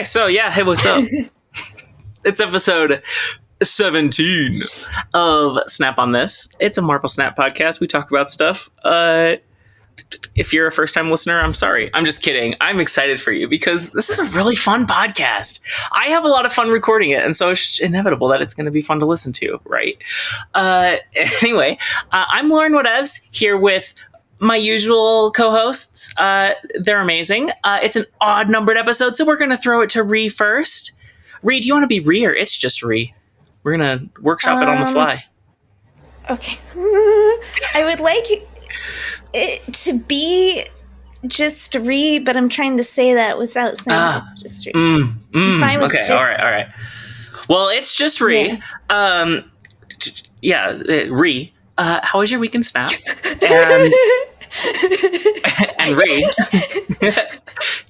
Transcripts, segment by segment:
so yeah, hey, what's up? It's episode 17 of Snap on This. It's a Marvel Snap podcast. We talk about stuff. If you're a first-time listener, I'm sorry. I'm just kidding. I'm excited for you because this is a really fun podcast. I have a lot of fun recording it, and so it's inevitable that it's going to be fun to listen to, right? Anyway, I'm LaurenWhatevs here with my usual co-hosts. They're amazing. It's an odd-numbered episode, so we're going to throw it to Ree first. Ree, do you want to be Ree or its-just-rie? We're going to workshop it on the fly. Okay. I would like it to be just Rie, but I'm trying to say that without saying it's just Rie. Okay, all right. Well, it's just Rie. Yeah. Rie. How was your week in Snap? And Rie.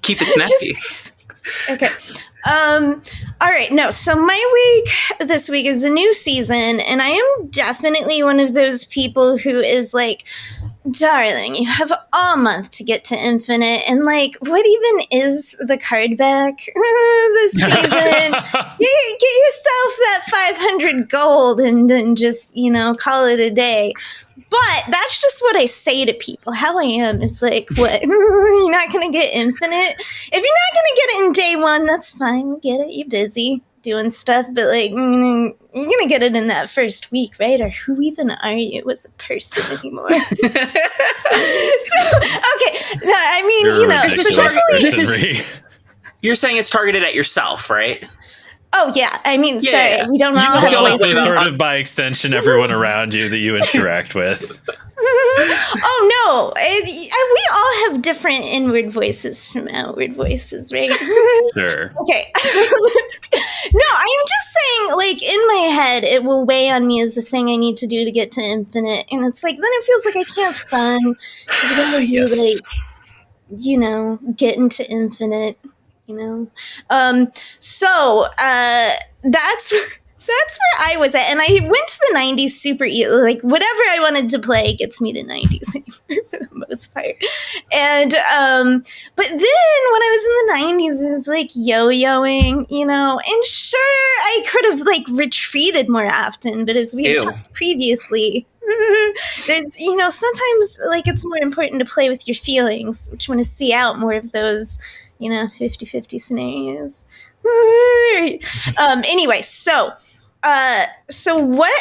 Keep it snappy. Okay. All right. No. So my week this week is a new season, and I am definitely one of those people who is like, darling, you have all month to get to Infinite, and like, what even is the card back this season? Get yourself that 500 gold and just, call it a day. But that's just what I say to people. How I am is like, what? You're not going to get Infinite? If you're not going to get it in day one, that's fine. We get it. You're busy doing stuff. But like, you're going to get it in that first week, right? Or who even are you as a person anymore? Okay. No, I mean, you're saying it's targeted at yourself, right? Oh, yeah. I mean, sorry, we don't all but have also sort of by extension, everyone around you that you interact with. Oh, no. We all have different inward voices from outward voices, right? Sure. Okay. No, I'm just saying, like, in my head, it will weigh on me as the thing I need to do to get to Infinite. And it's like, then it feels like I can't have fun. Because I'm going to be, like, get into Infinite. So that's where I was at, and I went to the 90s super easy. Like, whatever I wanted to play gets me to 90s for the most part. And but then when I was in the 90s, it was like yo-yoing, and sure, I could have like retreated more often, but as we had talked previously, there's sometimes like it's more important to play with your feelings, which want to see out more of those 50-50 scenarios. Anyway, so what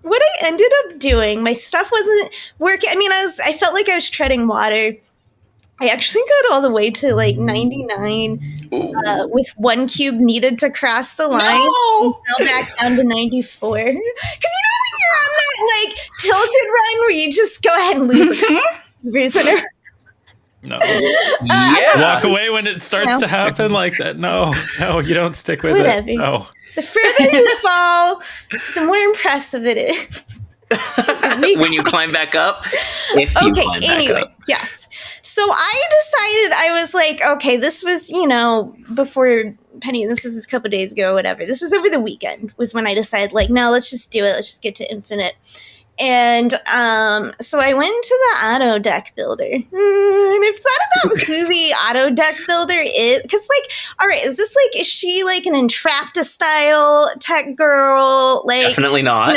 I ended up doing, my stuff wasn't working. I mean, I felt like I was treading water. I actually got all the way to like 99 with one cube needed to cross the line. And fell back down to 94. Because when you're on that like tilted run where you just go ahead and lose a No. Walk away when it starts to happen like that. No, you don't stick with it. No. The further you fall, the more impressive it is. When you climb back up? If you climb back up. Yes. So I decided, I was like, okay, this was, before Penny, this was a couple days ago, whatever. This was over the weekend was when I decided, like, no, let's just do it. Let's just get to Infinite. And so I went to the auto deck builder, and I've thought about who the auto deck builder is, because like, all right, is she like an Entrapta style tech girl? Like, definitely not.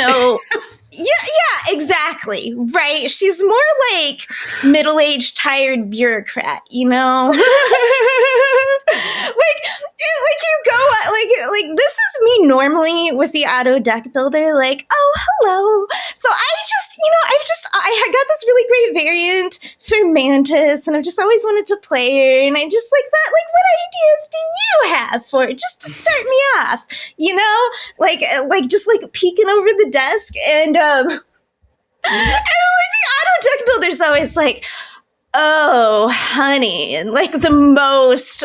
Yeah, exactly. Right. She's more like middle-aged, tired bureaucrat, Like you go, like this is me normally with the auto deck builder, like, oh, hello. So I got this really great variant for Mantis, and I've just always wanted to play her, and I just like that, like, what ideas do you have for it, just to start me off, like just like peeking over the desk, and like the auto deck builder's always like, oh, honey, and like the most,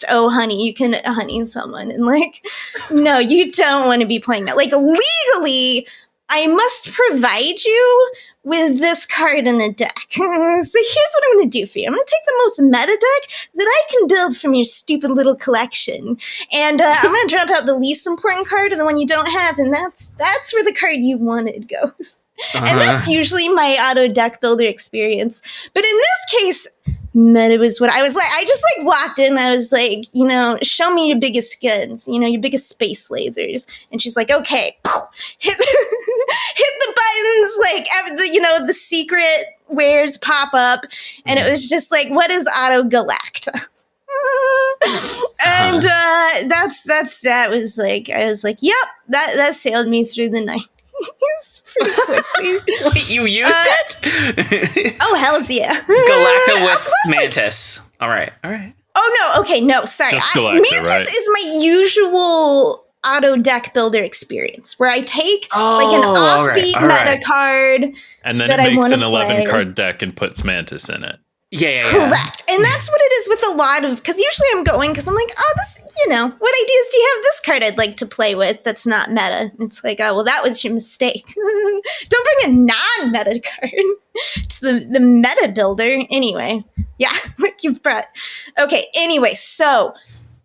oh, honey, you can honey someone, and like, no, you don't want to be playing that. Like, legally, I must provide you with this card in a deck. So here's what I'm going to do for you. I'm going to take the most meta deck that I can build from your stupid little collection. And I'm going to drop out the least important card and the one you don't have. And that's where the card you wanted goes. And that's usually my auto deck builder experience. But in this case, meta was what I was like. I just like walked in. I was like, show me your biggest guns, your biggest space lasers. And she's like, okay, hit the buttons, like the secret wares pop up, and it was just like, what is Auto Galacta? And that was like, I was like, yep, that sailed me through the night. Pretty quickly. Wait, you used it? Oh, hells yeah. Galacta with Mantis. All right. Oh, no. Okay, no, sorry. Galacta, Mantis right? is my usual auto deck builder experience, where I take like an offbeat meta card. And then it makes an 11 card deck and puts Mantis in it. Yeah. Correct. And that's what it is with a lot of, because usually I'm going, because I'm like, oh, this, what ideas do you have this card I'd like to play with that's not meta? And it's like, oh, well, that was your mistake. Don't bring a non-meta card to the meta builder. Anyway, yeah, like you've brought. Okay, anyway, so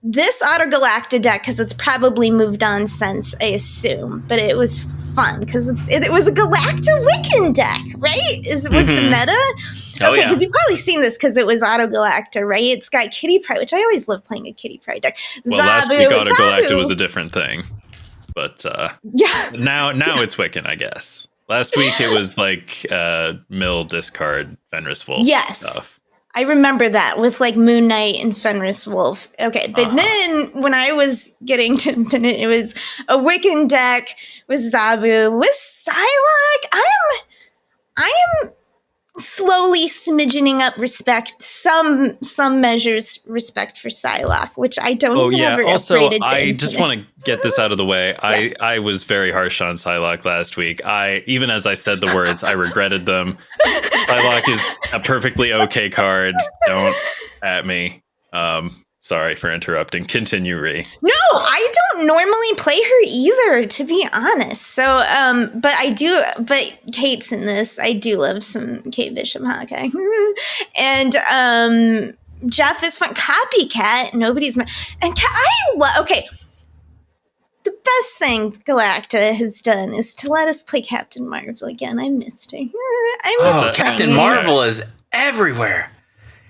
this Auto Galacta deck, because it's probably moved on since, I assume, but it was fun because it was a Galacta Wiccan deck, right? Was the meta? Okay, because you've probably seen this because it was Auto Galacta, right? It's got Kitty Pryde, which I always love playing a Kitty Pryde deck. Well, last week Auto Galacta was a different thing, but now it's Wiccan, I guess. Last week it was like mill discard Fenris Wolf stuff. I remember that with like Moon Knight and Fenris Wolf. Okay, but then when I was getting to Infinite, it was a Wiccan deck with Zabu, with Psylocke. I am slowly smidgening up some measures respect for Psylocke, which I don't ever upgraded to I Infinite. just want to get this out of the way. Yes. I was very harsh on Psylocke last week. Even as I said the words, I regretted them. Psylocke is a perfectly okay card. Don't at me. Sorry for interrupting. Continue, Ree. No, I don't normally play her either, to be honest. So, but I do, but Kate's in this. I do love some Kate Bishop Hawkeye. And Jeff is fun. Copycat, nobody's... okay. The best thing Galacta has done is to let us play Captain Marvel again. I missed her. I missed Captain Marvel is everywhere.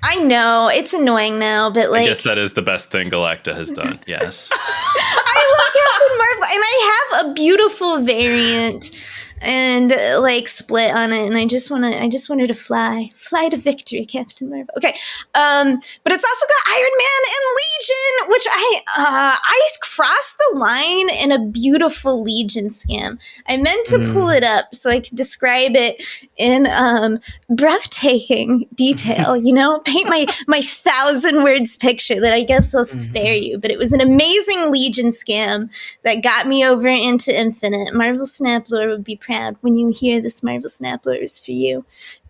I know, it's annoying now, but like... I guess that is the best thing Galacta has done, yes. I love Captain Marvel, and I have a beautiful variant and like split on it, and I just want her to fly to victory, Captain Marvel. Okay, but it's also got Iron Man and Legion, which I crossed the line in a beautiful Legion scan. I meant to pull it up so I could describe it in breathtaking detail. Paint my 1,000 words picture that I guess I'll spare you. But it was an amazing Legion scam that got me over into Infinite. Marvel Snap Lore would be proud when you hear this. Marvel Snap Lore is for you.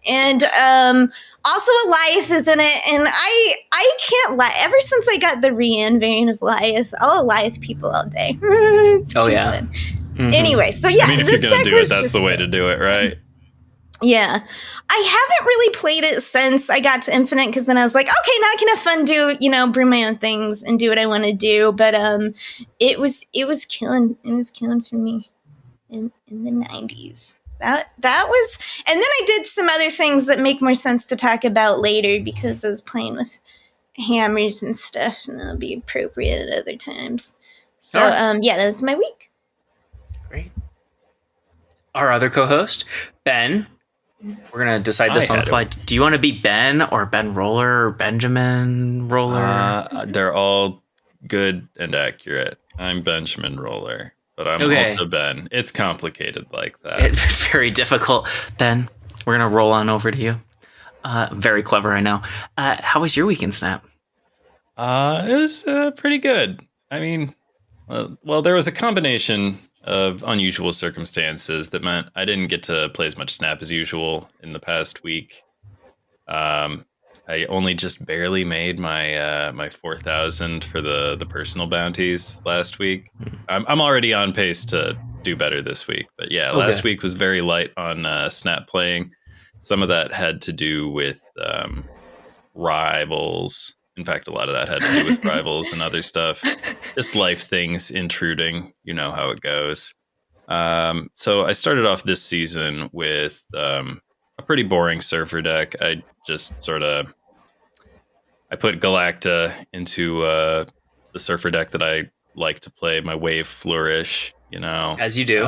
And also Eliath is in it, and I can't lie. Ever since I got the Rian variant of Eliath, I'll Eliath people all day. It's too fun. Anyway, so yeah, if this you're gonna deck do was it, that's the way to do it, right? Yeah. I haven't really played it since I got to Infinite, because then I was like, okay, now I can have fun, brew my own things and do what I want to do. But it was killing. It was killing for me in the 90s. That was, and then I did some other things that make more sense to talk about later, because I was playing with hammers and stuff, and that'll be appropriate at other times. So, yeah, that was my week. Great. Our other co-host, Ben. We're going to decide this on the fly. Do you want to be Ben or Ben Roller or Benjamin Roller? They're all good and accurate. I'm Benjamin Roller, but I'm also Ben. It's complicated like that. It's very difficult. Ben, we're going to roll on over to you. Very clever, I know. How was your weekend, Snap? It was pretty good. I mean, well, there was a combination of unusual circumstances that meant I didn't get to play as much Snap as usual in the past week. I only just barely made my 4,000 for the personal bounties last week. I'm already on pace to do better this week, but yeah, last week was very light on Snap playing. Some of that had to do with rivals. In fact, a lot of that had to do with rivals and other stuff. Just life things intruding. You know how it goes. So I started off this season with a pretty boring surfer deck. I just sort of I put Galacta into the Surfer deck that I like to play, my Wave Flourish, As you do.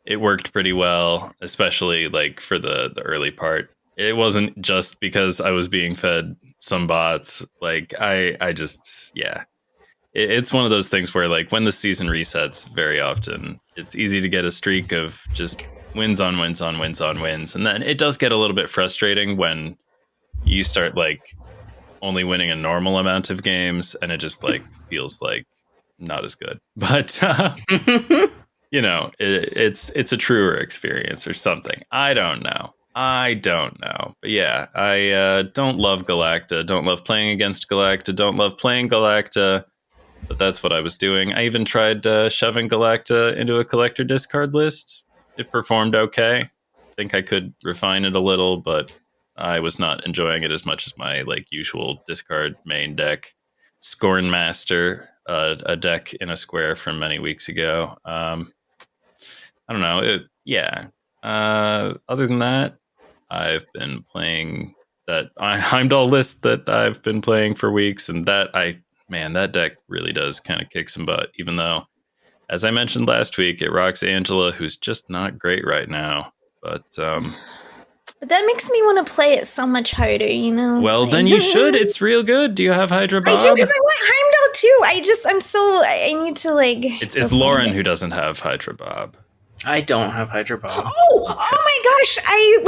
It worked pretty well, especially like for the early part. It wasn't just because I was being fed some bots. Like I just, yeah. It's one of those things where like when the season resets very often, it's easy to get a streak of just wins on wins on wins on wins. And then it does get a little bit frustrating when you start like only winning a normal amount of games and it just like feels like not as good. But it's a truer experience or something. I don't know. But yeah, I don't love Galacta, don't love playing against Galacta, don't love playing Galacta, but that's what I was doing. I even tried shoving Galacta into a collector discard list. It performed okay. I think I could refine it a little, but I was not enjoying it as much as my like usual discard main deck. Scorn Master, a deck in a square from many weeks ago. I don't know. Other than that, I've been playing that Heimdall list that I've been playing for weeks, and that deck really does kind of kick some butt, even though, as I mentioned last week, it rocks Angela, who's just not great right now. But that makes me want to play it so much harder, Well, then you should. It's real good. Do you have Hydra Bob? I do, because I want Heimdall too. I need to like... It's Lauren who doesn't have Hydra Bob. I don't have Hydra Bob. Oh my gosh! I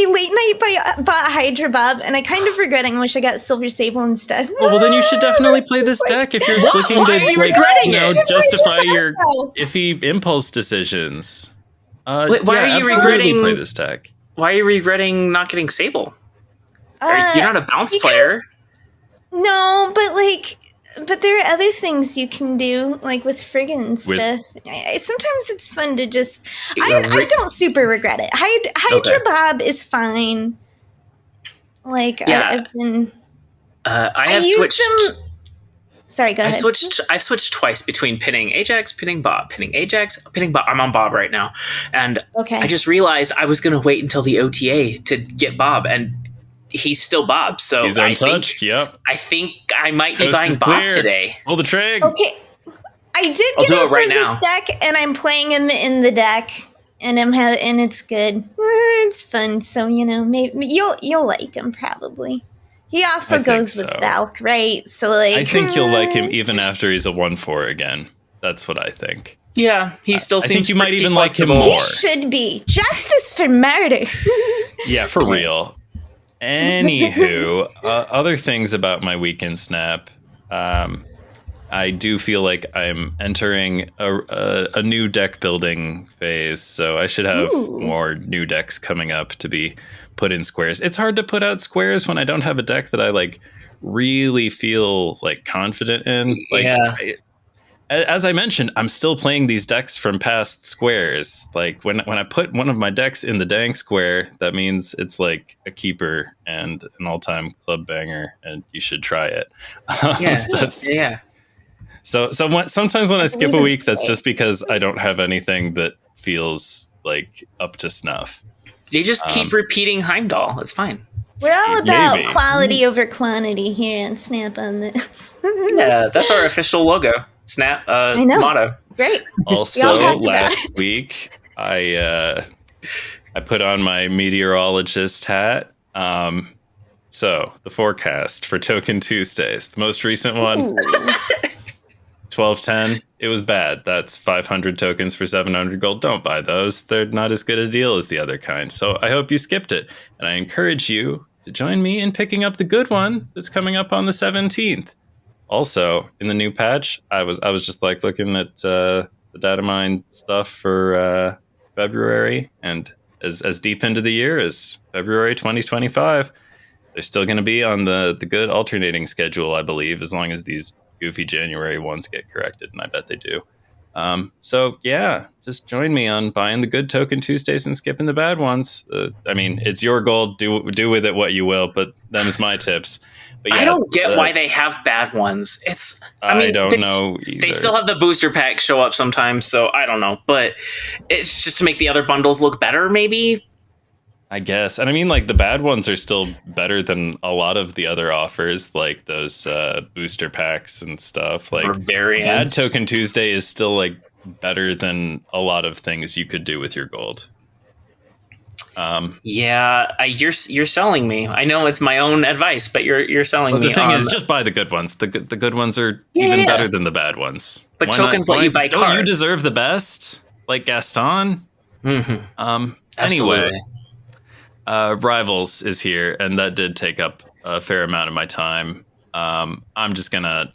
late night bought Hydra Bob, and I kind of regretting. I wish I got Silver Sable instead. Well, then you should definitely play this deck if you're looking to justify your iffy impulse decisions. Wait, why are you regretting play this deck? Why are you regretting not getting Sable? You're not a bounce player. No, but there are other things you can do, like with friggin' and stuff. Sometimes it's fun to just... I don't super regret it. Hydra Bob is fine. Like, yeah. I've been... I switched them... Sorry, go ahead. I switched twice between pinning Ajax, pinning Bob, pinning Ajax, pinning Bob. I'm on Bob right now. And I just realized I was going to wait until the OTA to get Bob, and he's still Bob, so he's untouched. I think I might be buying Bob today. Pull the trig. Okay, I did get him for this deck, and I'm playing him in the deck, and and it's good. It's fun, so maybe you'll like him probably. He also goes with Valk, right? So like, I think you'll like him even after he's a 1/4 again. That's what I think. Yeah, he still seems. I think you might even like him more. He should be justice for murder. Yeah, for real. Anywho, other things about my weekend snap. I do feel like I'm entering a new deck building phase, so I should have more new decks coming up to be put in squares. It's hard to put out squares when I don't have a deck that I like really feel like confident in. Like, as I mentioned, I'm still playing these decks from past squares. Like when I put one of my decks in the dang square, that means it's like a keeper and an all-time club banger, and you should try it. Yeah. So sometimes when I skip a week, that's just because I don't have anything that feels like up to snuff. You just keep repeating Heimdall. It's fine. We're all about quality over quantity here on Snap on this. Yeah, that's our official logo. Snap I know. Motto. Great. Also, last week, I put on my meteorologist hat. So, the forecast for Token Tuesdays. The most recent one, 1210. It was bad. That's 500 tokens for 700 gold. Don't buy those. They're not as good a deal as the other kind. So, I hope you skipped it. And I encourage you to join me in picking up the good one that's coming up on the 17th. Also, in the new patch, I was just like looking at the Datamined stuff for February, and as deep into the year as February 2025, they're still going to be on the good alternating schedule, I believe, as long as these goofy January ones get corrected, and I bet they do. So yeah, just join me on buying the good Token Tuesdays and skipping the bad ones. I mean, it's your goal. Do with it what you will, but them is my tips. But yeah, I don't get why they have bad ones. I don't know either. They still have the booster pack show up sometimes, so I don't know. But it's just to make the other bundles look better, maybe. I guess. And I mean, like, the bad ones are still better than a lot of the other offers, like those booster packs and stuff. Like, Or variants. Bad Token Tuesday is still, like, better than a lot of things you could do with your gold. You're selling me. I know it's my own advice, but you're selling me. The thing is, just buy the good ones. The good ones are even better than the bad ones. But why tokens let you buy cards. Don't you deserve the best? Like Gaston? Mm-hmm. Anyway, Rivals is here, and that did take up a fair amount of my time. I'm just gonna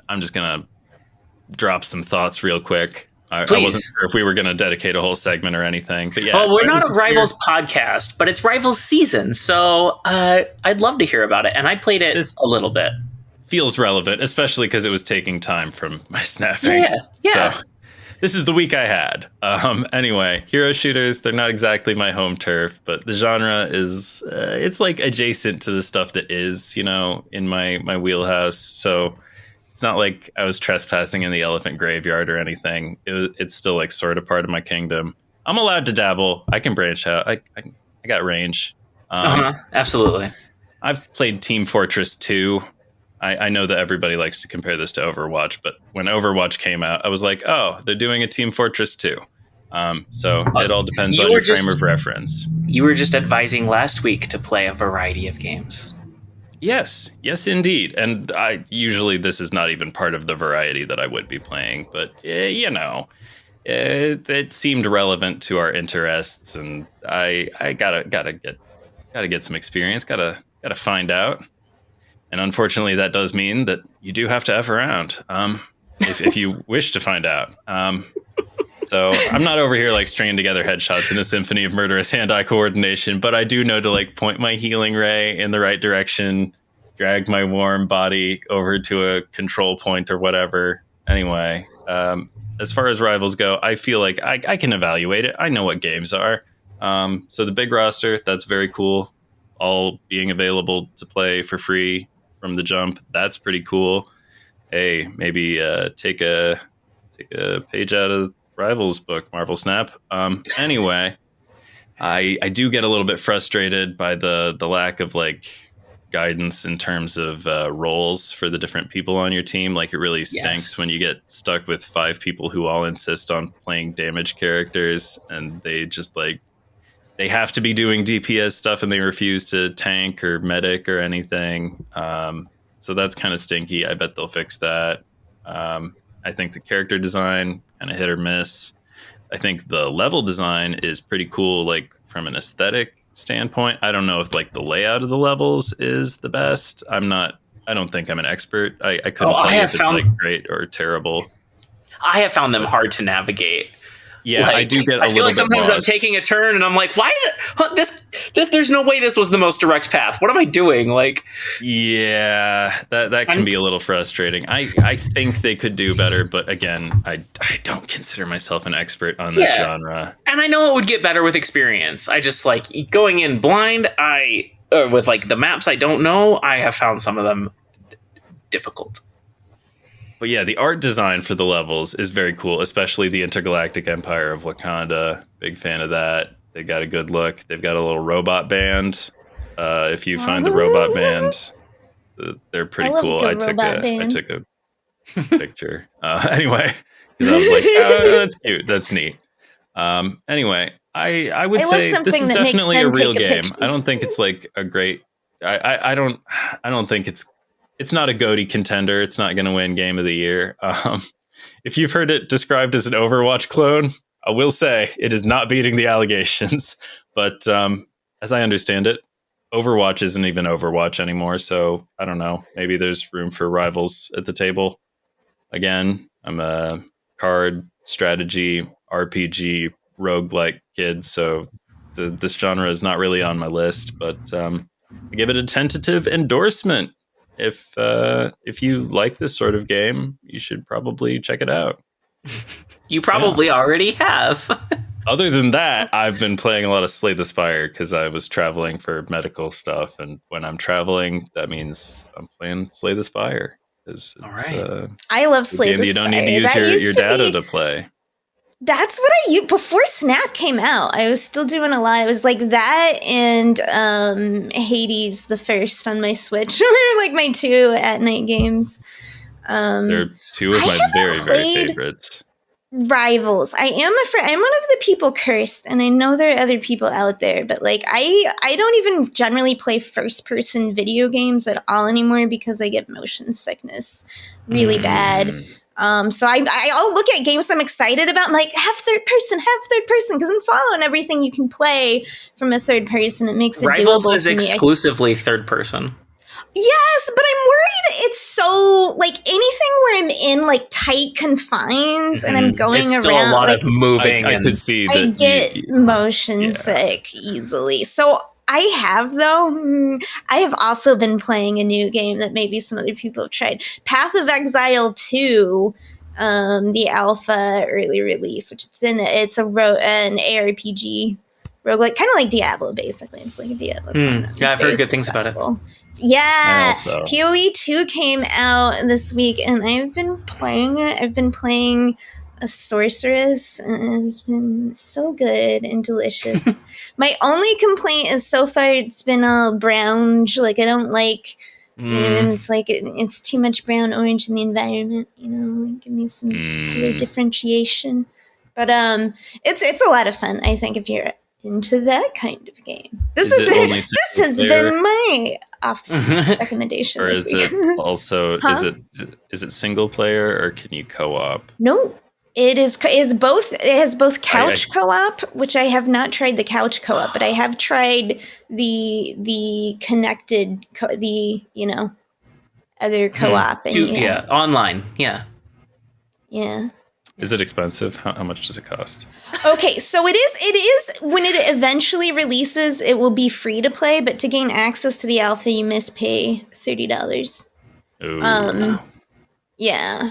drop some thoughts real quick. I wasn't sure if we were going to dedicate a whole segment or anything, but yeah. Well, we're not a Rivals podcast, but it's Rivals season, so I'd love to hear about it. And I played it a little bit. Feels relevant, especially because it was taking time from my snapping. Yeah. So this is the week I had. Anyway, hero shooters, they're not exactly my home turf, but the genre is, it's like adjacent to the stuff that is, in my wheelhouse. So it's not like I was trespassing in the elephant graveyard or anything. It's still like sort of part of my kingdom. I'm allowed to dabble. I can branch out. I got range. Absolutely. I've played Team Fortress 2. I know that everybody likes to compare this to Overwatch, but when Overwatch came out, I was like, oh, they're doing a Team Fortress 2. So it all depends on your frame of reference. You were just advising last week to play a variety of games. Yes, indeed. And usually this is not even part of the variety that I would be playing, but it seemed relevant to our interests, and I gotta get some experience, gotta find out. And unfortunately, that does mean that you do have to F around if you wish to find out. So I'm not over here like stringing together headshots in a symphony of murderous hand-eye coordination, but I do know to like point my healing ray in the right direction, drag my warm body over to a control point or whatever. Anyway, as far as Rivals go, I feel like I can evaluate it. I know what games are. So the big roster, that's very cool. All being available to play for free from the jump. That's pretty cool. Hey, maybe take a page out of Rivals book, Marvel Snap. Anyway, I do get a little bit frustrated by the lack of like guidance in terms of roles for the different people on your team. Like it really stinks when you get stuck with 5 people who all insist on playing damage characters, and they just like they have to be doing DPS stuff and they refuse to tank or medic or anything. So that's kind of stinky. I bet they'll fix that. I think the character design kind of hit or miss. I think the level design is pretty cool, like from an aesthetic standpoint. I don't know if like the layout of the levels is the best. I don't think I'm an expert. I couldn't tell you if it's like great or terrible. I have found them hard to navigate. Yeah, like, I do get. I feel like sometimes lost. I'm taking a turn and I'm like, "Why? This? There's no way this was the most direct path. What am I doing?" Like, yeah, that can be a little frustrating. I think they could do better, but again, I don't consider myself an expert on this genre. And I know it would get better with experience. I just like going in blind. With like the maps I don't know, I have found some of them difficult. But yeah, the art design for the levels is very cool, especially the Intergalactic Empire of Wakanda. Big fan of that. They got a good look. They've got a little robot band. If you find the robot band, they're pretty cool. I took a picture. Anyway, 'cause I was like, oh, that's cute. That's neat. Anyway, I would say this is definitely a real game. I don't think it's like a great. I don't think it's not a GOTY contender. It's not going to win Game of the Year. If you've heard it described as an Overwatch clone, I will say it is not beating the allegations. But as I understand it, Overwatch isn't even Overwatch anymore. So I don't know. Maybe there's room for Rivals at the table. Again, I'm a card strategy RPG roguelike kid, so this genre is not really on my list. But I give it a tentative endorsement. If you like this sort of game, you should probably check it out. You probably already have. Other than that, I've been playing a lot of Slay the Spire because I was traveling for medical stuff. And when I'm traveling, that means I'm playing Slay the Spire. All right. I love Slay the Spire. You don't need to use your data to play. That's what I used before Snap came out. I was still doing a lot. It was like that and Hades the First on my Switch were like my 2 at-night games. They're 2 of my very favorites. Rivals. I'm one of the people cursed, and I know there are other people out there, but like I don't even generally play first-person video games at all anymore because I get motion sickness really bad. So I'll look at games I'm excited about. I'm like, have third person, because in Fallout and everything you can play from a third person. It makes it Rivals doable is for me. exclusively third person. Yes, but I'm worried it's so like anything where I'm in like tight confines and I'm going it's around. Still a lot like, of moving. I could see that I get motion sick easily. So I have also been playing a new game that maybe some other people have tried. Path of Exile 2, the alpha early release, which an ARPG roguelike, kind of like Diablo, basically. It's like a Diablo. Yeah, I've heard good things about it. Yeah, PoE 2 came out this week, and I've been playing it. I've been playing a sorceress, and it's been so good and delicious. My only complaint is so far it's been all brown. Like I don't like, and it's like it's too much brown orange in the environment. You know, like, give me some color differentiation. But it's a lot of fun. I think if you're into that kind of game, this has been my off recommendation. Or this is week. it also is it single player or can you co-op? No. It is both. It has both couch co-op, which I have not tried the couch co-op, but I have tried the connected other co-op. And online. Yeah. Is it expensive? How much does it cost? Okay, so it is when it eventually releases, it will be free to play, but to gain access to the alpha, you must pay $30. Ooh. Yeah.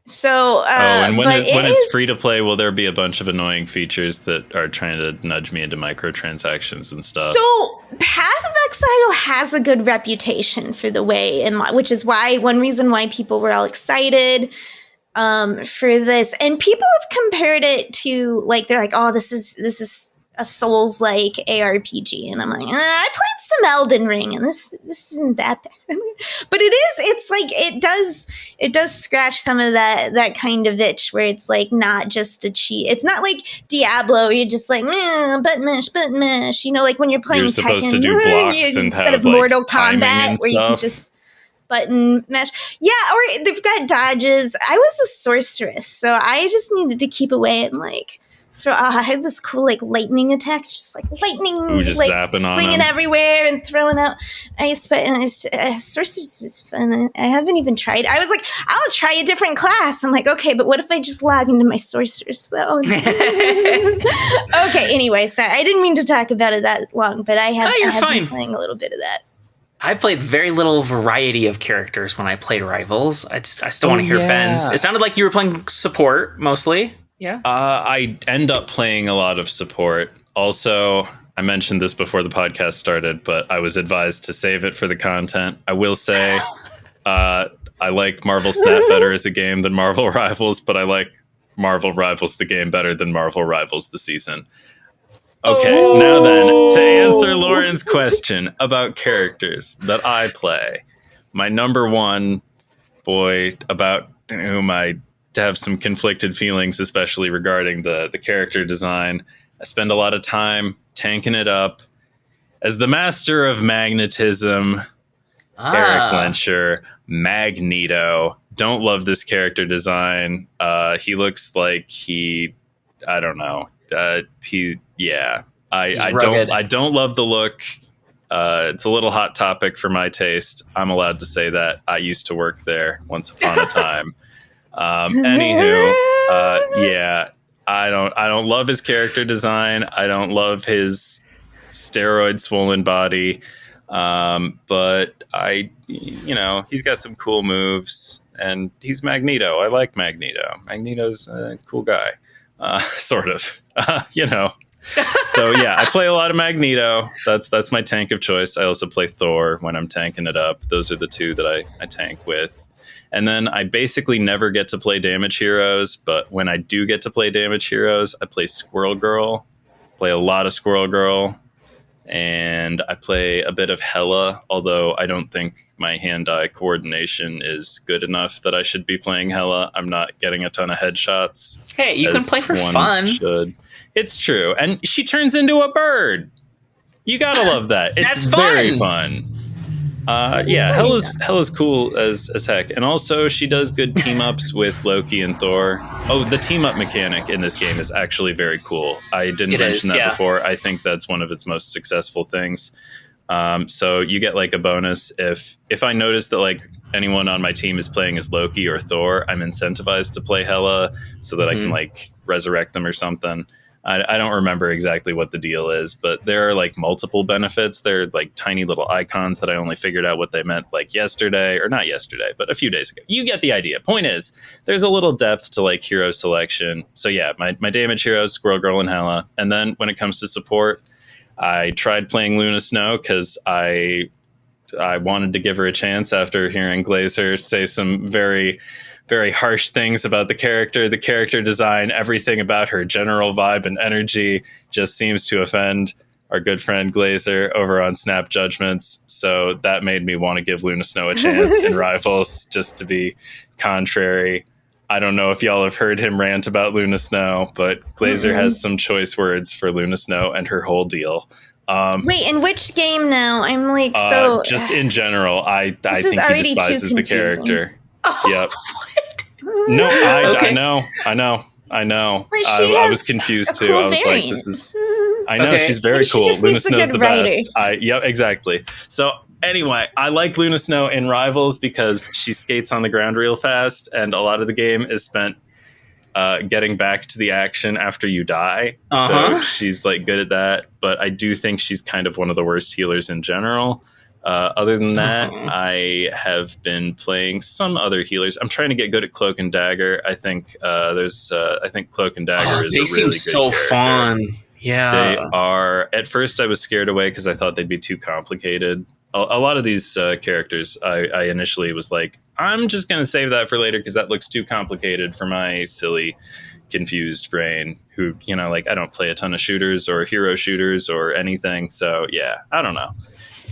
So, and when it's free to play, will there be a bunch of annoying features that are trying to nudge me into microtransactions and stuff? So, Path of Exile has a good reputation for the way, which is one reason why people were all excited for this. And people have compared it to like they're like, oh, this is a Souls-like ARPG, and I'm like, I played some Elden Ring, and this isn't that bad. But it does scratch some of that kind of itch where it's like not just a cheat. It's not like Diablo where you're just like button mash. You know, like when you're playing Tekken, supposed to do blocks instead of Mortal Kombat where you can just button mash. Yeah, or they've got dodges. I was a sorceress, so I just needed to keep away and like throw. I had this cool like lightning attack, just like lightning, just zapping on flinging them everywhere and throwing out ice. But sorceress is fun. I haven't even tried. I was like, I'll try a different class. I'm like, okay, but what if I just log into my sorceress though? Okay. Anyway, sorry, I didn't mean to talk about it that long, but I have been playing a little bit of that. I played very little variety of characters when I played Rivals. I still want to hear Ben's. It sounded like you were playing support mostly. Yeah. I end up playing a lot of support. Also, I mentioned this before the podcast started, but I was advised to save it for the content. I will say I like Marvel Snap better as a game than Marvel Rivals, but I like Marvel Rivals the game better than Marvel Rivals the season. Okay, now then, to answer Lauren's question about characters that I play, my number one boy about whom I have some conflicted feelings, especially regarding the character design. I spend a lot of time tanking it up as the master of magnetism, Eric Lenscher, Magneto. Don't love this character design. He looks like I don't know. I don't love the look. It's a little hot topic for my taste. I'm allowed to say that. I used to work there once upon a time. Anywho, I don't love his character design. I don't love his steroid swollen body. But he's got some cool moves, and he's Magneto. I like Magneto. Magneto's a cool guy. Sort of. So yeah, I play a lot of Magneto. That's my tank of choice. I also play Thor when I'm tanking it up. Those are the two that I tank with. And then I basically never get to play damage heroes, but when I do get to play damage heroes, I play Squirrel Girl. Play a lot of Squirrel Girl. And I play a bit of Hela, although I don't think my hand-eye coordination is good enough that I should be playing Hela. I'm not getting a ton of headshots. Hey, you can play for fun. It's true. And she turns into a bird. You gotta love that. It's very fun. Yeah, Hela's cool as heck. And also, she does good team-ups with Loki and Thor. Oh, the team-up mechanic in this game is actually very cool. I didn't mention that before. I think that's one of its most successful things. So you get like a bonus if I notice that like anyone on my team is playing as Loki or Thor, I'm incentivized to play Hela so that I can like resurrect them or something. I don't remember exactly what the deal is, but there are like multiple benefits. They're like tiny little icons that I only figured out what they meant like yesterday, or not yesterday, but a few days ago. You get the idea. Point is, there's a little depth to like hero selection. So yeah, my damage heroes, Squirrel Girl and Hela. And then when it comes to support, I tried playing Luna Snow because I wanted to give her a chance after hearing Glazer say some very, very harsh things about the character design, everything about her general vibe and energy just seems to offend our good friend Glazer over on Snap Judgments. So that made me want to give Luna Snow a chance in Rivals just to be contrary. I don't know if y'all have heard him rant about Luna Snow, but Glazer has some choice words for Luna Snow and her whole deal. Wait, in which game now? I'm like just in general, I think he despises the character. Yep. No, I know. I was confused too. I was like, this is. I know she's very cool. Luna Snow's the best. Yep, exactly. So anyway, I like Luna Snow in Rivals because she skates on the ground real fast, and a lot of the game is spent getting back to the action after you die. So she's like good at that. But I do think she's kind of one of the worst healers in general. Other than that, I have been playing some other healers. I'm trying to get good at Cloak and Dagger. I think I think Cloak and Dagger is a really good so character. Fun. Yeah, they are. At first, I was scared away because I thought they'd be too complicated. A lot of these characters, I initially was like, I'm just going to save that for later because that looks too complicated for my silly, confused brain. Who, like I don't play a ton of shooters or hero shooters or anything. So yeah, I don't know.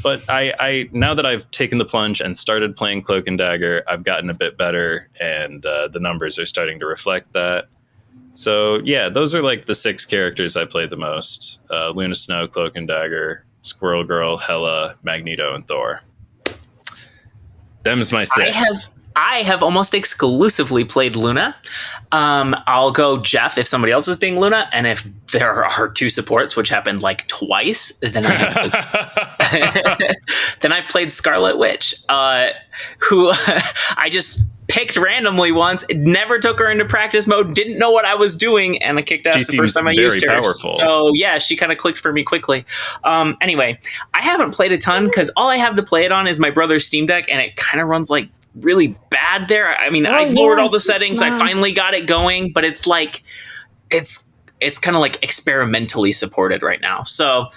But I now that I've taken the plunge and started playing Cloak and Dagger, I've gotten a bit better, and the numbers are starting to reflect that. So yeah, those are like the 6 characters I play the most. Luna Snow, Cloak and Dagger, Squirrel Girl, Hela, Magneto, and Thor. Them's my 6. I have almost exclusively played Luna. I'll go Jeff if somebody else is being Luna, and if there are 2 supports, which happened like twice, then I've played Scarlet Witch, who I just picked randomly once, never took her into practice mode, didn't know what I was doing, and I kicked ass the first time I used her. Powerful. So yeah, she kind of clicked for me quickly. Anyway, I haven't played a ton because all I have to play it on is my brother's Steam Deck, and it kind of runs like really bad there. I mean, I lowered all the settings. I finally got it going, but it's like it's kind of like experimentally supported right now. So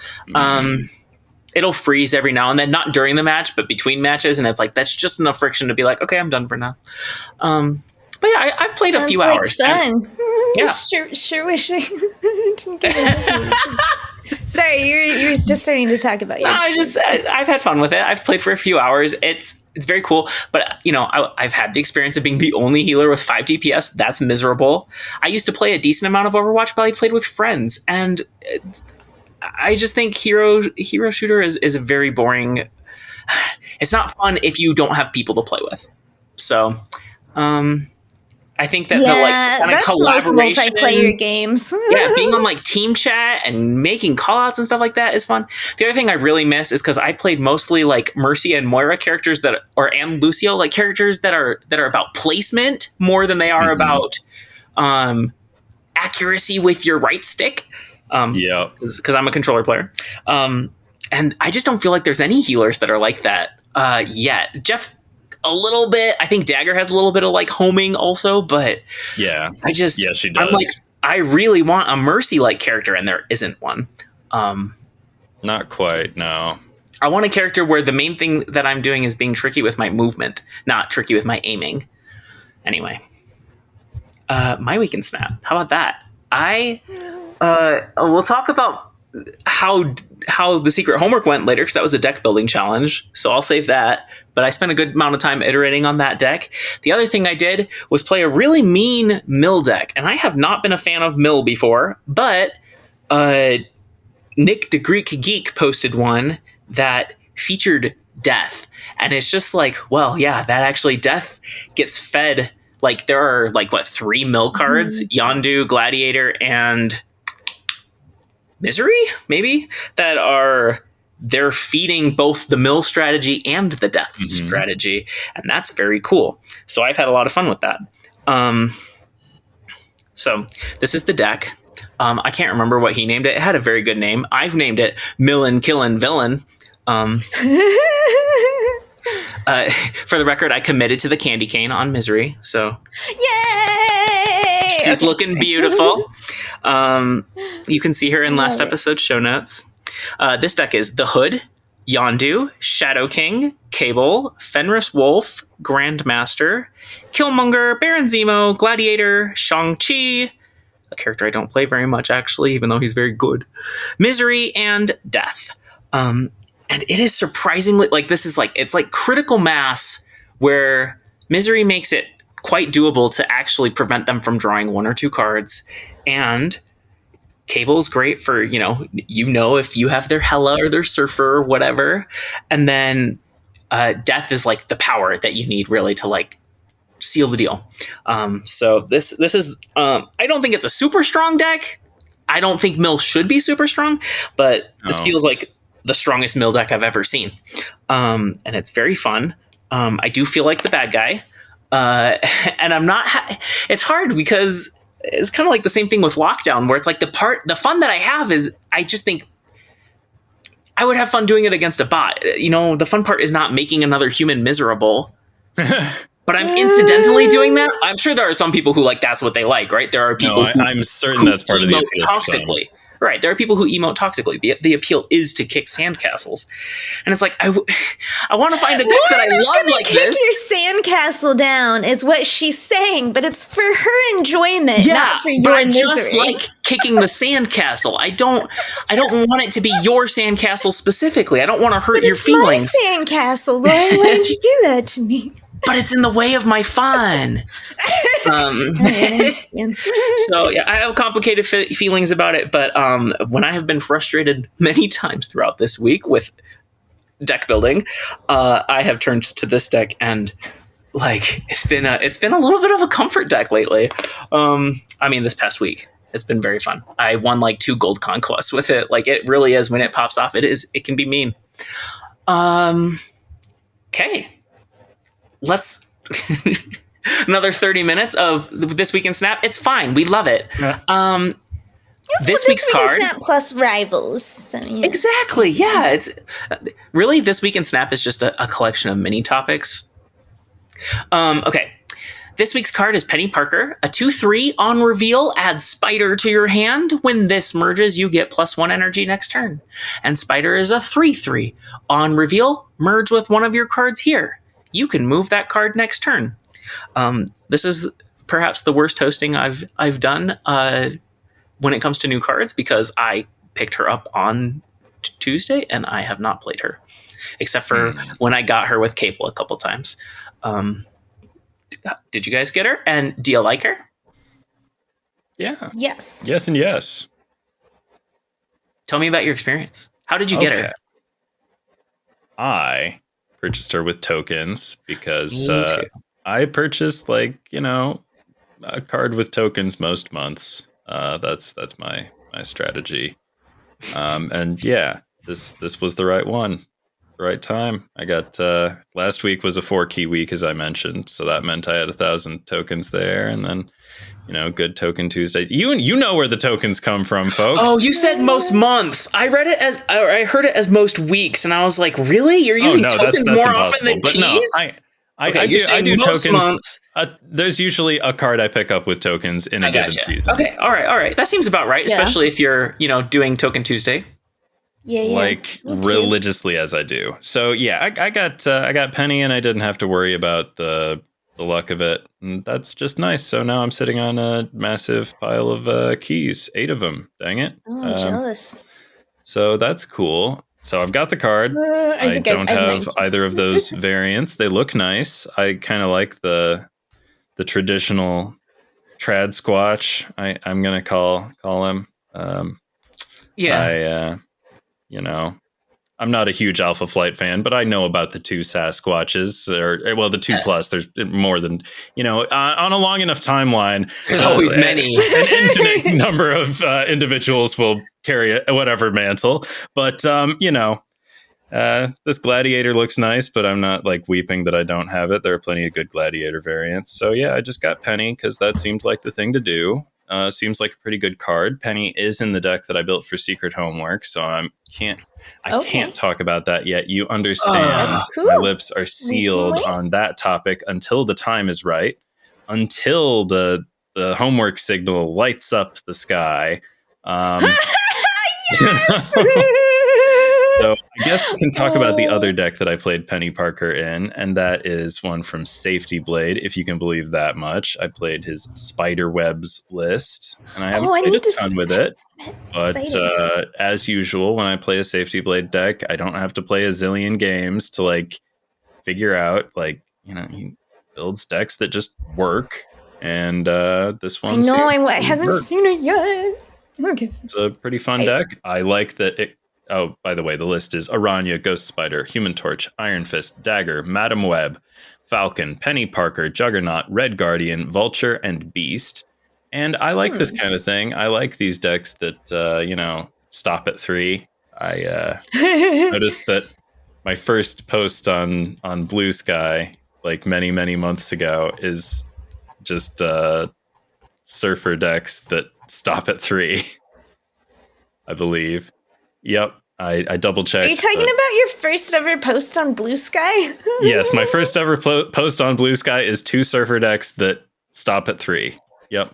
it'll freeze every now and then, not during the match, but between matches, and it's like that's just enough friction to be like, okay, I'm done for now. But yeah, I've played a few hours. Fun. Yeah, sure wish I didn't get it. Sorry, you're just starting to talk about your experience. I've had fun with it. I've played for a few hours. It's very cool, but I've had the experience of being the only healer with 5 DPS. That's miserable. I used to play a decent amount of Overwatch, but I played with friends, and I just think hero shooter is a very boring. It's not fun if you don't have people to play with. So, I think that the kind of collaboration, most multiplayer games. Being on like team chat and making callouts and stuff like that is fun. The other thing I really miss is because I played mostly like Mercy and Moira characters and Lucio, like characters that are about placement more than they are about accuracy with your right stick. Because I'm a controller player. And I just don't feel like there's any healers that are like that yet. Jeff, a little bit. I think Dagger has a little bit of like homing also, but yeah, she does. I really want a Mercy-like character, and there isn't one. Not quite, no. I want a character where the main thing that I'm doing is being tricky with my movement, not tricky with my aiming. Anyway. My week in Snap. How about that? We'll talk about how the secret homework went later, because that was a deck building challenge, so I'll save that. But I spent a good amount of time iterating on that deck. The other thing I did was play a really mean mill deck, and I have not been a fan of mill before, but Nick the Greek Geek posted one that featured death, and it's just like, well, yeah, that actually death gets fed. Like, there are, like, what, 3 mill cards? Yondu, Gladiator, and Misery, maybe? They're feeding both the mill strategy and the death strategy, and that's very cool. So I've had a lot of fun with that. So this is the deck. I can't remember what he named it. It had a very good name. I've named it Millin' Killin' Villain. For the record, I committed to the candy cane on Misery, so Yay! she's looking beautiful. You can see her in last episode's show notes. This deck is the Hood, Yondu, Shadow King, Cable, Fenris Wolf, Grandmaster, Killmonger, Baron Zemo, Gladiator, Shang-Chi, a character I don't play very much, actually, even though he's very good, Misery, and Death. And it is surprisingly, like, this is like, it's like critical mass where Misery makes it quite doable to actually prevent them from drawing 1 or 2 cards. And Cable's great for, if you have their Hela or their Surfer or whatever. And then Death is like the power that you need really to like seal the deal. So this is, I don't think it's a super strong deck. I don't think Mill should be super strong, but this feels like the strongest mill deck I've ever seen. And it's very fun. I do feel like the bad guy. And I'm not, it's hard because it's kind of like the same thing with Lockdown, where it's like the fun that I have is, I just think I would have fun doing it against a bot. The fun part is not making another human miserable, but I'm incidentally doing that. I'm sure there are some people who that's what they like, right? There are people I'm certain that's part of the appeal. Toxically. Right, there are people who emote toxically. The appeal is to kick sandcastles, and it's like I want to find a deck that I love like kick this. Your sandcastle down is what she's saying, but it's for her enjoyment, not for your I misery. just like kicking the sandcastle. I don't want it to be your sandcastle specifically. I don't want to hurt your feelings. It's my sandcastle, Lauren. Why did you do that to me? But it's in the way of my fun. I understand. So yeah, I have complicated feelings about it. But when I have been frustrated many times throughout this week with deck building, I have turned to this deck, and it's been a little bit of a comfort deck lately. This past week it's been very fun. I won 2 gold conquests with it. It really is, when it pops off, it can be mean. Okay. Let's another 30 minutes of This Week in Snap. It's fine. We love it. This week's card. Snap plus rivals. So, yeah. Exactly. Yeah. It's really, This Week in Snap is just a collection of mini topics. Okay. This week's card is Peni Parker. A 2/3 on reveal. Add Spider to your hand. When this merges, you get +1 energy next turn. And Spider is a 3/3 on reveal. Merge with one of your cards here. You can move that card next turn. This is perhaps the worst hosting I've done when it comes to new cards, because I picked her up on Tuesday and I have not played her, except for when I got her with Cable a couple times. Did you guys get her? And do you like her? Yeah. Yes. Yes and yes. Tell me about your experience. How did you get her? I purchased her with tokens because I purchased a card with tokens most months. That's my strategy. And yeah, this was the right one, the right time. I got last week was a 4-key week, as I mentioned, so that meant I had 1,000 tokens there, and then good token Tuesday. You know where the tokens come from, folks. Oh, you said most months. I read it as, or I heard it as most weeks, and I was like, really? You're using tokens that's more impossible. often than but keys? No, I do most tokens. months. There's usually a card I pick up with tokens in a given season. Okay, all right. That seems about right, especially if you're, doing Token Tuesday. Yeah. Like religiously as I do. So yeah, I got Penny, and I didn't have to worry about the luck of it. And that's just nice. So now I'm sitting on a massive pile of keys, 8 of them. Dang it! Oh, I'm jealous. So that's cool. So I've got the card. I don't have either of those variants. They look nice. I kind of like the traditional trad squatch. I'm gonna call him. I'm not a huge Alpha Flight fan, but I know about the 2 Sasquatches, the 2 plus. There's more than, on a long enough timeline. There's always many. An infinite number of individuals will carry whatever mantle. But, this Gladiator looks nice, but I'm not like weeping that I don't have it. There are plenty of good Gladiator variants. So yeah, I just got Penny because that seemed like the thing to do. Seems like a pretty good card. Penny is in the deck that I built for Secret Homework, so I can't talk about that yet. You understand? Cool. My lips are sealed on that topic until the time is right. Until the homework signal lights up the sky. Yes! So I guess we can talk about the other deck that I played Penny Parker in, and that is one from Safety Blade, if you can believe that much. I played his Spiderwebs list, and I haven't played a ton with it. But as usual, when I play a Safety Blade deck, I don't have to play a zillion games to figure out he builds decks that just work. And this one, I haven't seen it yet. Okay, it's a pretty fun deck. I like that it. Oh, by the way, the list is Aranya, Ghost Spider, Human Torch, Iron Fist, Dagger, Madam Web, Falcon, Penny Parker, Juggernaut, Red Guardian, Vulture, and Beast. And I like this kind of thing. I like these decks that, stop at 3. I noticed that my first post on Blue Sky, many, many months ago, is just surfer decks that stop at 3, I believe. Yep, I double checked. Are you talking about your first ever post on Blue Sky? Yes, my first ever post on Blue Sky is 2 surfer decks that stop at 3. Yep.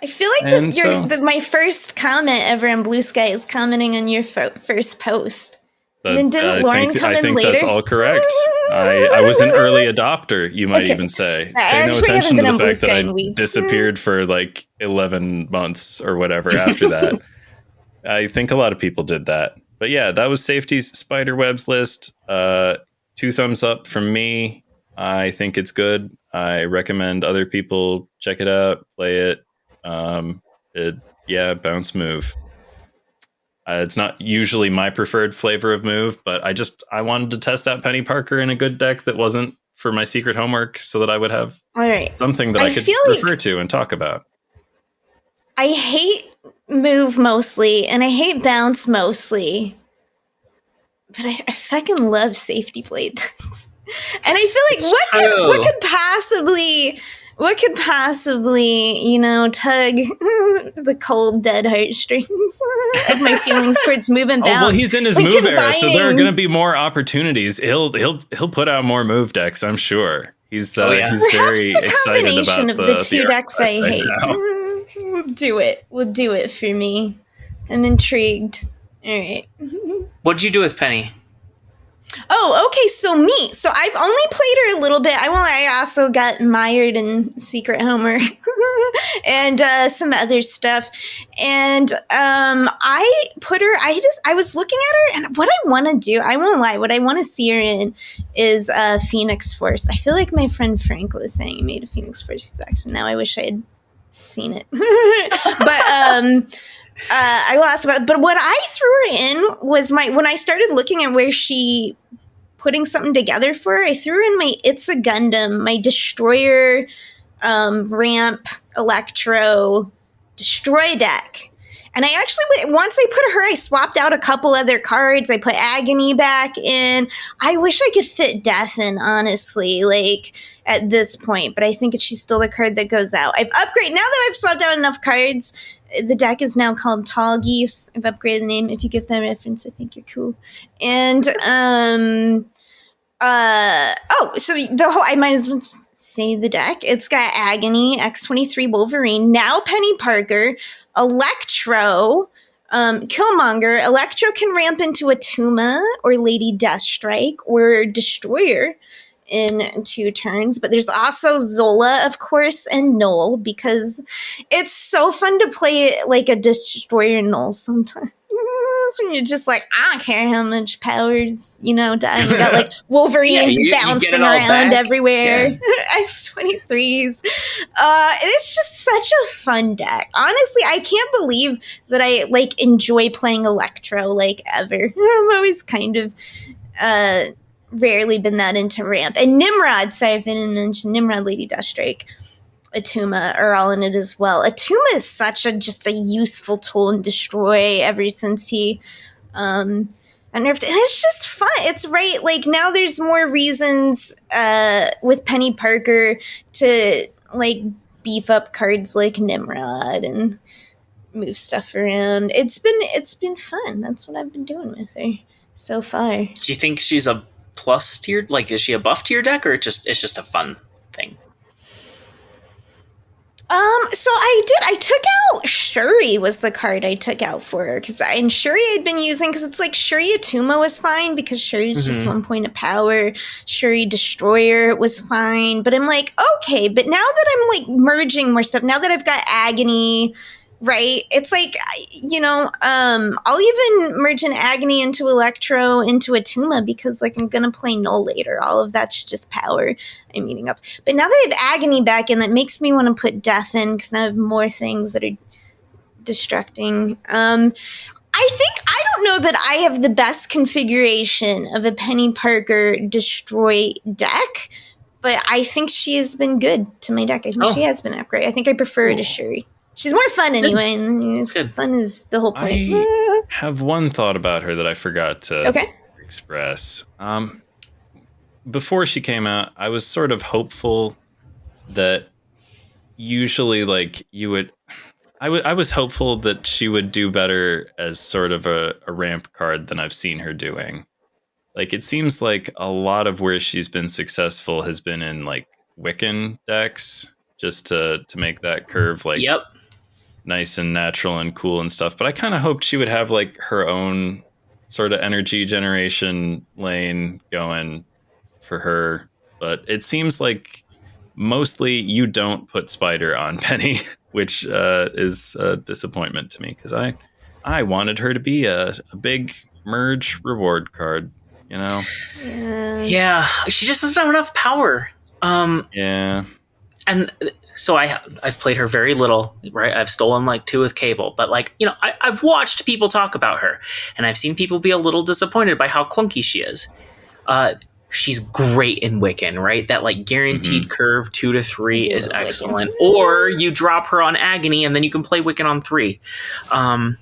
I feel like my first comment ever on Blue Sky is commenting on your first post. And then didn't Lauren come in later? I think that's all correct. I was an early adopter, you might even say. Pay no attention to the fact that I disappeared for 11 months or whatever after that. I think a lot of people did that. But yeah, that was Safety's Spiderwebs list. 2 thumbs up from me. I think it's good. I recommend other people check it out, play it. Bounce move. It's not usually my preferred flavor of move, but I wanted to test out Penny Parker in a good deck that wasn't for my Secret Homework so that I would have something that I could refer to and talk about. I hate move mostly, and I hate bounce mostly, but I fucking love Safety Blade decks. And I feel like what could possibly tug the cold dead heartstrings of my feelings towards move and bounce. Oh, well, he's in his move era, so there are going to be more opportunities. He'll put out more move decks, I'm sure. He's very excited about the 2 decks I hate. We'll do it for me. I'm intrigued. All right. What'd you do with Penny? Oh, okay. So I've only played her a little bit. I also got mired in Secret Homer and some other stuff. And I put her. I was looking at her, and what I want to do, I won't lie, what I want to see her in is Phoenix Force. I feel like my friend Frank was saying he made a Phoenix Force action. Now I wish I had seen it. But I will ask about it. But what I threw her in was when I started looking at where she putting something together for her, I threw her in my It's a Gundam, my Destroyer ramp Electro Destroy deck. And I actually, once I put her, I swapped out a couple other cards. I put Agony back in. I wish I could fit Death in, honestly, at this point. But I think she's still the card that goes out. I've upgraded. Now that I've swapped out enough cards, the deck is now called Tall Geese. I've upgraded the name. If you get that reference, I think you're cool. And So I might as well just say the deck. It's got Agony, X-23 Wolverine, now Penny Parker, Electro, Killmonger. Electro can ramp into Atuma or Lady Deathstrike or Destroyer in 2 turns, but there's also Zola, of course, and Null, because it's so fun to play like a Destroyer Null sometimes. So you're just like, I don't care how much powers, you got like Wolverines bouncing around everywhere. Yeah. X-23s. It's just such a fun deck. Honestly, I can't believe that I like enjoy playing Electro like ever. I'm always kind of rarely been that into ramp. And Nimrod, sorry if I didn't mention Nimrod, Lady Deathstrike, Atuma are all in it as well. Atuma is such just a useful tool in Destroy ever since he nerfed, and it's just fun. It's right, like now there's more reasons with Penny Parker to like beef up cards like Nimrod and move stuff around. It's been fun. That's what I've been doing with her so far. Do you think she's a plus tier? Like, is she a buff tier deck, or it's just a fun thing? So I took out Shuri was the card I took out for her, and Shuri I'd been using, because it's like Shuri Atuma was fine because Shuri's just 1 point of power. Shuri Destroyer was fine, but I'm like, okay, but now that I'm like merging more stuff, now that I've got Agony, right? It's like, I'll even merge an Agony into Electro into Atuma, because like I'm gonna play Null later. All of that's just power I'm eating up. But now that I have Agony back in, that makes me want to put Death in, because now I have more things that are destructing. I don't know that I have the best configuration of a Penny Parker Destroy deck, but I think she has been good to my deck. I think she has been upgraded. I think I prefer her to Shuri. She's more fun anyway, and fun is the whole point. I have one thought about her that I forgot to express. Before she came out, I was sort of hopeful that usually, like, you would... I was hopeful that she would do better as sort of a ramp card than I've seen her doing. Like, it seems like a lot of where she's been successful has been in, like, Wiccan decks, just to make that curve, like... nice and natural and cool and stuff. But I kind of hoped she would have like her own sort of energy generation lane going for her. But it seems like mostly you don't put Spider on Penny, which is a disappointment to me, because I wanted her to be a big merge reward card, Yeah, she just doesn't have enough power. Yeah. And so I've played her very little, right? I've stolen like 2 with Cable, but like, I've watched people talk about her, and I've seen people be a little disappointed by how clunky she is. She's great in Wiccan, right? That like guaranteed curve 2 to 3 is excellent. Or you drop her on Agony and then you can play Wiccan on 3. And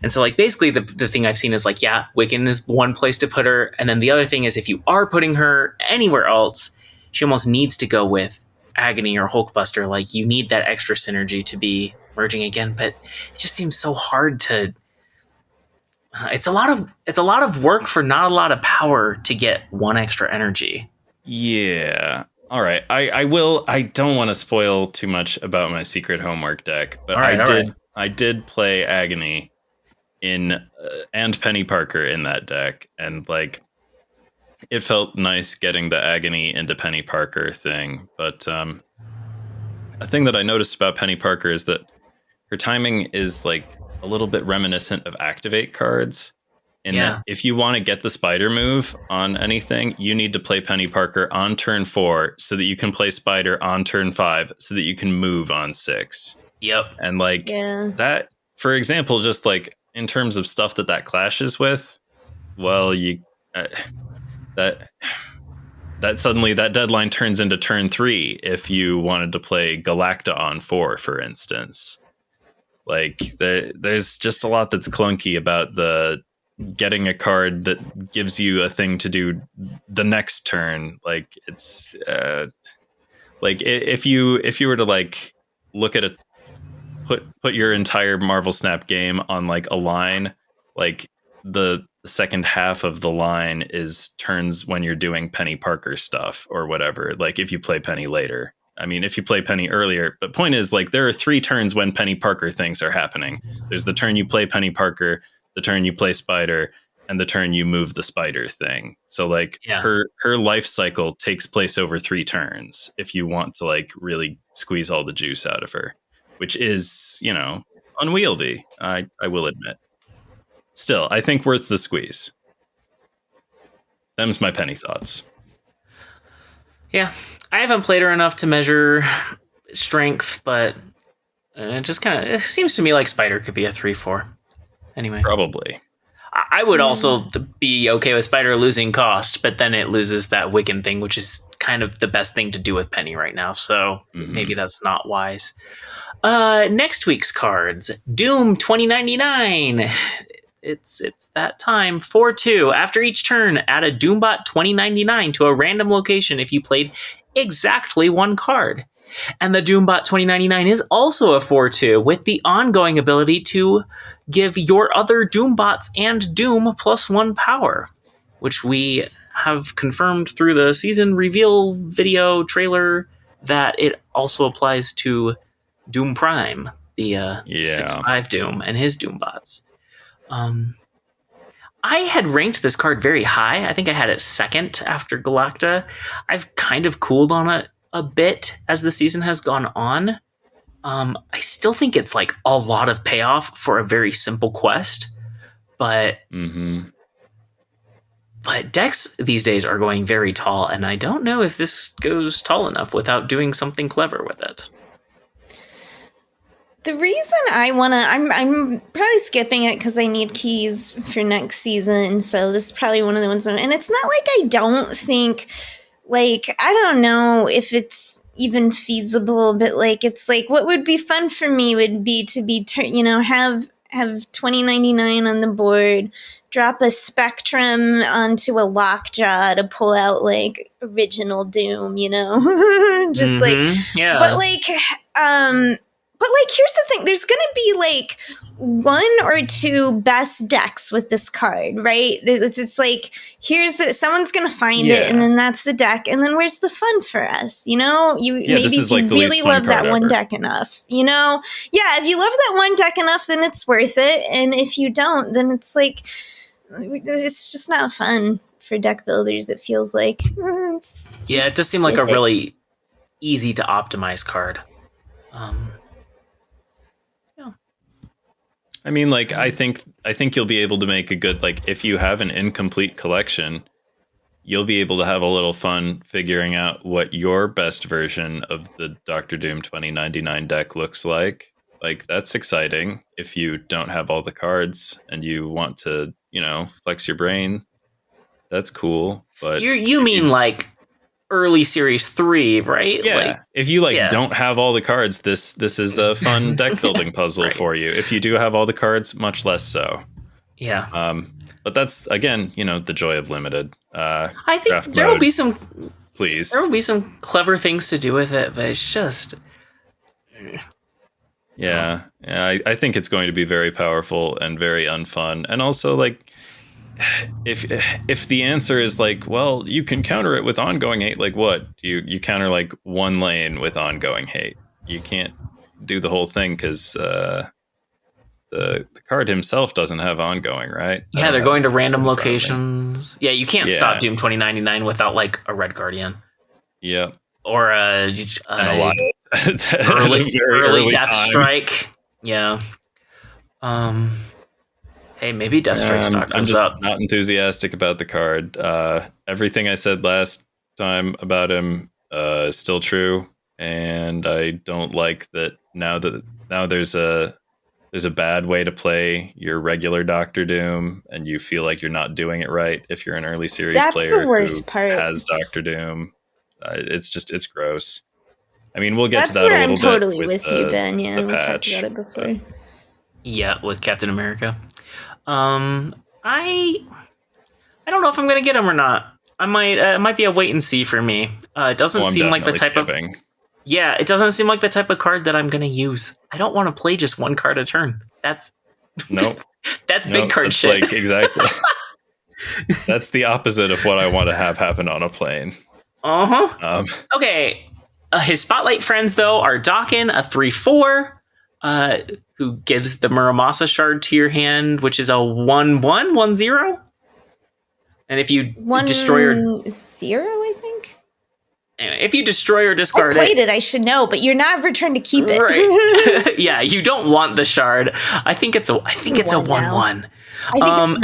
so like basically the thing I've seen is like, yeah, Wiccan is one place to put her. And then the other thing is, if you are putting her anywhere else, she almost needs to go with Agony or Hulkbuster. Like, you need that extra synergy to be merging again, but it just seems so hard to it's a lot of work for not a lot of power to get 1 extra energy. Yeah. All right. I don't want to spoil too much about my secret homework deck, but I did play Agony in and Penny Parker in that deck, and like it felt nice getting the Agony into Penny Parker thing. But a thing that I noticed about Penny Parker is that her timing is like a little bit reminiscent of activate cards. In that if you want to get the Spider move on anything, you need to play Penny Parker on turn 4 so that you can play Spider on turn 5 so that you can move on 6. Yep. And like that, for example, just like in terms of stuff that clashes with, well, you... that suddenly that deadline turns into turn 3 if you wanted to play Galacta on 4, for instance. Like there's just a lot that's clunky about the getting a card that gives you a thing to do the next turn. Like it's like if you were to like look at put your entire Marvel Snap game on like a line, like the the second half of the line is turns when you're doing Penny Parker stuff or whatever. Like if you play Penny later. I mean, if you play Penny earlier, but point is like there are 3 turns when Penny Parker things are happening. There's the turn you play Penny Parker, the turn you play Spider, and the turn you move the Spider thing. So like her life cycle takes place over 3 turns if you want to like really squeeze all the juice out of her, which is, you know, unwieldy. I will admit. Still, I think worth the squeeze. Them's my Penny thoughts. Yeah, I haven't played her enough to measure strength, but it just kind of seems to me like Spider could be a 3-4. Anyway, probably. I would also be okay with Spider losing cost, but then it loses that Wiccan thing, which is kind of the best thing to do with Penny right now. So maybe that's not wise. Next week's cards, Doom 2099. It's that time. 4/2. After each turn, add a Doombot 2099 to a random location if you played exactly 1 card. And the Doombot 2099 is also a 4/2 with the ongoing ability to give your other Doombots and Doom +1 power, which we have confirmed through the season reveal video trailer that it also applies to Doom Prime, the 6/5 Doom and his Doombots. I had ranked this card very high. I think I had it second after Galacta. I've kind of cooled on it a bit as the season has gone on. I still think it's like a lot of payoff for a very simple quest, but decks these days are going very tall, and I don't know if this goes tall enough without doing something clever with it. The reason I'm probably skipping it because I need keys for next season, so this is probably one of the ones. And it's not like I don't think, like, I don't know if it's even feasible, but like, it's like, what would be fun for me would be to be, have 2099 on the board, drop a Spectrum onto a Lockjaw to pull out like original Doom, just But, like, here's the thing. There's going to be, like, 1 or 2 best decks with this card, right? It's like, someone's going to find it, and then that's the deck. And then where's the fun for us, maybe if you really love that one deck enough, Yeah, if you love that one deck enough, then it's worth it. And if you don't, then it's like, it's just not fun for deck builders, it feels like. It does seem like a really easy to optimize card. I mean, like, I think you'll be able to make a good, like, if you have an incomplete collection, you'll be able to have a little fun figuring out what your best version of the Dr. Doom 2099 deck looks like. Like, that's exciting if you don't have all the cards and you want to, flex your brain. That's cool. But you mean like early series 3, right? Yeah. Like, if you don't have all the cards, this is a fun deck building puzzle right. for you. If you do have all the cards, much less so. Yeah. But that's again, the joy of limited. I think there will be some. Please. There will be some clever things to do with it, but it's just. Yeah. I think it's going to be very powerful and very unfun, and also like. If the answer is like, well, you can counter it with ongoing hate, like what? You counter like 1 lane with ongoing hate. You can't do the whole thing because the card himself doesn't have ongoing, right? Yeah, they're going to random locations. Yeah, you can't stop Doom 2099 without like a Red Guardian. Yep. Or and a lot early Death Strike. Yeah. Hey, maybe Deathstrike stock I'm goes just up. Not enthusiastic about the card. Everything I said last time about him is still true, and I don't like that now there's a bad way to play your regular Doctor Doom, and you feel like you're not doing it right if you're an early series player who has Doctor Doom. It's gross. I mean, we'll get to that a little bit. That's where I'm totally with you, Ben. Yeah, we talked about it before. Yeah, with Captain America. I don't know if I'm gonna get him or not. I might. It might be a wait and see for me. It doesn't seem like the type skipping. It doesn't seem like the type of card that I'm gonna use. I don't want to play just 1 card a turn. That's nope. That's big card shit. Like exactly. That's the opposite of what I want to have happen on a plane. Okay. His spotlight friends, though, are Daken, a 3/4, who gives the Muramasa shard to your hand, which is a 1/1, 1/0. And if you destroy or 1/0, I think. Anyway, if you destroy or discard I played it, I should know, but you're never trying to keep it. Right. Yeah, you don't want the shard. I think it's a 1/1.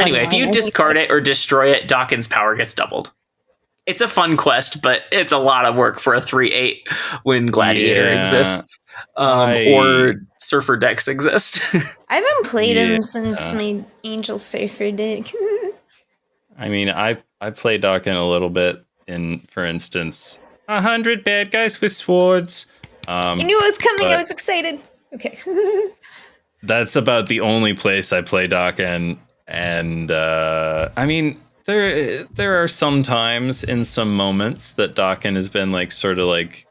Anyway, if you discard it or destroy it, Daken's power gets doubled. It's a fun quest, but it's a lot of work for a 3/8 when Gladiator exists. Or Surfer decks exist. I haven't played him since my Angel Surfer deck. I mean, I play Daken a little bit in, for instance, 100 bad guys with swords. I knew it was coming. I was excited. Okay. That's about the only place I play Daken. And I mean, there are some times in some moments that Daken has been like sort of like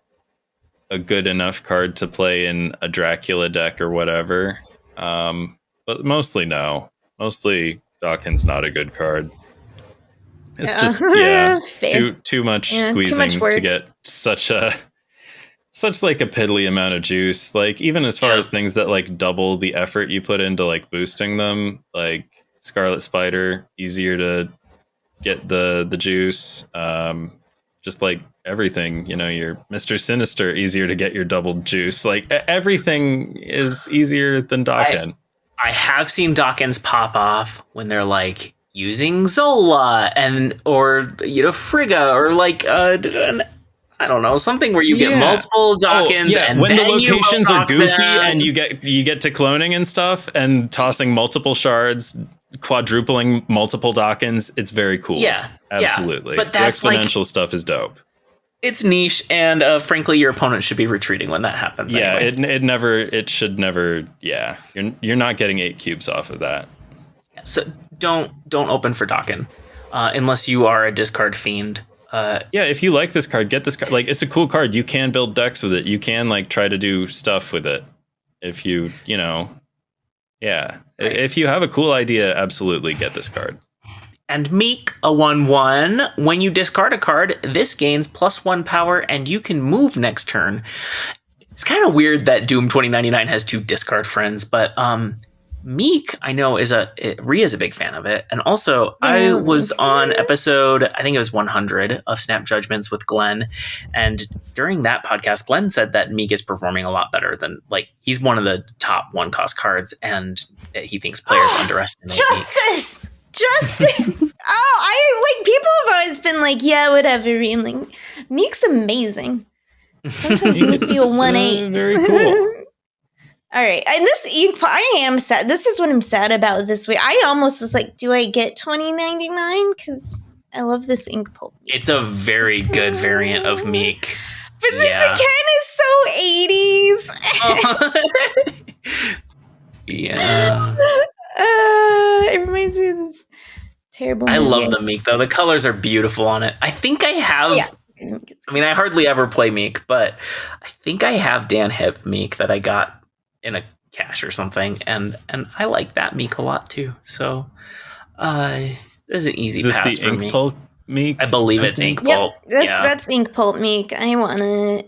a good enough card to play in a Dracula deck or whatever. But mostly no. Mostly Daken's not a good card. It's just too much squeezing to get such like a piddly amount of juice. Like even as far as things that like double the effort you put into like boosting them, like Scarlet Spider, easier to get the juice. Just like everything, you know, your Mr. Sinister, easier to get your double juice. Like everything is easier than Daken. I have seen Dakens pop off when they're like using Zola or Frigga or like I don't know, something where you get multiple Dakens and when then the locations are goofy them. and you get to cloning and stuff and tossing multiple shards, quadrupling multiple Dakens, it's very cool. Yeah, absolutely. But that's the exponential stuff is dope. It's niche, and frankly, your opponent should be retreating when that happens. Yeah, anyway. it should never. Yeah, you're not getting 8 cubes off of that. So don't open for Daken unless you are a discard fiend. If you like this card, get this card. Like, it's a cool card. You can build decks with it. You can like try to do stuff with it. If you know, right. If you have a cool idea, absolutely get this card. And Miek, a 1/1. When you discard a card, this gains +1 power, and you can move next turn. It's kind of weird that Doom 2099 has 2 discard friends, but Miek, I know, Rhea is a big fan of it. And also, I was on episode, I think it was 100 of Snap Judgments with Glenn. And during that podcast, Glenn said that Miek is performing a lot better than, like, he's one of the top 1-cost cards, and he thinks players underestimate Justice! Justice! People have always been like, yeah, whatever. And like, Miek's amazing. Sometimes Miek be a 1/8. Very cool. All right, and this I am sad. This is what I'm sad about this week. I almost was like, do I get 2099? Because I love this ink pulp. It's a very good variant of Miek. But the Daken is so 80s. Yeah. It reminds me of this terrible movie. I love the Miek, though. The colors are beautiful on it. I think I have... Yes. I mean, I hardly ever play Miek, but I think I have Dan Hip Miek that I got in a cache or something, and I like that Miek a lot too. So this is an easy pass for me. Pulp Miek? I believe it's ink pulp. That's ink pulp Miek. I want it.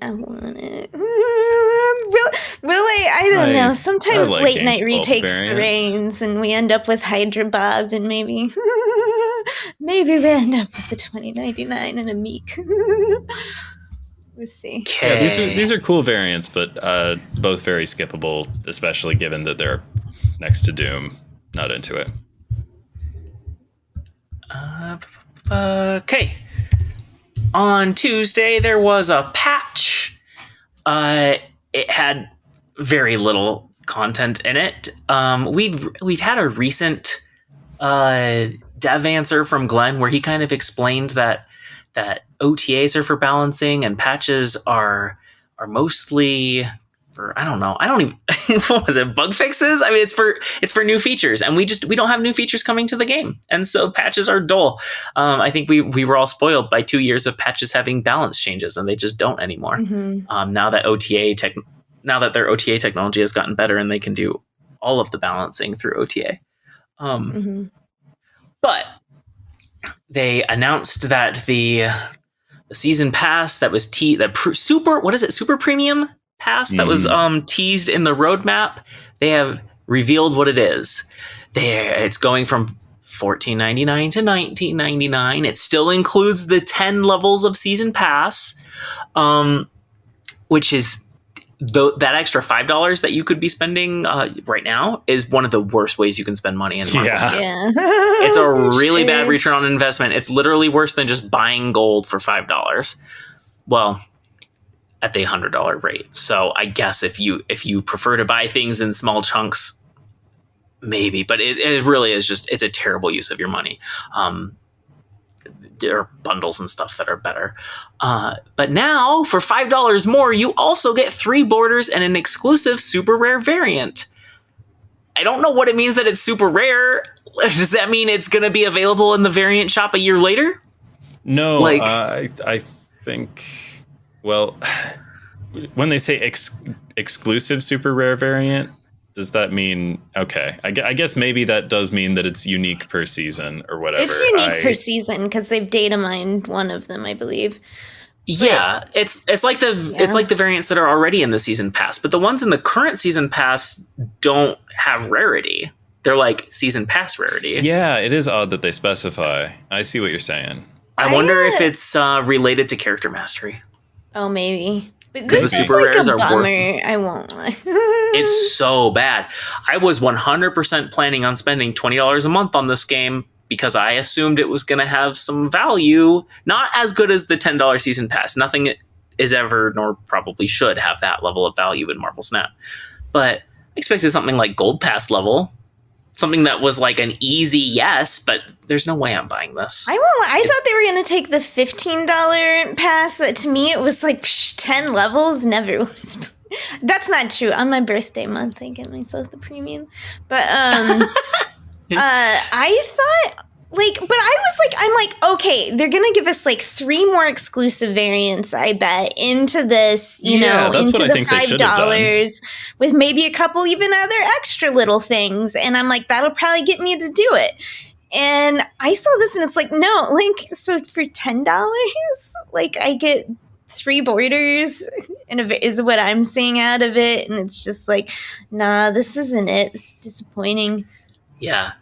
Really, I don't know. Sometimes late night retakes the reins, and we end up with Hydra Bob, and maybe we end up with the 2099 and a Miek. We'll see. Yeah, these are cool variants, but both very skippable, especially given that they're next to Doom. Not into it. Okay. On Tuesday, there was a patch. It had very little content in it. We've had a recent dev answer from Glenn where he kind of explained that OTAs are for balancing and patches are mostly for, I don't know. I don't even, what was it? Bug fixes? I mean, it's for new features, and we don't have new features coming to the game. And so patches are dull. I think we were all spoiled by 2 years of patches having balance changes, and they just don't anymore. Mm-hmm. Now that their OTA technology has gotten better and they can do all of the balancing through OTA. But they announced that the season pass that was super premium pass that was teased in the roadmap. They have revealed what it is. It's going from $14.99 to $19.99. It still includes the 10 levels of season pass, which is that extra $5 that you could be spending right now is one of the worst ways you can spend money in Marvel Snap. Yeah. It's a really bad return on investment. It's literally worse than just buying gold for $5. Well, at the $100 rate. So I guess if you prefer to buy things in small chunks, maybe, but it really is it's a terrible use of your money. There are bundles and stuff that are better. But now for $5 more, you also get 3 borders and an exclusive super rare variant. I don't know what it means that it's super rare. Does that mean it's going to be available in the variant shop a year later? No, I think, well, when they say exclusive super rare variant, does that mean, okay, I guess maybe that does mean that it's unique per season or whatever. It's unique per season because they've data mined one of them, I believe. Yeah, but it's like the variants that are already in the season pass, but the ones in the current season pass don't have rarity. They're like season pass rarity. Yeah, it is odd that they specify. I see what you're saying. I wonder if it's related to character mastery. Oh, maybe. But this the super is like rares a are bummer. I won't lie. It's so bad. I was 100% planning on spending $20 a month on this game because I assumed it was going to have some value. Not as good as the $10 season pass. Nothing is ever, nor probably should, have that level of value in Marvel Snap. But I expected something like Gold Pass level. Something that was like an easy yes, but there's no way I'm buying this. I thought they were going to take the $15 pass. That to me, it was like 10 levels. Never was. That's not true. On my birthday month, I get myself the premium. But I thought, I'm like, okay, they're going to give us like 3 more exclusive variants, I bet, into this, into the $5 with maybe a couple even other extra little things. And I'm like, that'll probably get me to do it. And I saw this and it's like, no, like, so for $10, like I get 3 borders and is what I'm seeing out of it. And it's just like, nah, this isn't it. It's disappointing. Yeah.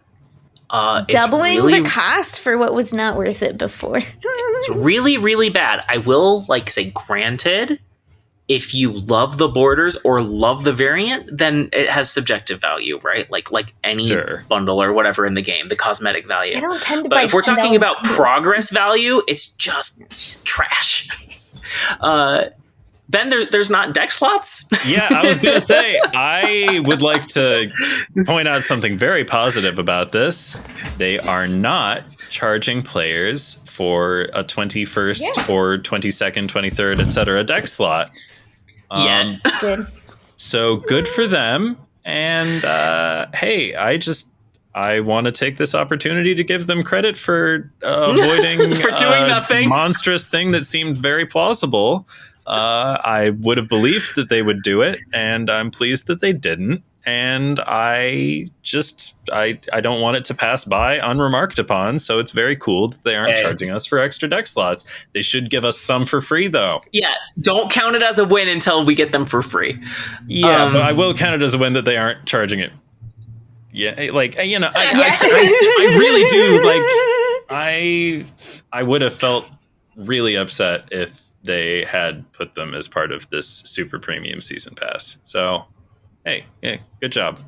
Doubling the cost for what was not worth it before. It's really, really bad. I will say, granted, if you love the borders or love the variant, then it has subjective value, right? Like any bundle or whatever in the game, the cosmetic value. I don't tend to buy. But if we're talking about progress value, it's just trash. Ben, there's not deck slots? Yeah, I was going to say, I would like to point out something very positive about this. They are not charging players for a 21st or 22nd, 23rd, etc. deck slot. Good. So good for them. And hey, I want to take this opportunity to give them credit for avoiding for doing nothing. Monstrous thing that seemed very plausible. I would have believed that they would do it, and I'm pleased that they didn't. And I don't want it to pass by unremarked upon. So it's very cool that they aren't charging us for extra deck slots. They should give us some for free, though. Yeah, don't count it as a win until we get them for free. Yeah, but I will count it as a win that they aren't charging it. Yeah, I really do. I would have felt really upset if they had put them as part of this super premium season pass. So, hey, good job.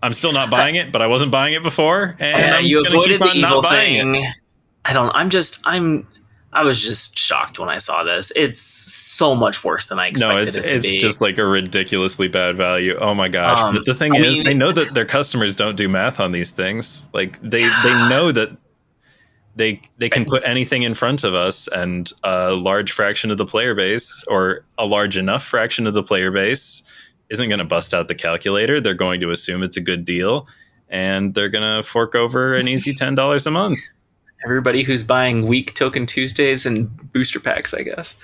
I'm still not buying it, but I wasn't buying it before, and you avoided the evil thing. I was just shocked when I saw this. It's so much worse than I expected it to be. It's just like a ridiculously bad value. Oh my gosh. But the thing is, they know that their customers don't do math on these things. Like they know that they can put anything in front of us, and a large fraction of the player base, or a large enough fraction of the player base, isn't going to bust out the calculator. They're going to assume it's a good deal, and they're going to fork over an easy $10 a month. Everybody who's buying weak Token Tuesdays and booster packs, I guess.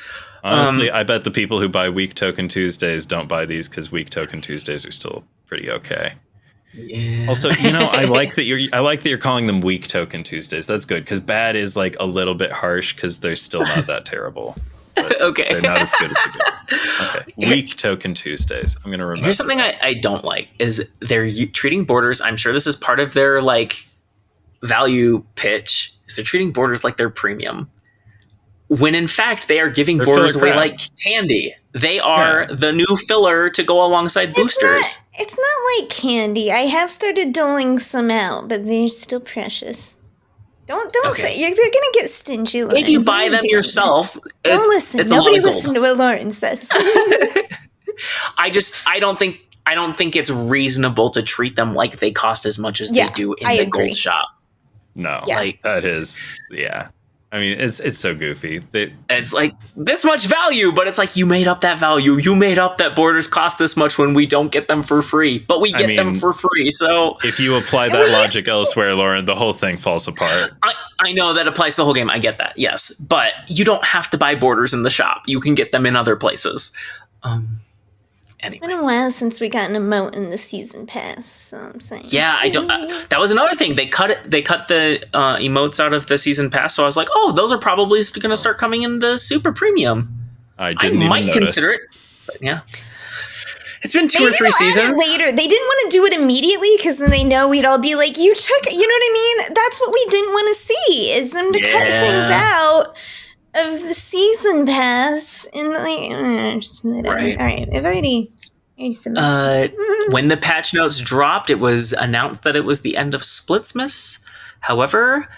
Honestly, I bet the people who buy weak Token Tuesdays don't buy these because weak Token Tuesdays are still pretty okay. Yeah. Also, I like that you're calling them weak token Tuesdays. That's good because bad is like a little bit harsh because they're still not that terrible. Okay. They're not as good as the good. Okay. Weak token Tuesdays. I'm gonna remember. Here's something I don't like is they're treating borders. I'm sure this is part of their like value pitch. Is they're treating borders like they're premium, when in fact they are giving borders away like candy. They are the new filler to go alongside boosters. It's not like candy. I have started doling some out, but they're still precious. Don't say they're gonna get stingy. Lauren. If you buy them yourself, don't listen. Nobody listen to what Lauren says. I don't think it's reasonable to treat them like they cost as much as they do in the gold shop. No, that is I mean, it's so goofy. It's like this much value, but it's like you made up that value. You made up that borders cost this much when we don't get them for free, but we get them for free. So if you apply that logic elsewhere, Lauren, the whole thing falls apart. I know that applies to the whole game. I get that, yes, but you don't have to buy borders in the shop. You can get them in other places. Anyway. It's been a while since we got an emote in the season pass, so I'm saying. Yeah, I don't. That was another thing. They cut it. They cut the emotes out of the season pass. So I was like, oh, those are probably going to start coming in the super premium. I might consider it, but yeah. It's been 2 or 3 seasons. Later, they didn't want to do it immediately because then they know we'd all be like, "You took," you know what I mean? That's what we didn't want to see is them to cut things out of the season pass and like, right. All right, I've already when the patch notes dropped, it was announced that it was the end of Splitsmas. However,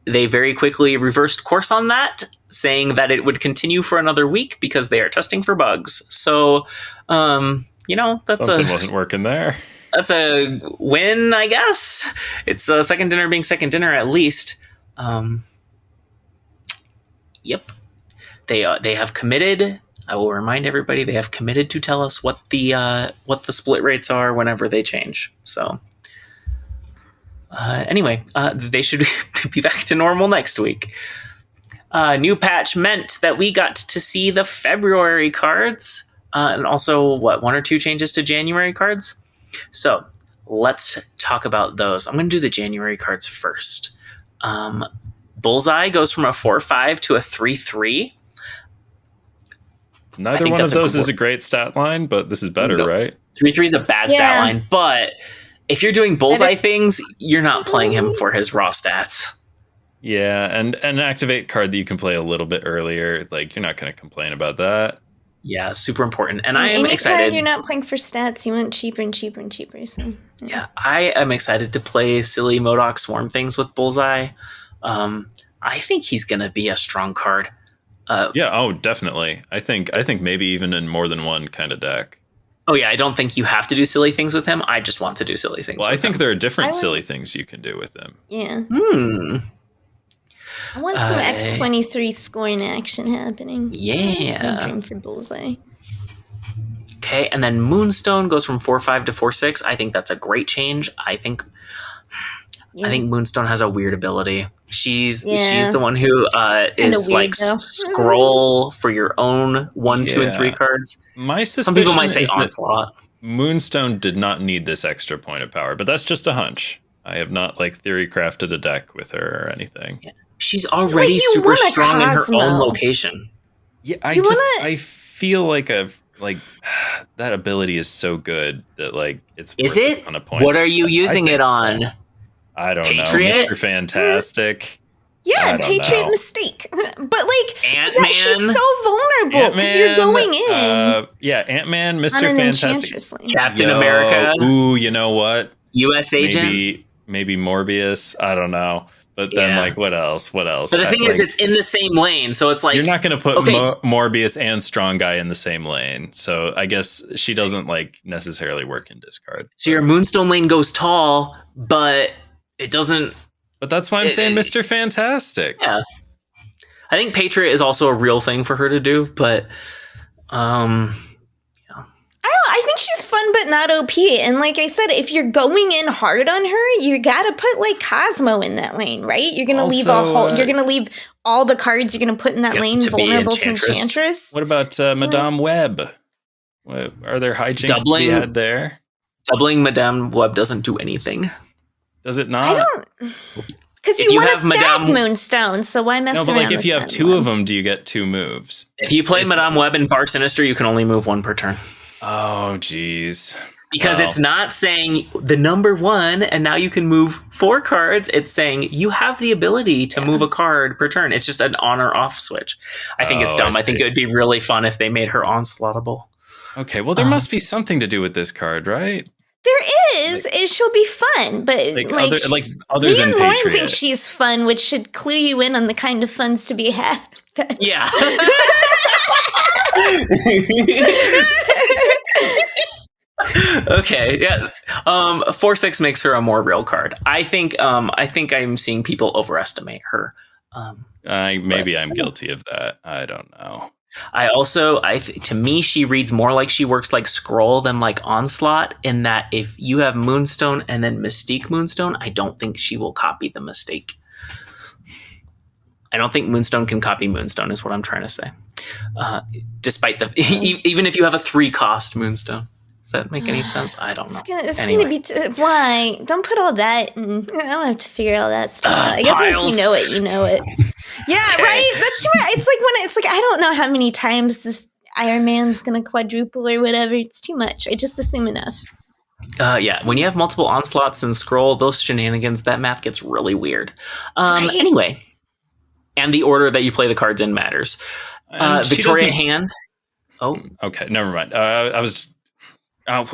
they very quickly reversed course on that, saying that it would continue for another week because they are testing for bugs. So, that's something wasn't working there. That's a win, I guess. It's second dinner being second dinner at least. Yep. They have committed. I will remind everybody they have committed to tell us what the split rates are whenever they change. So anyway, they should be back to normal next week. New patch meant that we got to see the February cards and also 1 or 2 changes to January cards. So let's talk about those. I'm going to do the January cards first. Bullseye goes from a 4/5 to a 3/3. Neither one of those is a great stat line, but this is better, right? 3/3 is a bad stat line, but if you're doing Bullseye things, you're not playing him for his raw stats. Yeah, and an activate card that you can play a little bit earlier, like you're not going to complain about that. Yeah, super important. And I am excited. Card you're not playing for stats, you want cheaper and cheaper and cheaper. So, yeah, I am excited to play silly MODOK Swarm things with Bullseye. I think he's going to be a strong card. Definitely. I think maybe even in more than one kind of deck. Oh yeah, I don't think you have to do silly things with him. I just want to do silly things. Well, I think there are different silly things you can do with him. Yeah. I want some X23 scoring action happening. Yeah. That's my dream for Bullseye. Okay, and then Moonstone goes from 4/5 to 4/6. I think that's a great change. I think Moonstone has a weird ability. She's the one who is like scroll for your own 1, 2, and 3 cards. My suspicion Some people might say Onslaught. Moonstone did not need this extra point of power, but that's just a hunch. I have not theory crafted a deck with her or anything. Yeah. She's already super strong in her own location. Yeah, I feel like that ability is so good that it's worth a ton of points. What are you using it on? I don't Patriot? know. Mr. Fantastic. Yeah, Patriot Mistake. But Ant-Man? she's so vulnerable because you're going in. Ant-Man, Mr. Fantastic. Captain America. Ooh, you know what? US Agent. Maybe Morbius. I don't know. But then, what else? What else? But the thing is, it's in the same lane, so it's like you're not going to put Morbius and Strong Guy in the same lane. So I guess she doesn't necessarily work in discard. So your Moonstone lane goes tall, but it doesn't. But that's why I'm saying Mr. Fantastic. Yeah, I think Patriot is also a real thing for her to do, but I think she's fun, but not OP. And like I said, if you're going in hard on her, you gotta put Cosmo in that lane, right? You're gonna leave you're gonna leave all the cards you're gonna put in that lane vulnerable to Enchantress. What about Madame Web? Are there hijinks to be had there? Doubling Madame Web doesn't do anything. Does it not? I don't. Because you want to stack Moonstone, so why mess around? No, but like if you have two of them, do you get 2 moves? If you play Madame Web and Bar Sinister, you can only move 1 per turn. Oh, geez. Because it's not saying the number 1, and now you can move 4 cards. It's saying you have the ability to move a card per turn. It's just an on or off switch. I think it's dumb. I think it would be really fun if they made her onslaughtable. Okay, well, there must be something to do with this card, right? There is. It she'll be fun, but other me than and Lauren Patriot. think she's fun, which should clue you in on the kind of funds to be had. Yeah. Okay, yeah. 4/6 makes her a more real card. I think I'm seeing people overestimate her. Maybe I'm guilty of that. I don't know. To me, she reads more like she works like Scroll than like Onslaught, in that if you have Moonstone and then Mystique Moonstone, I don't think she will copy the mistake. I don't think Moonstone can copy Moonstone, is what I'm trying to say. Despite even if you have a 3-cost Moonstone. Does that make any sense? I don't know. It's going to be... why? Don't put all that in. I don't have to figure all that stuff out. I guess once you know it, you know it. Yeah, okay. Right? That's too much. It's like I don't know how many times this Iron Man's going to quadruple or whatever. It's too much. I just assume enough. Yeah, when you have multiple Onslaughts and Scroll, those shenanigans, that math gets really weird. Right. Anyway, and the order that you play the cards in matters. Victoria Hand. Oh, okay. Never mind. I was just...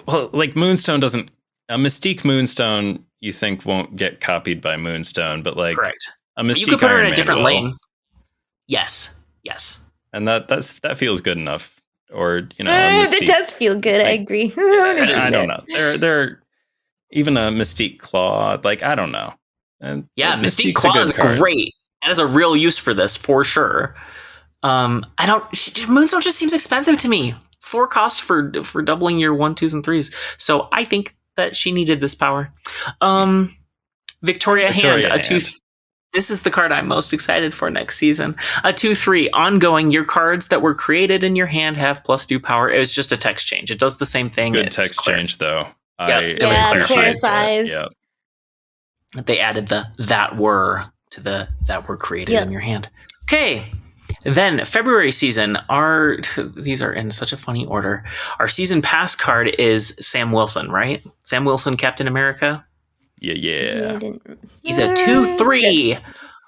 well, like Moonstone doesn't... A Mystique Moonstone, you think won't get copied by Moonstone, but like... Correct. A Mystique you could put her Iron in a different Man lane. Yes. And that feels good enough. Or, you know... it does feel good, I agree. I don't know. There even a Mystique Claw, like, I don't know. And Mystique Claw is great. That is a real use for this, for sure. Moonstone just seems expensive to me. 4 cost for doubling your 1, 2s, and 3s. So I think that she needed this power. Victoria Hand, a 2. This is the card I'm most excited for next season. A 2/3 ongoing. Your cards that were created in your hand have +2 power. It was just a text change. It does the same thing. Good text change though. It was clarifies. Yeah. They added the that were to the that were created in your hand. Okay. Then February season, these are in such a funny order. Our season pass card is Sam Wilson, right? Sam Wilson, Captain America. Yeah. He's a 2/3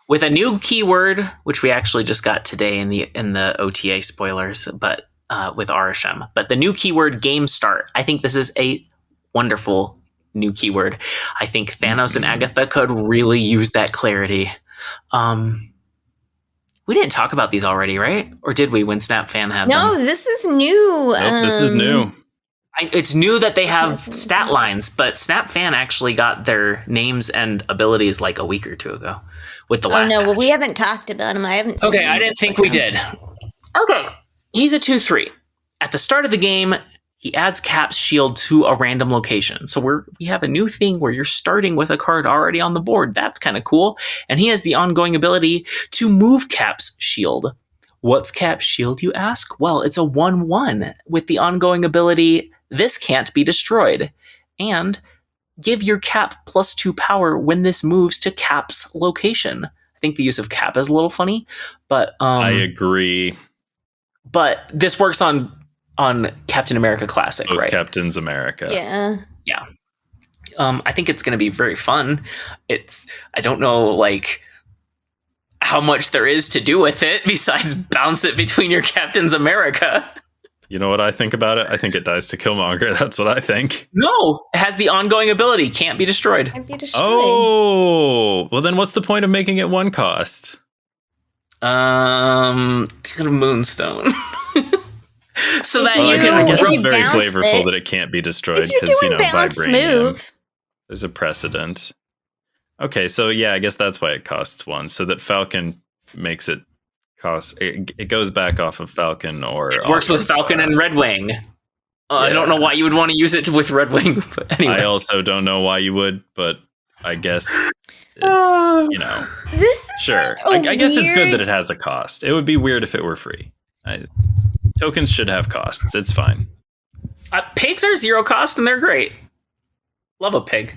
with a new keyword, which we actually just got today in the OTA spoilers, but with Arishem. But the new keyword, game start. I think this is a wonderful new keyword. I think Thanos and Agatha could really use that clarity. We didn't talk about these already, right? Or did we when Snap Fan had them? No, this is new. Nope, this is new. It's new that they have stat lines, but Snap Fan actually got their names and abilities like a week or 2 ago with the last patch. Well, we haven't talked about them. I haven't seen I didn't think we did. Okay. He's a 2/3. At the start of the game, he adds Cap's shield to a random location. So we have a new thing where you're starting with a card already on the board. That's kind of cool. And he has the ongoing ability to move Cap's shield. What's Cap's shield, you ask? Well, it's a 1/1 with the ongoing ability, this can't be destroyed. And give your Cap +2 power when this moves to Cap's location. I think the use of Cap is a little funny, but I agree. But this works on Captain America Classic, right? Captain's America. Yeah. I think it's going to be very fun. I don't know, like, how much there is to do with it besides bounce it between your Captain's America. You know what I think about it? I think it dies to Killmonger. That's what I think. No, it has the ongoing ability. Can't be destroyed. Oh, well then what's the point of making it 1 cost? Moonstone. So that I guess it's very flavorful that it can't be destroyed because, vibranium. There's a precedent. Okay, so yeah, I guess that's why it costs 1, so that Falcon makes it cost. It goes back off of Falcon or it works with Falcon and Red Wing. I don't know why you would want to use it with Red Wing, but anyway. I also don't know why you would, but I guess this is sure. I guess it's good that it has a cost. It would be weird if it were free. Tokens should have costs. It's fine. Pigs are 0 cost and they're great. Love a pig.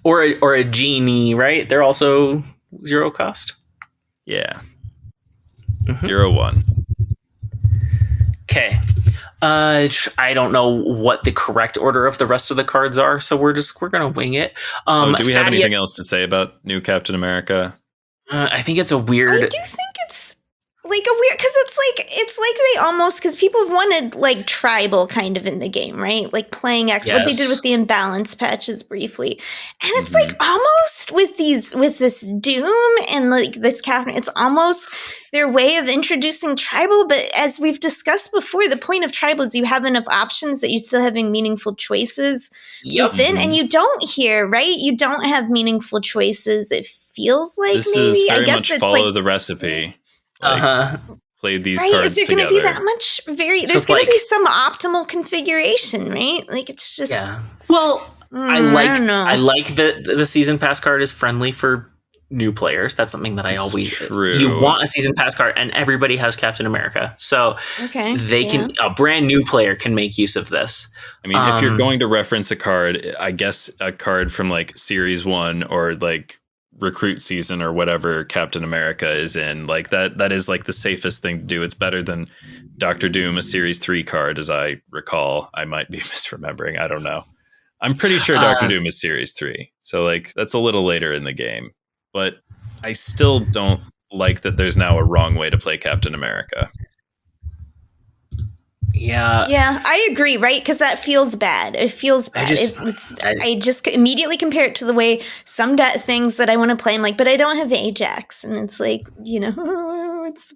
Or a genie, right? They're also 0 cost. Yeah. 0-1. Okay. I don't know what the correct order of the rest of the cards are, so we're gonna wing it. Do we have anything else to say about New Captain America? I think it's a weird. I do think it's like a weird, because it's like they almost, because people have wanted like tribal kind of in the game, right? Like playing X, what they did with the imbalance patches briefly, and it's like almost with this Doom and like this Captain, it's almost their way of introducing tribal. But as we've discussed before, the point of tribal is you have enough options that you're still having meaningful choices within, and you don't here, right? You don't have meaningful choices. It feels like this maybe is very I guess much it's follow like the recipe. Play these cards is there together. going to be that much there's going to be some optimal configuration, right? Like it's just Well, I don't know. like the season pass card is friendly for new players. That's something that I always true. You want a season pass card, and everybody has Captain America, so they can a brand new player can make use of this. I mean, if you're going to reference a card, I guess a card from like Series 1 or like recruit season or whatever Captain America is in, like that is like the safest thing to do. It's better than Dr. Doom, a Series 3 card, as I recall. I might be misremembering. I don't know. I'm pretty sure Dr. Doom is Series 3. So like that's a little later in the game. But I still don't like that there's now a wrong way to play Captain America. Yeah, I agree, right? Because that feels bad. It feels bad. I just immediately compare it to the way some things that I want to play. I'm like, but I don't have Ajax, and it's like, it's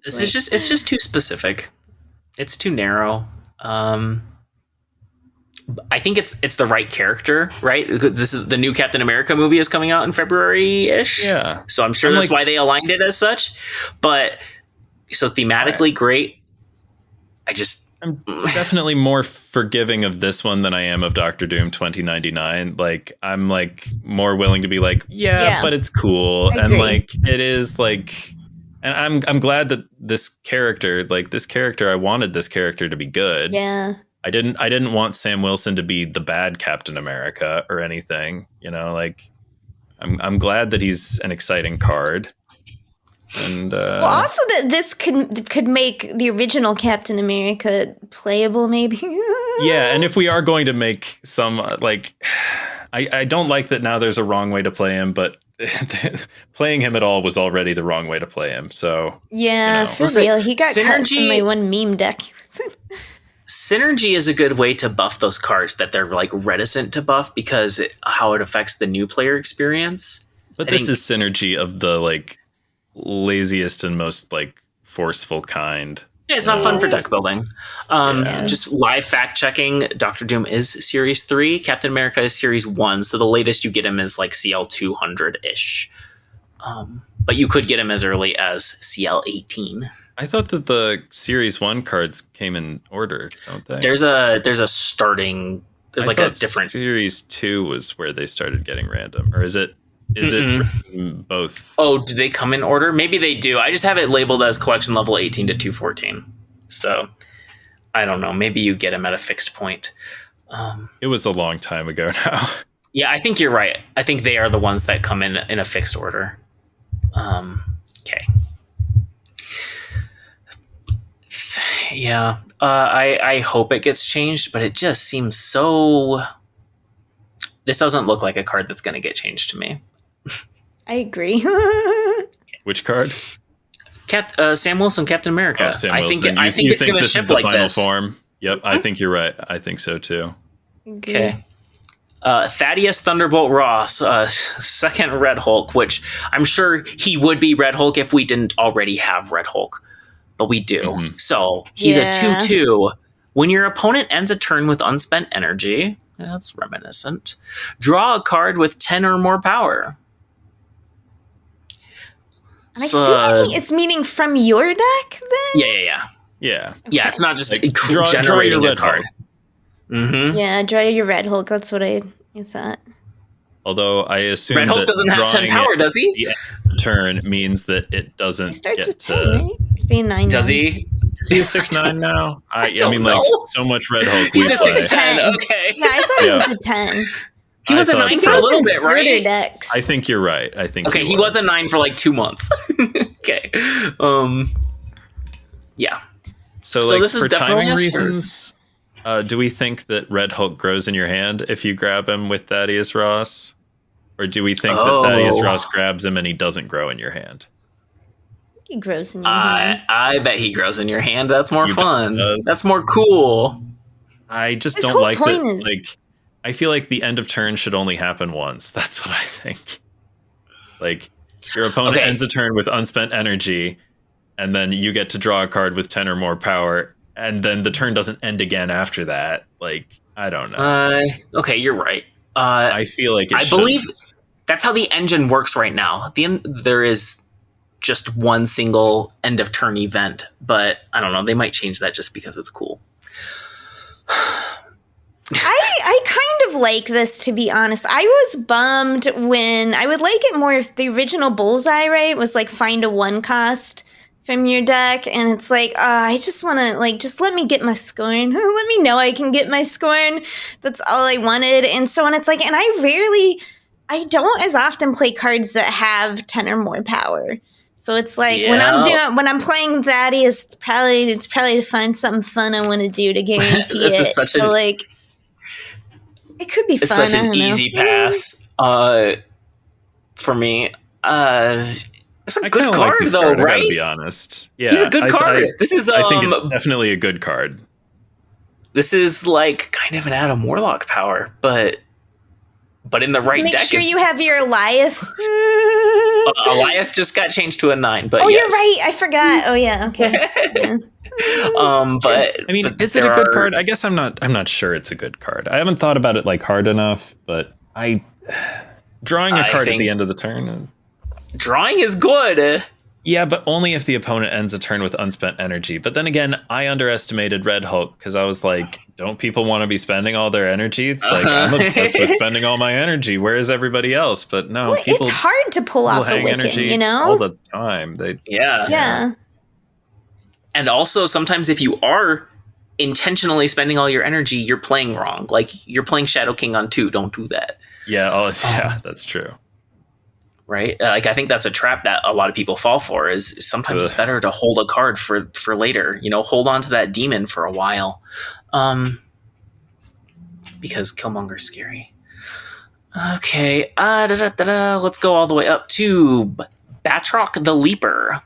just too specific. It's too narrow. I think it's the right character, right? This is the new Captain America movie is coming out in February-ish. Yeah, so I'm sure that's why they aligned it as such. But so thematically great. I'm definitely more forgiving of this one than I am of Dr. Doom 2099. Like, I'm like more willing to be like, but it's cool. And like, it is like, and I'm glad that this character, I wanted this character to be good. Yeah. I didn't want Sam Wilson to be the bad Captain America or anything, like I'm glad that he's an exciting card. And well, also that this could make the original Captain America playable, maybe. Yeah, and if we are going to make some I don't like that now there's a wrong way to play him, but playing him at all was already the wrong way to play him. So for real, he got cut from my one meme deck. Synergy is a good way to buff those cards that they're like reticent to buff because how it affects the new player experience. But this is synergy of the like laziest and most like forceful kind. Yeah, it's not fun for deck building. Just live fact checking. Dr. Doom is Series 3. Captain America is Series 1. So the latest you get him is like CL 200-ish. But you could get him as early as CL 18. I thought that the Series 1 cards came in order, don't they? There's a starting. There's like a different. Series 2 was where they started getting random, or is it? Is it both? Oh, do they come in order? Maybe they do. I just have it labeled as collection level 18 to 214. So I don't know. Maybe you get them at a fixed point. It was a long time ago now. Yeah, I think you're right. I think they are the ones that come in a fixed order. Okay. Yeah. I hope it gets changed, but it just seems so... This doesn't look like a card that's going to get changed to me. I agree. Which card? Sam Wilson, Captain America. Oh, Sam Wilson. I think it's going to ship like this. Form? Yep, I think you're right. I think so too. Okay. Thaddeus Thunderbolt Ross, second Red Hulk, which I'm sure he would be Red Hulk if we didn't already have Red Hulk, but we do. Mm-hmm. So he's a 2/2. When your opponent ends a turn with unspent energy, that's reminiscent, draw a card with 10 or more power. And I still think it's meaning from your deck, then? Yeah. Okay. Yeah, it's not just like generating a card. Mm-hmm. Yeah, draw your Red Hulk. That's what I thought. Although I assume Red Hulk doesn't have 10 power, does he? The turn means that it doesn't get with 10, right? Or say 9. Does he? Is he a 6/9 now? I mean, know. like so much Red Hulk. He's a 6/10. Okay. Yeah, I thought it was a 10. He was a 9 for a little bit, right? Decks. I think you're right. Okay, he was a 9 for like 2 months. Okay. Yeah. So this is for timing definitely reasons, do we think that Red Hulk grows in your hand if you grab him with Thaddeus Ross? Or do we think that Thaddeus Ross grabs him and he doesn't grow in your hand? He grows in your hand. I bet he grows in your hand. That's more fun. That's more cool. I just don't like that. Like, I feel like the end of turn should only happen once. That's what I think. Like, your opponent ends a turn with unspent energy, and then you get to draw a card with 10 or more power, and then the turn doesn't end again after that. Like, I don't know. Okay, you're right. I feel like I believe that's how the engine works right now. There is just one single end of turn event, but I don't know. They might change that just because it's cool. I kind of like this, to be honest. I was bummed when I would like it more if the original Bullseye, right, was like find a 1 cost from your deck, and it's like, I just want to, like, just let me get my scorn. Let me know I can get my scorn. That's all I wanted. And so when it's like, and I don't as often play cards that have 10 or more power. So it's like when I'm playing Thaddeus, it's probably to find something fun I want to do to guarantee this it. Is such so like, it could be fun. It's such an easy pass for me. It's a good card, like though, right? I gotta be honest. Yeah, he's a good card. This is. I think it's definitely a good card. This is like kind of an Adam Warlock power, but in the right deck. Make sure you have your Eliath. Eliath just got changed to a 9, but you're right. I forgot. Oh yeah. Okay. Yeah. But I mean, is it a good card? I guess I'm not sure it's a good card. I haven't thought about it like hard enough, but drawing a card at the end of the turn. Drawing is good. Yeah, but only if the opponent ends a turn with unspent energy. But then again, I underestimated Red Hulk because I was like, don't people want to be spending all their energy? Like, I'm obsessed with spending all my energy. Where is everybody else? But no, it's hard to pull off a Wiccan, you know? All the time. Yeah. And also, sometimes if you are intentionally spending all your energy, you're playing wrong. Like, you're playing Shadow King on 2. Don't do that. Yeah, that's true. Right? Like, I think that's a trap that a lot of people fall for, is sometimes it's better to hold a card for later. You know, hold on to that demon for a while. Because Killmonger's scary. Okay. Let's go all the way up to Batroc the Leaper.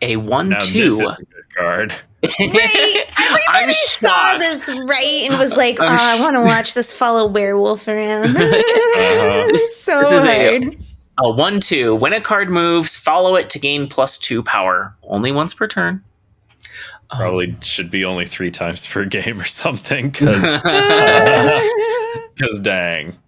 A 1/2. This is a good card. Right. Everybody saw this, right, and was like, I want to watch this follow werewolf around. This is hard. A 1/2. When a card moves, follow it to gain +2 power. Only once per turn. Probably should be only 3 times per game or something, because dang.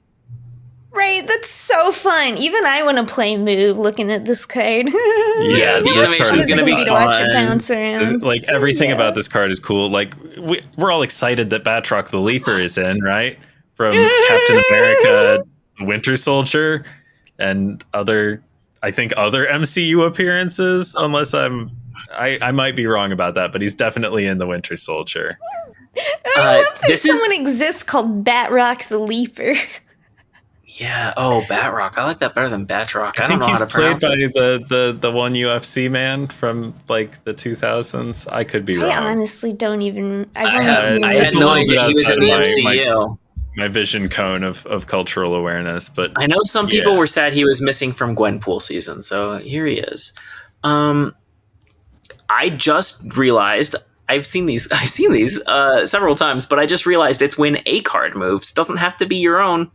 Right, that's so fun. Even I want to play Move looking at this card. Yeah, the animation is going to be fun. Watch it bounce around. Like, everything about this card is cool. Like, we're all excited that Batroc the Leaper is in, right? From Captain America, Winter Soldier, and other MCU appearances, unless I might be wrong about that, but he's definitely in the Winter Soldier. I love that someone exists called Batroc the Leaper. Yeah. Oh, Batroc. I like that better than Batroc. I don't know he's how to pronounce played by the one UFC man from like the 2000s. I could be wrong. I honestly don't even. I had no idea he was in the MCU. My vision cone of cultural awareness, but I know some people were sad he was missing from Gwenpool season, so here he is. I just realized I've seen these several times, but I just realized it's when a card moves. It doesn't have to be your own.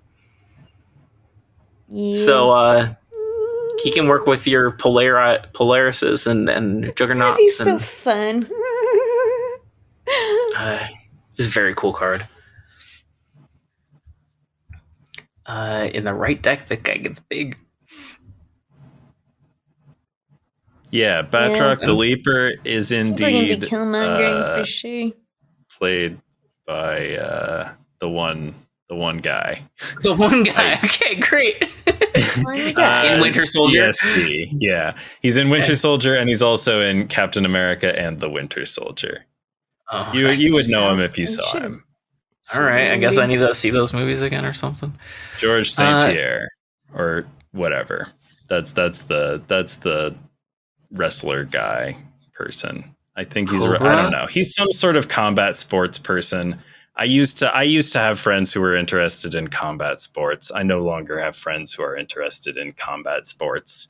Yeah. So he can work with your Polarises and Juggernauts. He's so fun. It's a very cool card. In the right deck, that guy gets big. Yeah, Batroc the Leaper is indeed Killmongering for sure. Played by the one guy. The one guy. Okay, great. One guy. In Winter Soldier. Yeah, he's in Winter Soldier, and he's also in Captain America and the Winter Soldier. You would know him if you saw him. All right, I guess I need to see those movies again or something. George St. Pierre or whatever. That's the wrestler guy person. I think he's I don't know. He's some sort of combat sports person. I used to have friends who were interested in combat sports. I no longer have friends who are interested in combat sports.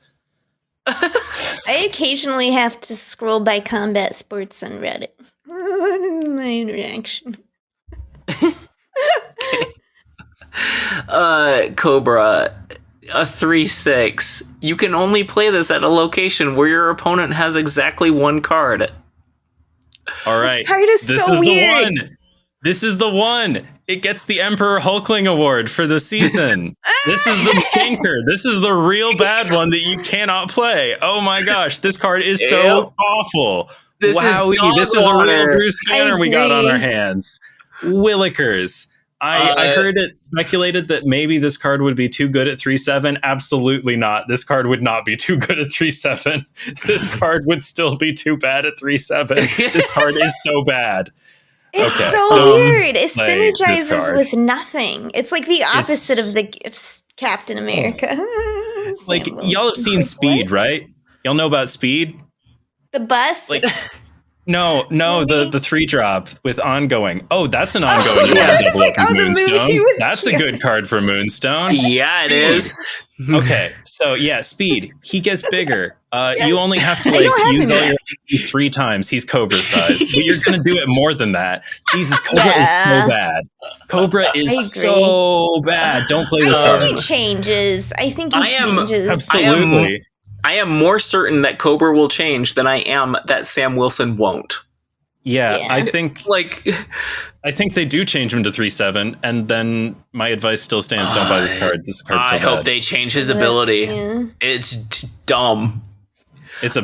I occasionally have to scroll by combat sports on Reddit. What is my reaction? Cobra, a 3/6. You can only play this at a location where your opponent has exactly one card. All right, this card is so weird. This is the one. It gets the Emperor Hulkling Award for the season. This is the stinker. This is the real bad one that you cannot play. Oh my gosh, this card is so awful. This is a real Bruce Banner we got on our hands. Willikers. I heard it speculated that maybe this card would be too good at 3/7. Absolutely not. This card would not be too good at 3/7. This card would still be too bad at 3/7. This card is so bad. It's so weird. It synergizes with nothing. It's like the opposite of the Captain America. Like, y'all have seen Speed, right? Y'all know about Speed? The bus? Like, no, the 3-drop with ongoing. Oh, that's an ongoing. You want to double up with Moonstone? That's a good card for Moonstone. Yeah, Speed. It is. Okay, so yeah, Speed. He gets bigger. You only have to use all your AP 3 times. He's Cobra size, but you're going to do it more than that. Jesus, Cobra is so bad. Cobra is so bad. Don't play this card. I think he changes. Absolutely. I am more certain that Cobra will change than I am that Sam Wilson won't. Yeah. I think they do change him to 3/7, and then my advice still stands: don't buy this card. This card's so bad. I hope they change his ability. Yeah. It's dumb. It's a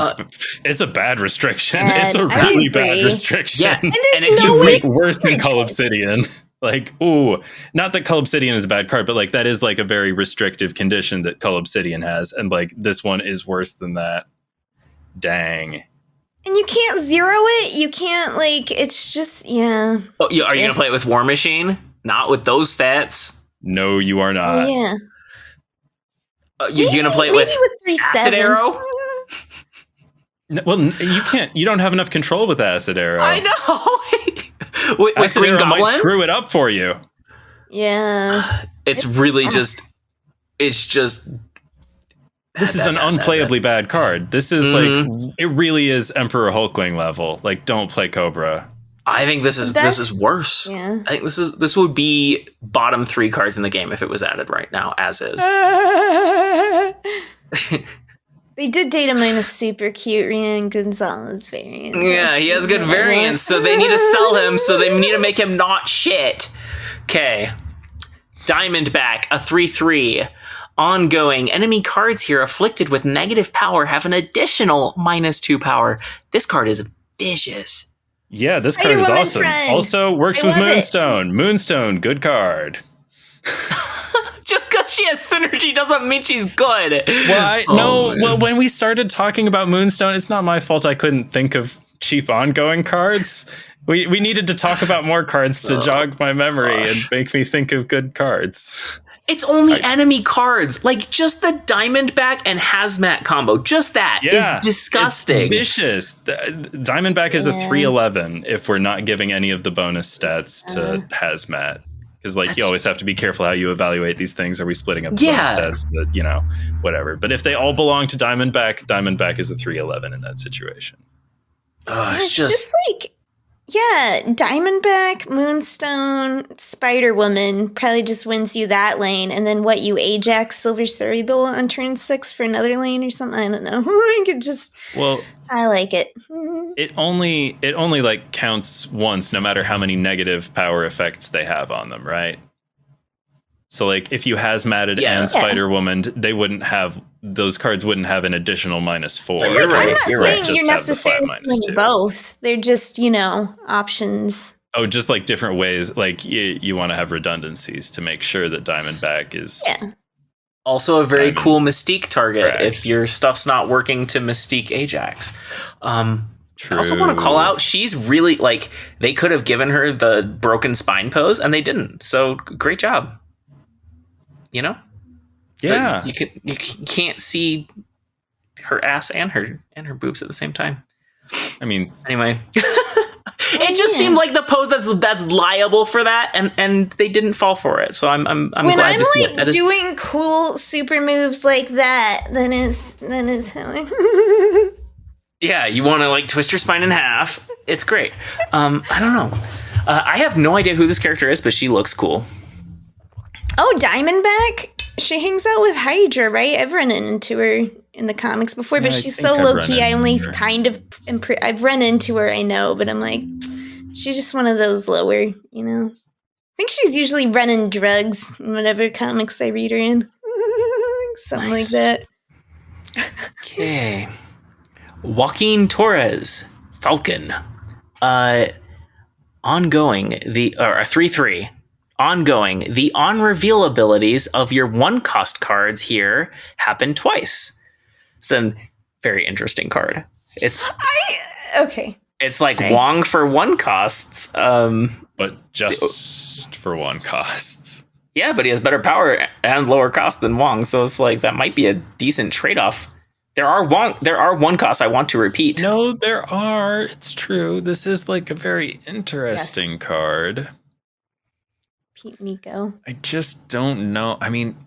bad restriction. It's a really bad restriction. Yeah. And there's worse than Cull Obsidian. Like, ooh, not that Cull Obsidian is a bad card, but like that is like a very restrictive condition that Cull Obsidian has, and like this one is worse than that. Dang. And you can't zero it. You can't it's just Oh, are you gonna play it with War Machine? Not with those stats. No, you are not. Oh, yeah. You're gonna play it with 3/7. Acid Arrow? Well, you can't. You don't have enough control with Acid Arrow. I know. with Acid Green Arrow Goblin? might screw it up for you. Yeah. It's really just. It's just. This is an unplayably bad card. This is it really is Emperor Hulkling level. Like, don't play Cobra. I think this is worse. Yeah. I think this would be bottom 3 cards in the game if it was added right now, as is. They did Datamine a super cute Rian Gonzalez variant. Yeah, he has good variants, so they need to sell him, so they need to make him not shit. Okay. Diamondback, a 3/3. Ongoing. Enemy cards here afflicted with negative power have an additional -2 power. This card is vicious. Yeah, this card is awesome. Friend. Also works with Moonstone. Moonstone, good card. Just because she has synergy doesn't mean she's good. Well, when we started talking about Moonstone, it's not my fault I couldn't think of cheap ongoing cards. We needed to talk about more cards to jog my memory and make me think of good cards. It's only enemy cards. Like, just the Diamondback and Hazmat combo. Just that is disgusting. It's vicious. Diamondback is a 3/11 if we're not giving any of the bonus stats to Hazmat. Because, you always have to be careful how you evaluate these things. Are we splitting up the bonus stats? But, whatever. But if they all belong to Diamondback, Diamondback is a 3/11 in that situation. It's just Diamondback, Moonstone, Spider-Woman probably just wins you that lane. And then you Ajax Silver Cerebral on turn 6 for another lane or something? I don't know. I like it. It only counts once, no matter how many negative power effects they have on them, right? So if you Hazmatted and Spider-Woman, they wouldn't have, those cards wouldn't have an additional -4. You're right. I'm not saying you're necessarily -2. both. They're just, options. Oh, just different ways. You want to have redundancies to make sure that Diamondback is also a very cool Mystique target correct. if your stuff's not working to Mystique Ajax. I also want to call out, she's really, like, they could have given her the broken spine pose, and they didn't. So, great job. You know? Yeah. But you can't see her ass and her boobs at the same time. I mean, anyway. It just seemed like the pose that's liable for that, and they didn't fall for it. So I'm glad to see it. When I'm doing cool super moves like that, then is how I... Yeah, you want to like twist your spine in half. It's great. I don't know. I have no idea who this character is, but she looks cool. Oh, Diamondback? She hangs out with Hydra, right? I've run into her in the comics before, but she's so low-key. I only kind of... I've run into her, I know, but I'm like... She's just one of those lower, you know? I think she's usually running drugs in whatever comics I read her in. Something like that. Okay. Joaquin Torres, Falcon. Ongoing, 3-3. Ongoing, the on-reveal abilities of your one-cost cards here happen twice. It's a very interesting card. Okay. It's like Wong for one costs. But just for one costs. Yeah, but he has better power and lower cost than Wong, so it's like that might be a decent trade-off. There are one costs I want to repeat. No, there are. It's true. This is like a very interesting card. Pete Nico. I just don't know. I mean,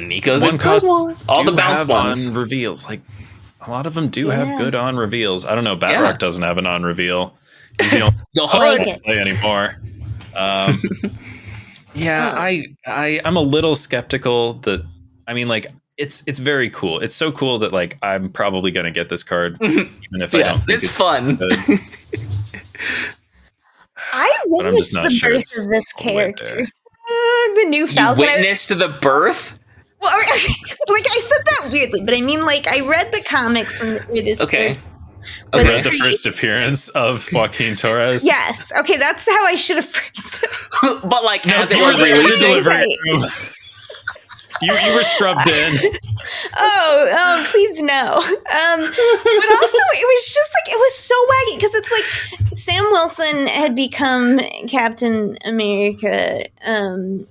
Nico's one cost. All the bounce ones on reveals. Like a lot of them do have good on reveals. I don't know. Batrock doesn't have an on reveal. He's the only one play anymore. I'm a little skeptical that. I mean, like. It's very cool. It's so cool that like I'm probably gonna get this card, even if I don't think it's fun. I witnessed the birth of this character. The new Falcon. You witnessed the birth? Well, like I said that weirdly, but I mean, like I read the comics when this. Okay. Okay. The first appearance of Joaquin Torres. Yes. Okay, that's how I should have phrased it. But like as it was released. You were scrubbed in. Oh, please no. But also, it was just like, it was so wacky because it's like Sam Wilson had become Captain America, and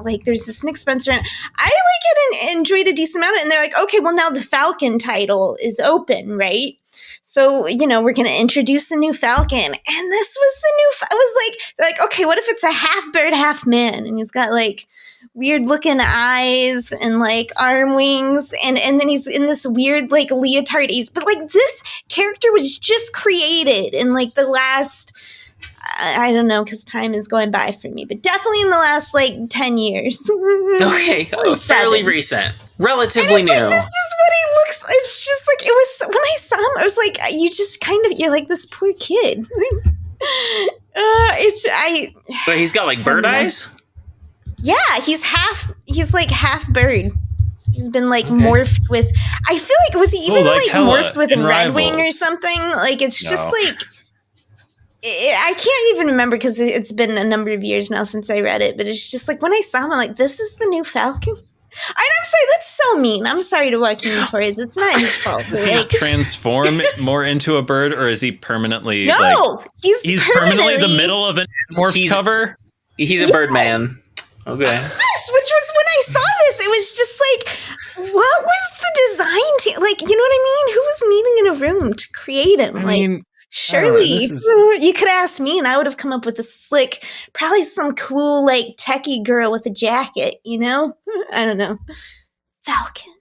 like there's this Nick Spencer, and I like it and enjoyed a decent amount of it, and they're like, okay, well now the Falcon title is open, right? So, you know, we're going to introduce the new Falcon, and this was the new, I was like, okay, what if it's a half bird, half man, and he's got like weird looking eyes and like arm wings, and then he's in this weird like leotard ease. But like this character was just created in like the last, I don't know, because time is going by for me, but definitely in the last like 10 years. Okay, fairly recent, relatively new. Like, this is what he looks. It's just like it was when I saw him. I was like, you just kind of, you're like this poor kid. But he's got like bird eyes. Yeah, he's like half bird. He's been like morphed with, I feel like, was he even like morphed with a Red Wing or something? Like it's just like, I can't even remember because it's been a number of years now since I read it, but it's just like when I saw him, I'm like, this is the new Falcon? I'm sorry, that's so mean. I'm sorry to Joaquin Torres. It's not his fault. Does he transform more into a bird, or is he permanently he's permanently the middle of an Morphs cover? He's a bird man. Okay. Yes, which was when I saw this, it was just like, what was the design team? Like, you know what I mean? Who was meeting in a room to create him? I mean, surely you could ask me and I would have come up with a slick, probably some cool, like, techie girl with a jacket, you know? I don't know. Falcon.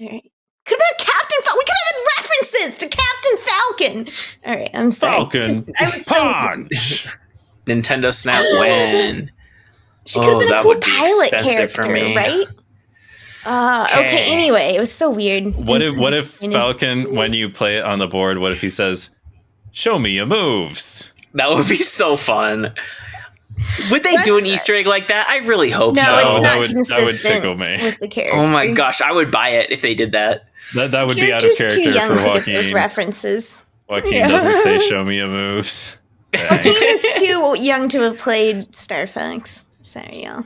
All right. Could have been Captain Falcon. We could have had references to Captain Falcon. All right, I'm sorry. Falcon Punch. Nintendo Snap win. She could have been a cool pilot character, right? Okay, anyway, it was so weird. What if Falcon, when you play it on the board, what if he says, show me your moves? That would be so fun. Would they do an Easter egg like that? I really hope so. No, it's not consistent that would tickle me. With the character. Oh my gosh, I would buy it if they did that. That would be out of character too young for to Joaquin. Get those references. Joaquin doesn't say show me your moves. Joaquin is too young to have played Star Fox. Sorry, y'all.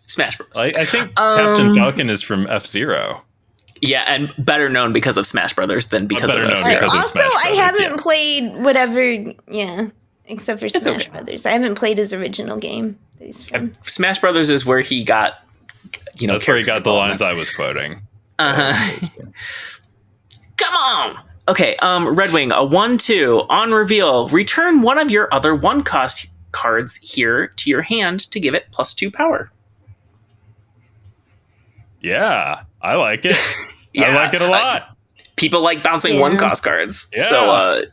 Smash Bros. I think Captain Falcon is from F-Zero. Yeah, and better known because of Smash Brothers than because of Better known F-Zero. because of Also, Smash I Brothers, haven't played whatever, except for Smash okay. Brothers. I haven't played his original game that he's from. Smash Brothers is where he got, That's where he got the lines I was quoting. Uh-huh. Come on! Okay, Red Wing, a 1/2. On reveal, return one of your other 1-cost cards here to your hand to give it +2 power. Yeah, I like it. Yeah, I like it a lot. People like bouncing 1-cost cards. Yeah. So,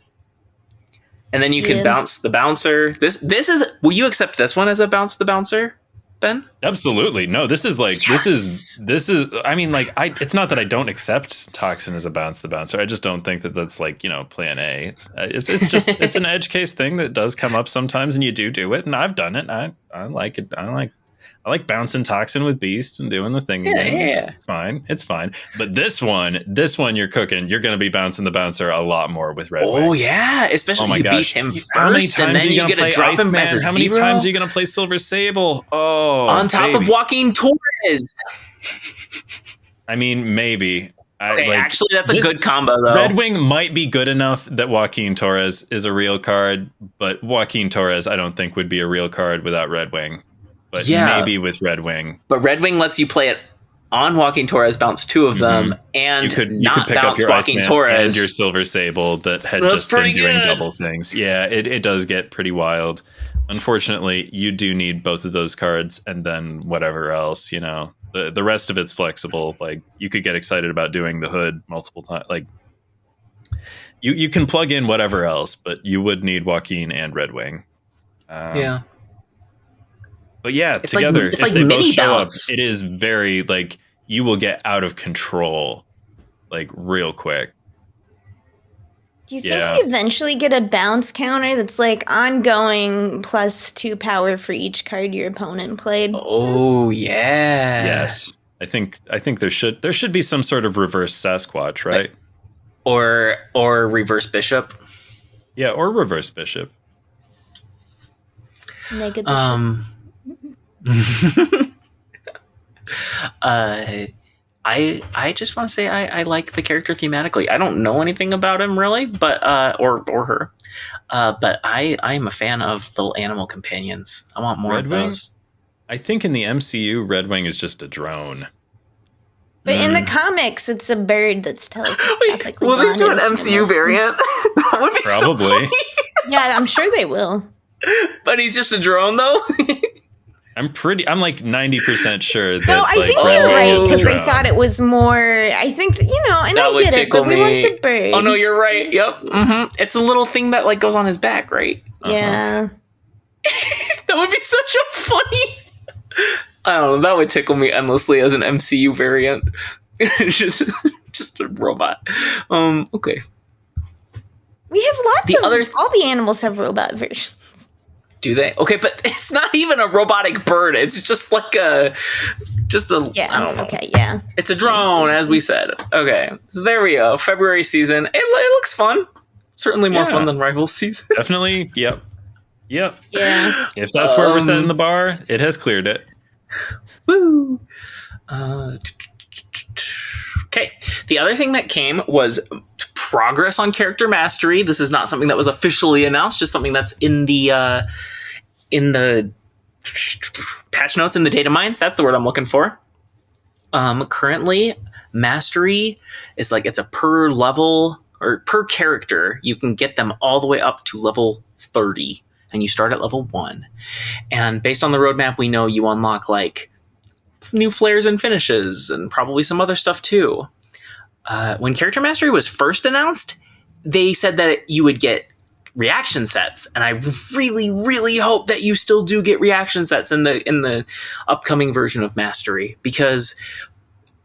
and then you can bounce the bouncer. This is. Will you accept this one as a bounce the bouncer, Ben? Absolutely. No, this is like Yes. this is I mean, like, it's not that I don't accept Toxin as a bounce the bouncer. I just don't think that that's like, plan A. It's just it's an edge case thing that does come up sometimes, and you do it, and I've done it. And I like it. I like bouncing Toxin with Beast and doing the thing. Yeah. It's fine. But this one you're cooking. You're going to be bouncing the bouncer a lot more with Red Wing. Oh yeah, especially if you beat him first, and then you get to drop him as a How many 0? times are you going to play Silver Sable? Oh, on top of Joaquin Torres. I mean, maybe. Okay, actually, that's a good combo, though. Red Wing might be good enough that Joaquin Torres is a real card, but Joaquin Torres, I don't think, would be a real card without Red Wing. But maybe with Red Wing. But Red Wing lets you play it on Joaquin Torres, bounce 2 of them, and you could not pick bounce up your Joaquin Iceman Torres and your Silver Sable that had That's just been pretty doing good. double things. Yeah, it does get pretty wild. Unfortunately, you do need both of those cards, and then whatever else, The rest of it's flexible. Like, you could get excited about doing the hood multiple times. Like, you can plug in whatever else, but you would need Joaquin and Red Wing. Yeah. But yeah, It's together, like, it's if like they both mini show bounce. up, it is very, like, you will get out of control, like, real quick. Do you think we eventually get a bounce counter that's like ongoing +2 power for each card your opponent played? Oh yeah. Yes. I think there should be some sort of reverse Sasquatch, right? Or reverse Bishop. Yeah, or reverse Bishop. Mega Bishop. I just want to say I like the character thematically. I don't know anything about him really, but or her, but I am a fan of little animal companions. I want more Red of Wing? those. I think in the MCU, Red Wing is just a drone. But in the comics, it's a bird that's telepathically Will they do an bonded with MCU animals. variant? That would be so Probably. funny. Yeah, I'm sure they will. But he's just a drone though. I'm like 90% sure that. No, I like, think Red you're Wing right is a because I drone. thought it was more. I think and That I would get it, tickle but we want me. the bird. Oh no, you're right. Yep. It's the little thing that like goes on his back, right? Yeah. That would be such a funny. I don't know. That would tickle me endlessly as an MCU variant. just a robot. Okay. We have lots The of other- all the animals have robot versions. Do they? Okay, but it's not even a robotic bird. It's just like I don't know. Okay, yeah. It's a drone, as we said. Okay, so there we go. February season. It looks fun. Certainly more fun than Rivals season. Definitely. Yep. Yeah. If that's where we're setting the bar, it has cleared it. Woo. Okay. The other thing that came was progress on character mastery. This is not something that was officially announced, just something that's in the patch notes in the data mines. That's the word I'm looking for. Currently, mastery is like it's a per level or per character. You can get them all the way up to level 30, and you start at level 1. And based on the roadmap, we know you unlock like new flares and finishes, and probably some other stuff too. When character mastery was first announced, they said that you would get reaction sets, and I really, really hope that you still do get reaction sets in the upcoming version of Mastery, because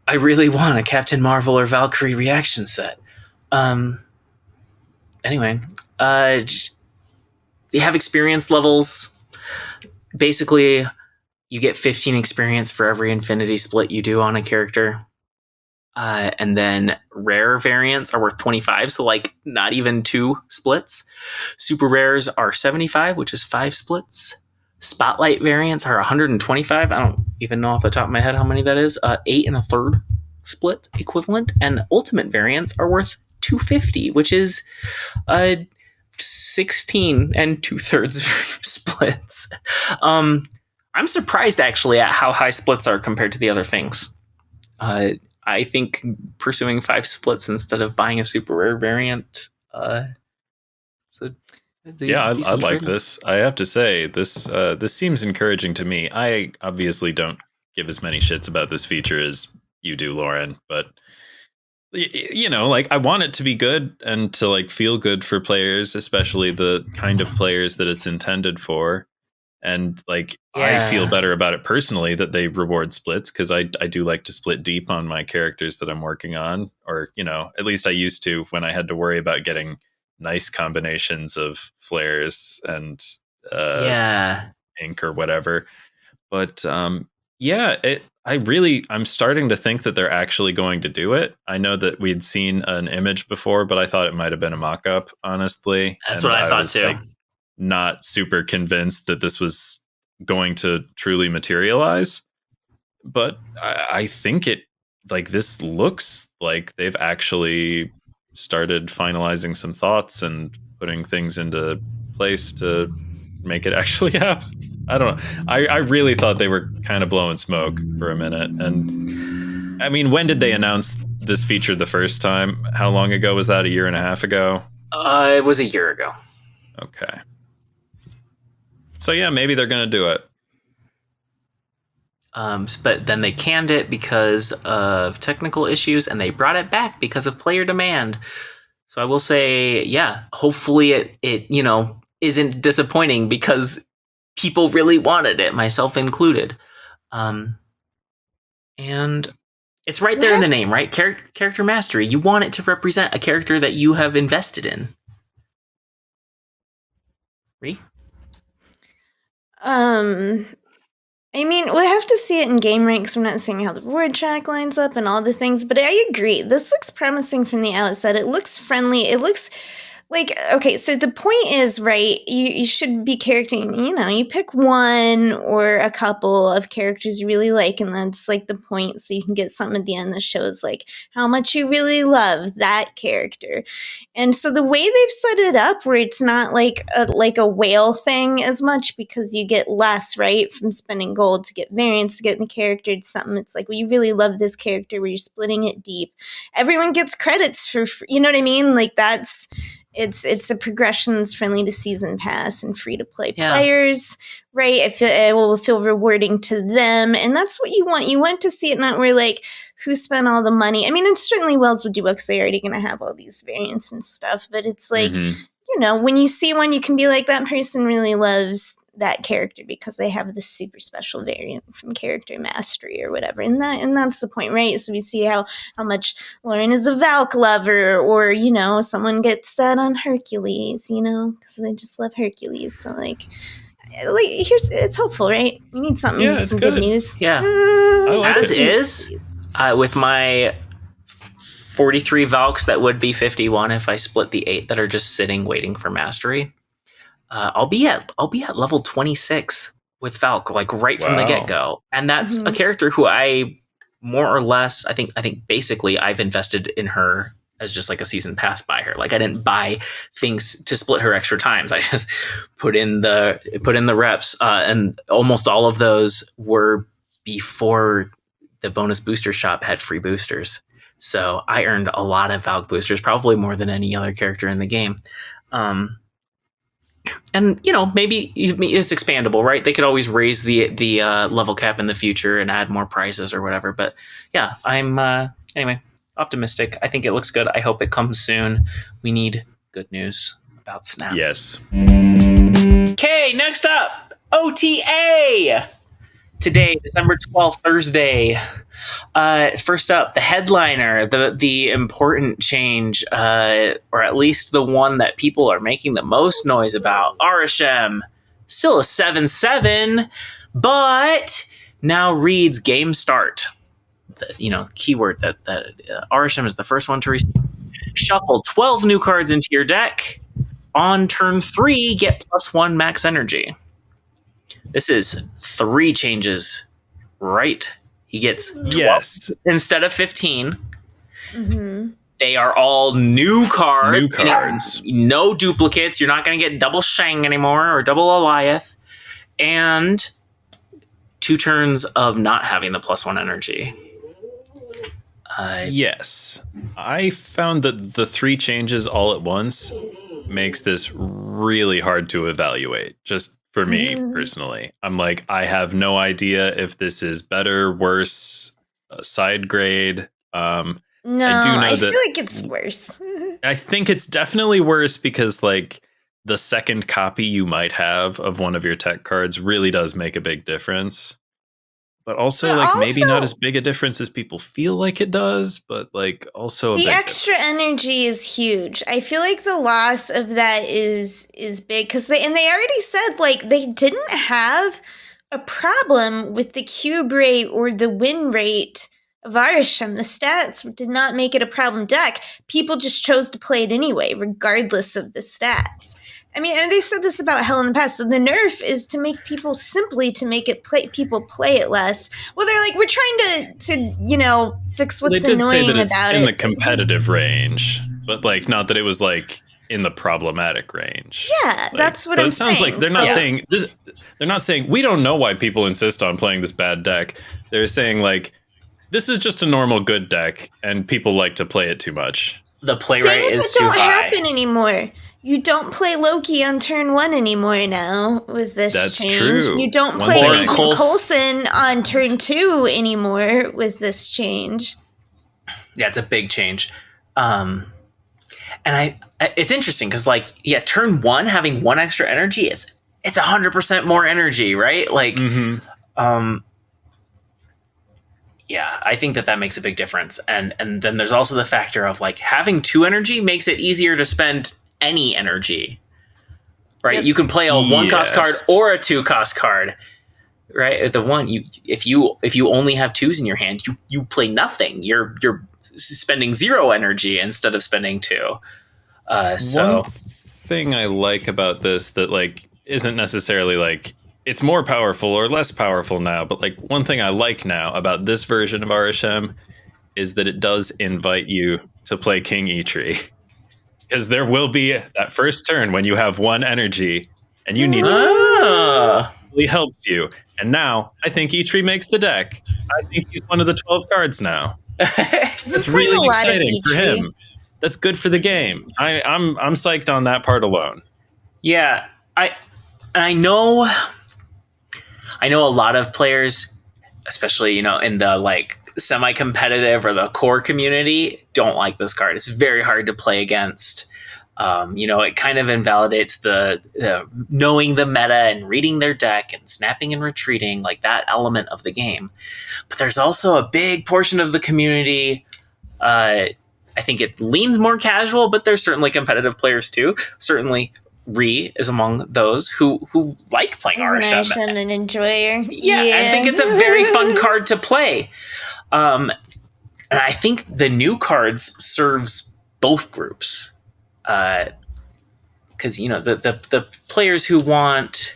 I really want a Captain Marvel or Valkyrie reaction set. Anyway, they have experience levels. Basically, you get 15 experience for every infinity split you do on a character. And then rare variants are worth 25, so like not even 2 splits. Super rares are 75, which is 5 splits. Spotlight variants are 125. I don't even know off the top of my head how many that is. 8 1/3 split equivalent, and ultimate variants are worth 250, which is 16 and 2/3 splits. I'm surprised actually at how high splits are compared to the other things. I think pursuing 5 splits instead of buying a super rare variant. I like this. I have to say, this seems encouraging to me. I obviously don't give as many shits about this feature as you do, Lauren, but I want it to be good and to feel good for players, especially the kind of players that it's intended for. And I feel better about it personally that they reward splits, because I do like to split deep on my characters that I'm working on, or at least I used to when I had to worry about getting nice combinations of flares and ink or whatever. But I'm starting to think that they're actually going to do it. I know that we'd seen an image before, but I thought it might have been a mock-up, honestly. That's what I thought too. Not super convinced that this was going to truly materialize. But I think this looks like they've actually started finalizing some thoughts and putting things into place to make it actually happen. I don't know. I really thought they were kind of blowing smoke for a minute. And I mean, when did they announce this feature the first time? How long ago was that? 1.5 years ago? It was 1 year ago. Okay. So yeah, maybe they're going to do it. But then they canned it because of technical issues, and they brought it back because of player demand. So I will say, yeah, hopefully it isn't disappointing, because people really wanted it, myself included. And it's right there in the name, right? Character mastery. You want it to represent a character that you have invested in. Ree? I mean, we'll have to see it in game ranks. I'm not seeing how the reward track lines up and all the things, but I agree. This looks promising from the outset. It looks friendly. It looks okay, so the point is, right, you should be you pick one or a couple of characters you really like, and that's the point, so you can get something at the end that shows how much you really love that character. And so the way they've set it up, where it's not like a whale thing as much, because you get less, right, from spending gold to get variants to get the character. It's something, it's well, you really love this character, where you're splitting it deep. Everyone gets credits for, you know what I mean? That's... It's a progression that's friendly to season pass and free to play players, right? It will feel rewarding to them, and that's what you want. You want to see it not where who spent all the money. I mean, and certainly Wells would do it, because they're already going to have all these variants and stuff. But it's when you see one, you can be that person really loves that character because they have this super special variant from character mastery or whatever, and that's the point, right? So we see how much Lauren is a Valk lover, or someone gets that on Hercules, because they just love Hercules. So it's hopeful, right? You need something, some good news. Yeah, as is with my 43 Valks, that would be 51 if I split the 8 that are just sitting waiting for mastery. I'll be at level 26 with Valk, right from the get-go. And that's a character who I more or less, I think basically I've invested in her as just a season pass buy her. I didn't buy things to split her extra times. I just put in the reps, and almost all of those were before the bonus booster shop had free boosters. So I earned a lot of Valk boosters, probably more than any other character in the game. And maybe it's expandable, right? They could always raise the level cap in the future and add more prizes or whatever. But yeah, I'm anyway optimistic. I think it looks good. I hope it comes soon. We need good news about Snap. Yes. Okay, next up, OTA. Today, December 12th, Thursday. First up, the headliner, the important change, or at least the one that people are making the most noise about. Arishem, still a 7/7, but now reads game start. The keyword that Arishem is the first one to receive. Shuffle 12 new cards into your deck. On turn 3, get +1 max energy. This is 3 changes right He gets 12 yes instead of 15. Mm-hmm. They are all new cards. New cards. No duplicates. You're not going to get double Shang anymore or double Goliath. And 2 turns of not having the +1 energy. Yes. I found that the 3 changes all at once makes this really hard to evaluate, just for me personally. I'm like, I have no idea if this is better, worse, side grade. No, I feel like it's worse. I think it's definitely worse because, like, the second copy you might have of one of your tech cards really does make a big difference. But also, maybe not as big a difference as people feel like it does, but, like, also a the big extra difference. energy is huge. I feel like the loss of that is big because they already said, like, they didn't have a problem with the cube rate or the win rate of Arishem. The stats did not make it a problem deck. People just chose to play it anyway, regardless of the stats. I mean, and they've said this about Hell in the past. So the nerf is to make people people play it less. Well, they're like, we're trying to fix what's they did annoying say that it's about in it. the competitive range, but, like, not that it was, like, in the problematic range. Yeah, that's what I'm saying. It sounds like they're not saying this. They're not saying we don't know why people insist on playing this bad deck. They're saying, like, this is just a normal good deck, and people like to play it too much. The play rate is too high. Things that don't happen anymore. You don't play Loki on turn 1 anymore now with this change. That's true. You don't play Agent Coulson on turn 2 anymore with this change. Yeah, it's a big change. And it's interesting because, like, turn 1 having 1 extra energy, it's 100% more energy, right? Like, yeah, I think that makes a big difference. And then there's also the factor of, like, having 2 energy makes it easier to spend any energy, right? Yep. You can play a 1-cost card or a 2-cost card, right? The one if you only have 2s in your hand, you play nothing. You're spending 0 energy instead of spending 2. So one thing I like about this that, like, isn't necessarily, like, it's more powerful or less powerful now, but, like, one thing I like now about this version of Arishem is that it does invite you to play King its-rie. Because there will be that first turn when you have 1 energy and you need it really helps you. And now I think its-rie makes the deck. I think he's one of the 12 cards now. That's really exciting for him. That's good for the game. I'm psyched on that part alone. Yeah, I know a lot of players, especially, in the, like, semi-competitive or the core community, don't like this card. It's very hard to play against. It kind of invalidates the knowing the meta and reading their deck and snapping and retreating, like that element of the game. But there's also a big portion of the community. I think it leans more casual, but there's certainly competitive players too. Certainly Rie is among those who like playing Arishem. An enjoyer. Yeah, I think it's a very fun card to play. And I think the new cards serves both groups. Because, the players who want,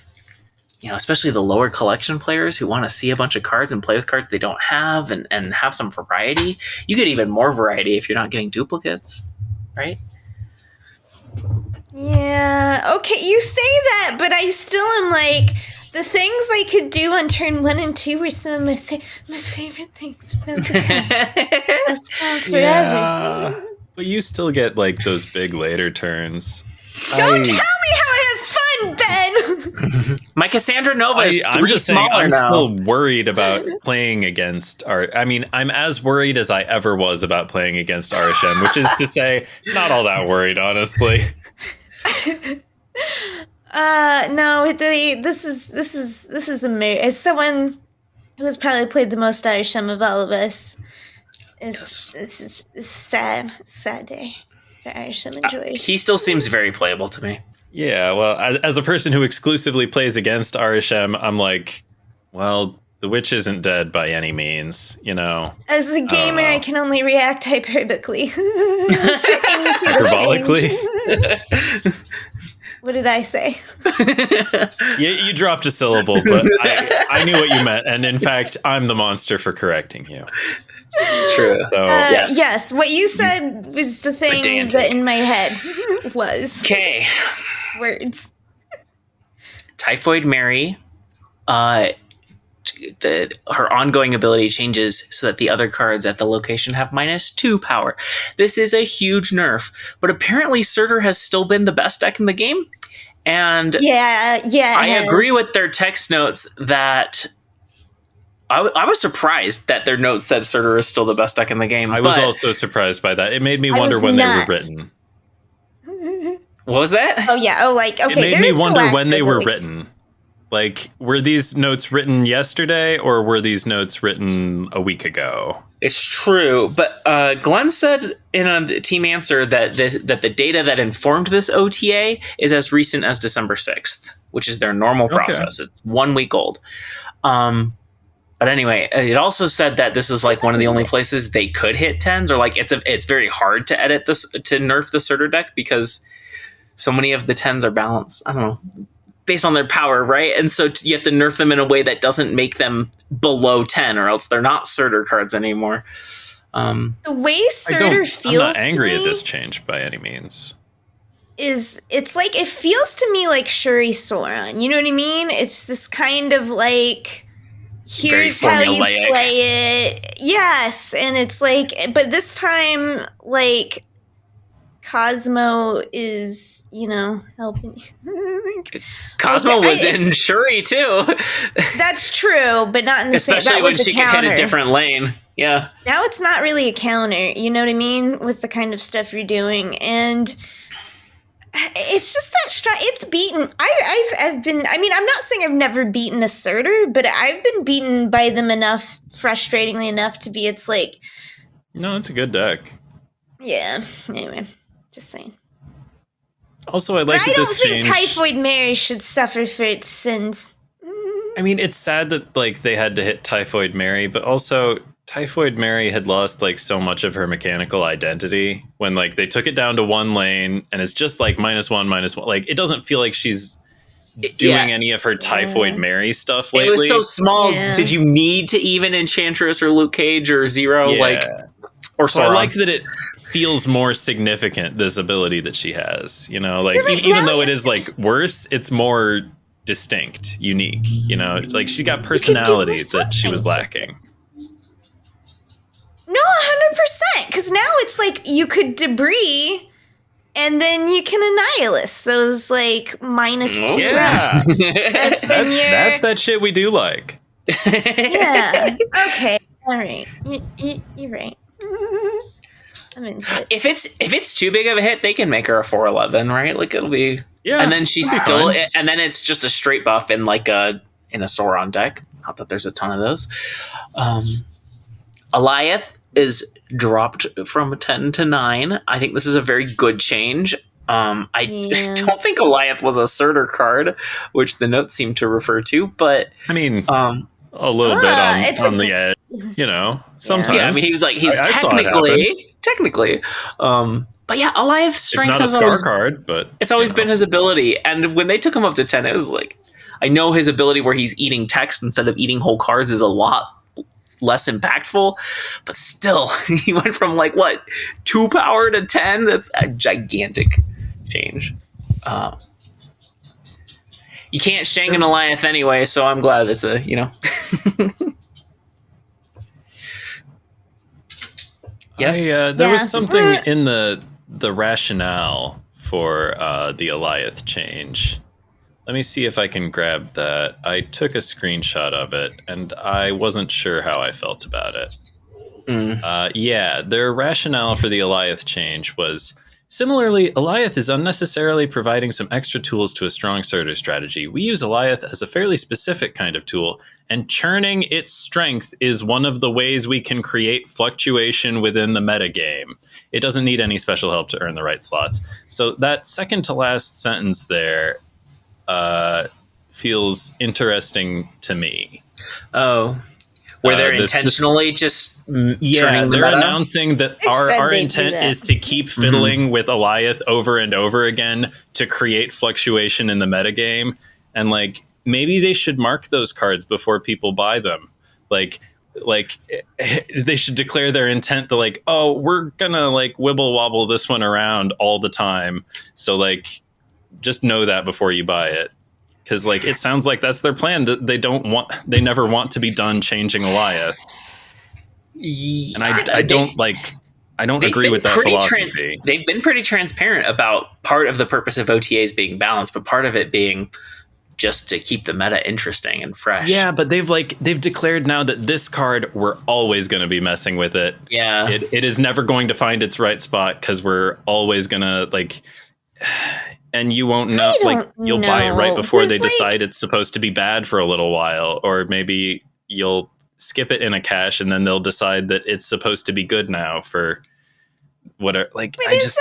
especially the lower collection players who want to see a bunch of cards and play with cards they don't have and have some variety. You get even more variety if you're not getting duplicates, right? Yeah, okay, you say that, but I still am like, the things I could do on turn 1 and 2 were some of my favorite things about the game. Last time forever. Yeah, but you still get, like, those big later turns. Don't tell me how I have fun, Ben! My Cassandra Nova is I'm just saying, I'm now. still worried about playing against I'm as worried as I ever was about playing against Arishem, which is to say, not all that worried, honestly. No, this is amazing. As someone who has probably played the most Arishem of all of us, this is a sad day for Arishem enjoys. He still seems very playable to me. Yeah, well, as a person who exclusively plays against Arishem, I'm like, well, the witch isn't dead by any means, As a gamer, I can only react hyperbolically. Hyperbolically? What did I say? You dropped a syllable, but I knew what you meant. And in fact, I'm the monster for correcting you. It's true. So, yes, what you said was the thing Pedantic. that in my head was. Okay. Words. Typhoid Mary, her ongoing ability changes so that the other cards at the location have -2 power. This is a huge nerf, but apparently Surtur has still been the best deck in the game. And Yeah. I agree with their text notes that I was surprised that their notes said Surtur is still the best deck in the game. I was also surprised by that. It made me wonder when they were written. What was that? Oh yeah. Oh, like okay. It made me wonder when they were written. Like, were these notes written yesterday, or were these notes written a week ago? It's true, but Glenn said in a team answer that the data that informed this OTA is as recent as December 6th, which is their normal process. It's 1 week old. But anyway, it also said that this is like one of the only places they could hit 10s, or like it's very hard to edit this to nerf the Surtur deck because so many of the 10s are balanced. I don't know, based on their power, right? And so you have to nerf them in a way that doesn't make them below 10, or else they're not Surtur cards anymore. The way Surtur feels, I'm not angry to at me this change by any means. It's like it feels to me like Shuri Sauron. You know what I mean? It's this kind of like, here's how you play it. Yes, and it's like, but this time, like, Cosmo is, helping. Cosmo was in Shuri too. That's true, but not in the same. Especially when she can hit a different lane. Yeah. Now it's not really a counter. You know what I mean? With the kind of stuff you're doing, and it's just that it's beaten. I've been. I mean, I'm not saying I've never beaten a Surtur, but I've been beaten by them enough, frustratingly enough, to be. It's like, no, it's a good deck. Yeah. Anyway. Just saying. Also, I like. I don't think Typhoid Mary should suffer for its sins. I mean, it's sad that like they had to hit Typhoid Mary, but also Typhoid Mary had lost like so much of her mechanical identity when like they took it down to 1 lane, and it's just like -1/-1. Like it doesn't feel like she's doing any of her Typhoid Mary stuff lately. It was so small. Yeah. Did you need to even Enchantress or Luke Cage or Zero? Like, or so I like that it feels more significant, this ability that she has, like even though it is like worse, it's more distinct, unique, it's like she got personality that she was lacking. No, 100%, because now it's like you could debris and then you can Annihilus those like -2 rounds. That's that shit we do like. Yeah. Okay. All right. You're right. I'm into it. If it's too big of a hit, they can make her a 4/11, right? Like it'll be, and then she's still, and then it's just a straight buff in like in a Sauron deck. Not that there's a ton of those. Alioth is dropped from 10 to 9. I think this is a very good change. I don't think Alioth was a Surtur card, which the notes seem to refer to, but I mean, a little bit on the edge, sometimes. Yeah, I mean, he's technically. But yeah, Alioth's strength is not a star card, but it's always been his ability. And when they took him up to 10, it was like, I know his ability where he's eating text instead of eating whole cards is a lot less impactful, but still, he went from like 2 power to 10. That's a gigantic change. You can't Shang an Alioth anyway, so I'm glad it's a Yes. There was something in the rationale for the Alioth change. Let me see if I can grab that. I took a screenshot of it, and I wasn't sure how I felt about it. Their rationale for the Alioth change was, similarly, Alioth is unnecessarily providing some extra tools to a strong Surtur strategy. We use Alioth as a fairly specific kind of tool, and churning its strength is one of the ways we can create fluctuation within the metagame. It doesn't need any special help to earn the right slots. So that second to last sentence there feels interesting to me. Oh. where they're intentionally just turning the they're meta? announcing that our intent is to keep fiddling with Eliath over and over again to create fluctuation in the metagame. And like, maybe they should mark those cards before people buy them. Like they should declare their intent to like, oh, we're gonna like wibble wobble this one around all the time. So like, just know that before you buy it. Because like, it sounds like that's their plan, that they never want to be done changing Eliath. And I don't agree with that philosophy. They've been pretty transparent about part of the purpose of OTAs being balanced, but part of it being just to keep the meta interesting and fresh. Yeah, but they've declared now that this card, we're always going to be messing with it. Yeah. It is never going to find its right spot because we're always going to like, and you won't know, like you'll buy it right before they decide it's supposed to be bad for a little while, or maybe you'll skip it in a cache and then they'll decide that it's supposed to be good now for whatever. Like, it's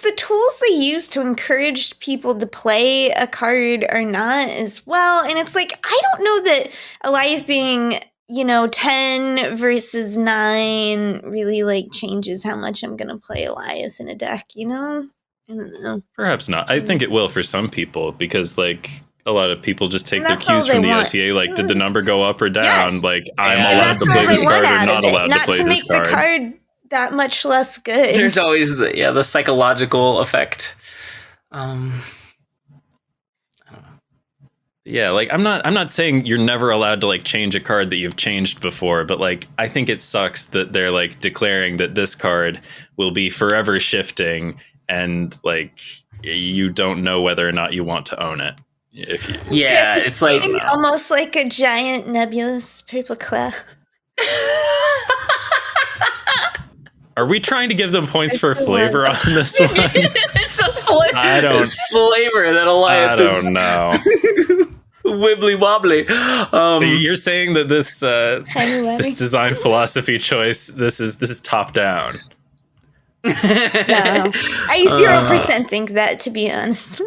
the tools they use to encourage people to play a card or not as well. And it's like, I don't know that Eliath being, 10 versus 9 really like changes how much I'm going to play Eliath in a deck, I don't know. Perhaps not. I think it will for some people because like a lot of people just take their cues from the OTA. Like, did the number go up or down? Yes. Like, I'm allowed to play this card or not allowed to play this card. Not to make the card that much less good. There's always the psychological effect. I don't know. Yeah, like I'm not saying you're never allowed to like change a card that you've changed before, but like I think it sucks that they're like declaring that this card will be forever shifting and like you don't know whether or not you want to own it. It's like almost like a giant nebulous purple cloud. Are we trying to give them points for flavor on this one? It's a flavor. It's flavor that Eliath is. I don't know. Wibbly wobbly. So you're saying that this design philosophy choice, this is top down. No, I 0% think that, to be honest.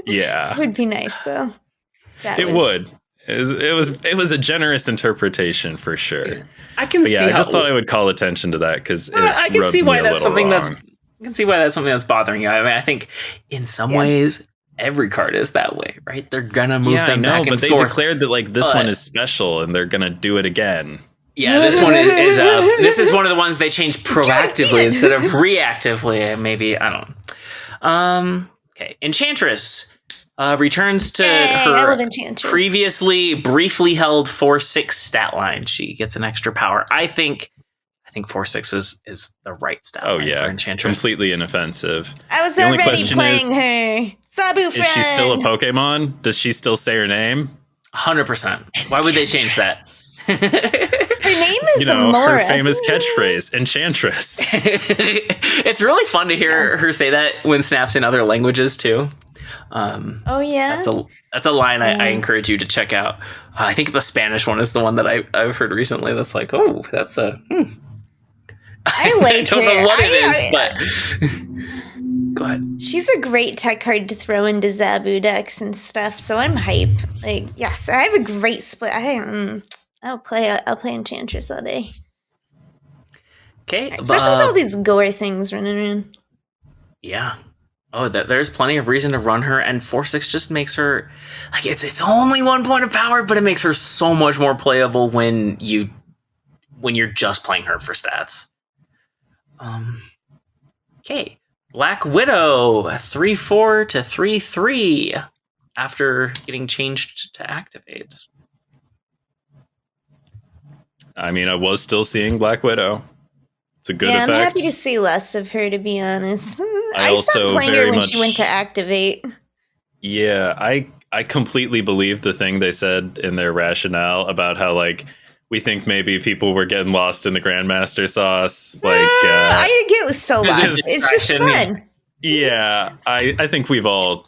Yeah, it would be nice though. It would. It was a generous interpretation for sure. I can see. I just thought I would call attention to that because I can see why that's something that's. I can see why that's something that's bothering you. I mean, I think in some ways every card is that way, right? They're gonna move them back and forth. But they declared that like this one is special and they're gonna do it again. Yeah, this one is this is one of the ones they changed proactively instead of reactively. Maybe I don't know. Okay, Enchantress returns to her previously briefly held 4/6 stat line. She gets an extra power. I think 4/6 is the right stat line for Enchantress. Completely inoffensive. I was already playing her. Sabu friend. Is she still a Pokemon? Does she still say her name? 100%. Why would they change that? Her name is Amora. Her famous catchphrase, Enchantress. It's really fun to hear her say that when Snap's in other languages too. That's a line I encourage you to check out. I think the Spanish one is the one that I've heard recently. That's like, oh, that's a. I like I don't know what it is, but go ahead. She's a great tech card to throw into Zabu decks and stuff. So I'm hype. Like, yes, I have a great split. I'll play Enchantress all day. Okay, especially with all these gore things running around. Yeah. Oh, there's plenty of reason to run her, and 4/6 just makes her like it's only 1 point of power, but it makes her so much more playable when you're just playing her for stats. Okay, Black Widow 3/4 to 3/3 after getting changed to activate. I mean, I was still seeing Black Widow. It's a good effect. I'm happy to see less of her, to be honest. I stopped playing her when she went to activate. Yeah, I completely believe the thing they said in their rationale about how like we think maybe people were getting lost in the Grandmaster sauce. Like I get so lost. It's just fun. Yeah, I think we've all.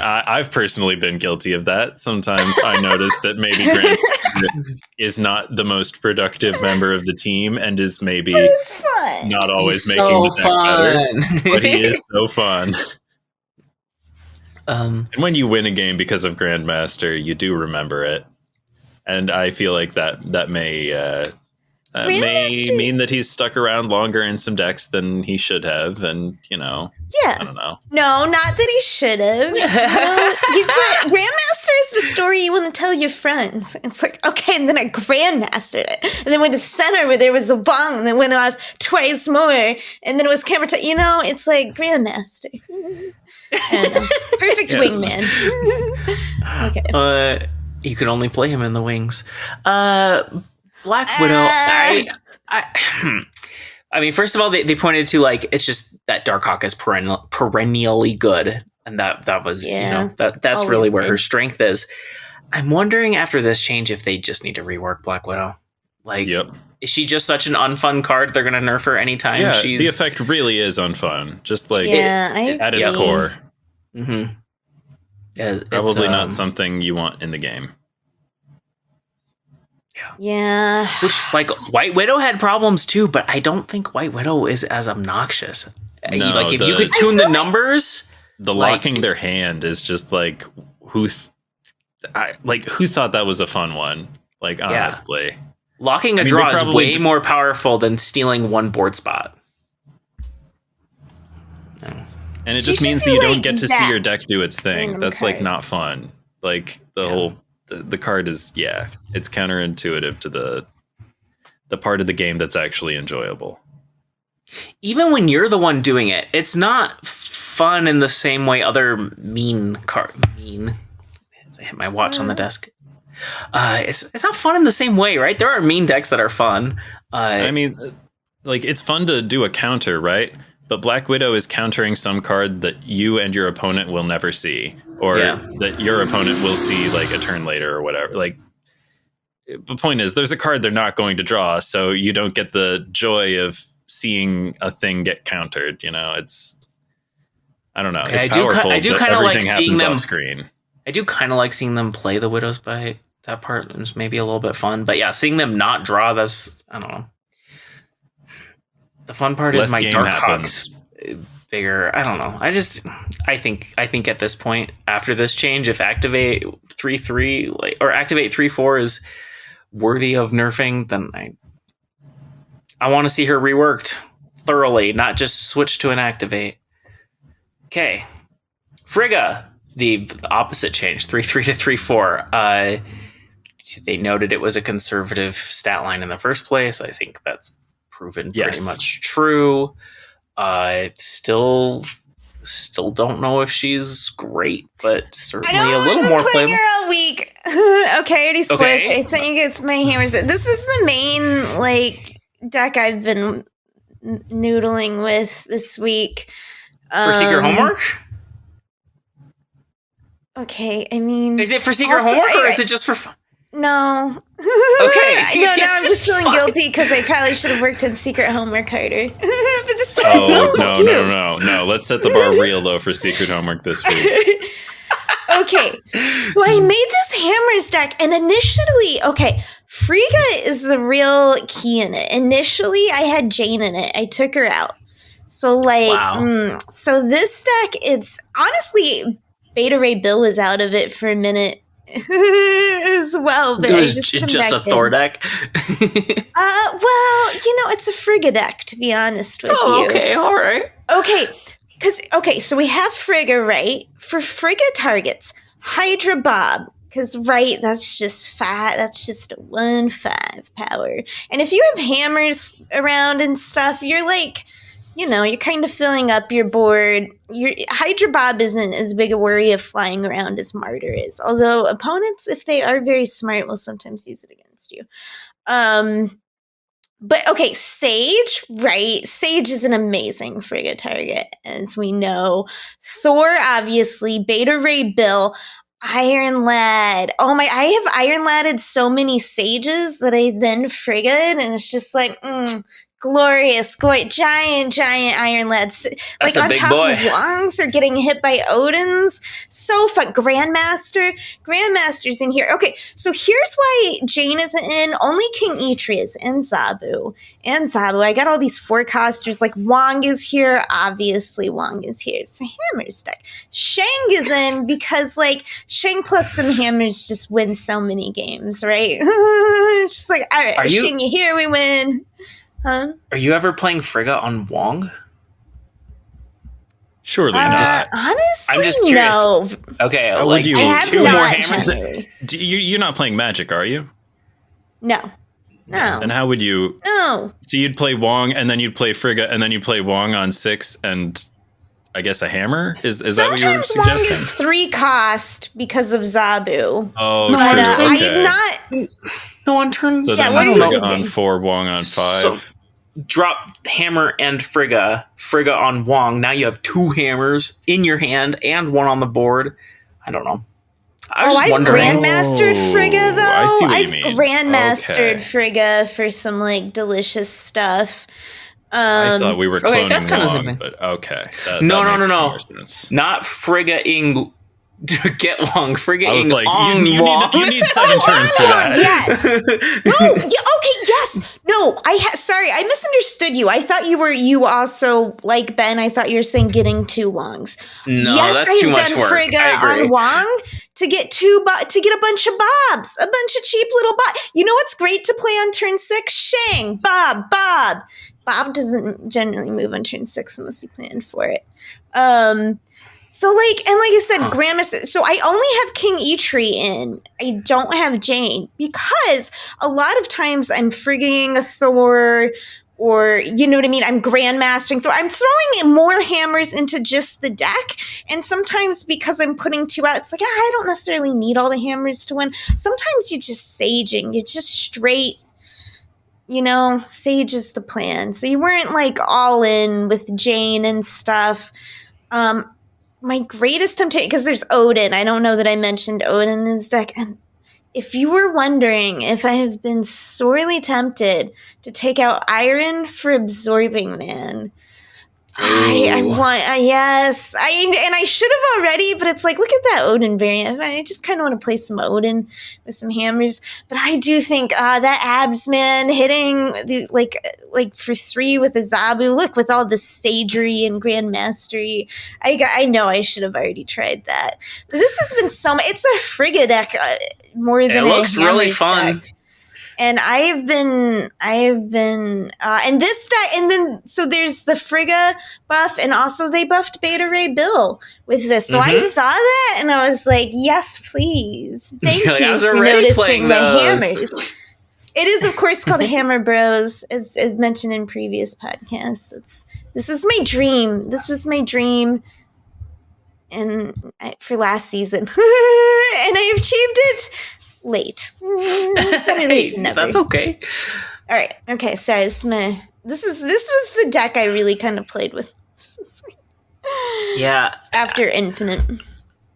I've personally been guilty of that. Sometimes I notice that maybe Grandmaster is not the most productive member of the team and is maybe not always making the deck better. But he is so fun. And when you win a game because of Grandmaster, you do remember it. and I feel like that may Grandmaster- mean that he's stuck around longer in some decks than he should have, and I Yeah. don't know. No, not that he should have. No, Grandmaster is the story you want to tell your friends. It's like, okay, and then I Grandmastered it. And then went to center where there was a bong, and then went off twice more. And then it was camera time. It's like Grandmaster. Perfect Yes. wingman. Okay. You could only play him in the wings. Black Widow. I mean, first of all, they pointed to it's just that Darkhawk is perennially good, and that was that's always really where good. her strength is. I'm wondering after this change if they just need to rework Black Widow. Yep. Is she just such an unfun card? They're gonna nerf her anytime. Yeah, she's the effect really is unfun. Just I at its agree. core, Mm-hmm. It's, probably not something you want in the game. Yeah. Which White Widow had problems too, but I don't think White Widow is as obnoxious. No, If you could tune the numbers, the locking their hand is just who thought that was a fun one? Honestly, locking a draw is way more powerful than stealing one board spot. and it She just should means do, that you don't get to see Zap. your deck do its thing. Random That's cards. not fun. The card is it's counterintuitive to the part of the game that's actually enjoyable. Even when you're the one doing it, it's not fun in the same way other mean. As I hit my watch on the desk. It's not fun in the same way, right? There are mean decks that are fun. I mean, it's fun to do a counter, right? But Black Widow is countering some card that you and your opponent will never see, or that your opponent will see a turn later or whatever. The point is, there's a card they're not going to draw, so you don't get the joy of seeing a thing get countered. It's, I don't know. It's powerful. I do but kind of like everything seeing happens them off screen. I do kind of like seeing them play the Widow's Bite. That part is maybe a little bit fun, but yeah, seeing them not draw, that's, I don't know. The fun part Less is my game Darkhawks bigger. I don't know. I think at this point, after this change, if activate 3/3 or activate 3/4 is worthy of nerfing, then I want to see her reworked thoroughly, not just switch to an activate. Okay, Frigga, the opposite change, 3/3 to 3/4. They noted it was a conservative stat line in the first place. I think that's proven pretty much true. Still don't know if she's great, but certainly a little more playable. Her all week. Okay, I already spoiled it. I sent you guys my hammers. This is the main deck I've been noodling with this week. For Secret Homework? Okay, I mean, Is it for Secret Homework or is it just for fun? No. Okay. No, now I'm just feeling guilty because I probably should have worked on Secret Homework harder. But this No. Let's set the bar real low for Secret Homework this week. Okay. So I made this Hammers deck, and initially, Frigga is the real key in it. Initially, I had Jane in it. I took her out. So, so this deck, it's honestly, Beta Ray Bill was out of it for a minute as well. But It was just just a Thor deck? Well, it's a Frigga deck, to be honest with you. Okay, all right. So we have Frigga, right? For Frigga targets, Hydra Bob, because, right, that's just 5. That's just a 1/5 power. And if you have hammers around and stuff, you're you're kind of filling up your board. Your Hydra Bob isn't as big a worry of flying around as Martyr is. Although opponents, if they are very smart, will sometimes use it against you. But Sage, right? Sage is an amazing Frigga target, as we know. Thor, obviously. Beta Ray Bill. Iron Lad. Oh my, I have Iron Ladded so many Sages that I then Frigga'd, and it's just glorious, giant iron lads. That's like a on big top boy. of Wongs, they're getting hit by Odins. So fun. Grandmaster's in here. Okay, so here's why Jane isn't in. Only King Eitri is in. Zabu. I got all these forecasters. Like Wong is here. Obviously, Wong is here. It's a hammers deck. Shang is in because like Shang plus some hammers just win so many games, right? It's just like, all right, Shang, you here, we win. Huh? Are you ever playing Frigga on Wong? Surely not. Honestly, I'm just curious. No. Okay, How like would you- I have two more not hammers. generally. You're not playing Magic, are you? No. And how would you? No. So you'd play Wong, and then you'd play Frigga, and then you'd play Wong on 6, and I guess a hammer. Is that what you were Sometimes Wong suggesting? is 3 cost because of Zabu. Oh, But true. Okay. I'm not. No, on turn. So Yeah, then what are you Frigga thinking? on 4, Wong on 5. So drop hammer and Frigga on Wong. Now you have 2 hammers in your hand and 1 on the board. I don't know. I was just I've wondering. grandmastered Frigga though. I see what you I've mean. grandmastered Okay. Frigga for some like delicious stuff. I thought we were okay, cloning that's kinda Wong, something. but okay. No. More sense. Not Frigga-ing to get Wong. I was Frigga-ing like, on you need 7 turns for that. Yes. No. Yeah, okay. Yes. No. Sorry. I misunderstood you. I thought you also like Ben. I thought you were saying getting 2 Wongs. No, yes, that's I've too much done work. Frigga I agree. on Wong to get to get a bunch of Bobs, a bunch of cheap little Bobs. You know what's great to play on turn 6? Shang, Bob. Bob doesn't generally move on turn 6 unless you plan for it. So like I said, Grandmaster. So I only have King Eitri in. I don't have Jane because a lot of times I'm frigging a Thor, or you know what I mean. I'm grandmastering Thor. I'm throwing more hammers into just the deck, and sometimes because I'm putting 2 out, it's like I don't necessarily need all the hammers to win. Sometimes you're just saging. You're just straight. You know, sage is the plan. So you weren't like all in with Jane and stuff. My greatest temptation, because there's Odin. I don't know that I mentioned Odin in his deck. And if you were wondering if I have been sorely tempted to take out Iron for Absorbing Man, I want, yes. I should have already, but it's like, look at that Odin variant. I just kind of want to play some Odin with some hammers. But I do think that Abs man hitting like for 3 with a Zabu, look, with all the sagery and grandmastery. I know I should have already tried that. But this has been so much. It's a Frigga deck more than It looks a really hammers fun. deck. And I have been, and this deck, and then, so there's the Frigga buff, and also they buffed Beta Ray Bill with this. So I saw that, and I was like, yes, please. Thank Like, I you was for already noticing playing the those. hammers. It is, of course, called Hammer Bros, as mentioned in previous podcasts. This was my dream. And for last season. And I achieved it. Late. Better late than never. That's okay. All right. Okay. Sorry. This was the deck I really kind of played with. Yeah. After Infinite.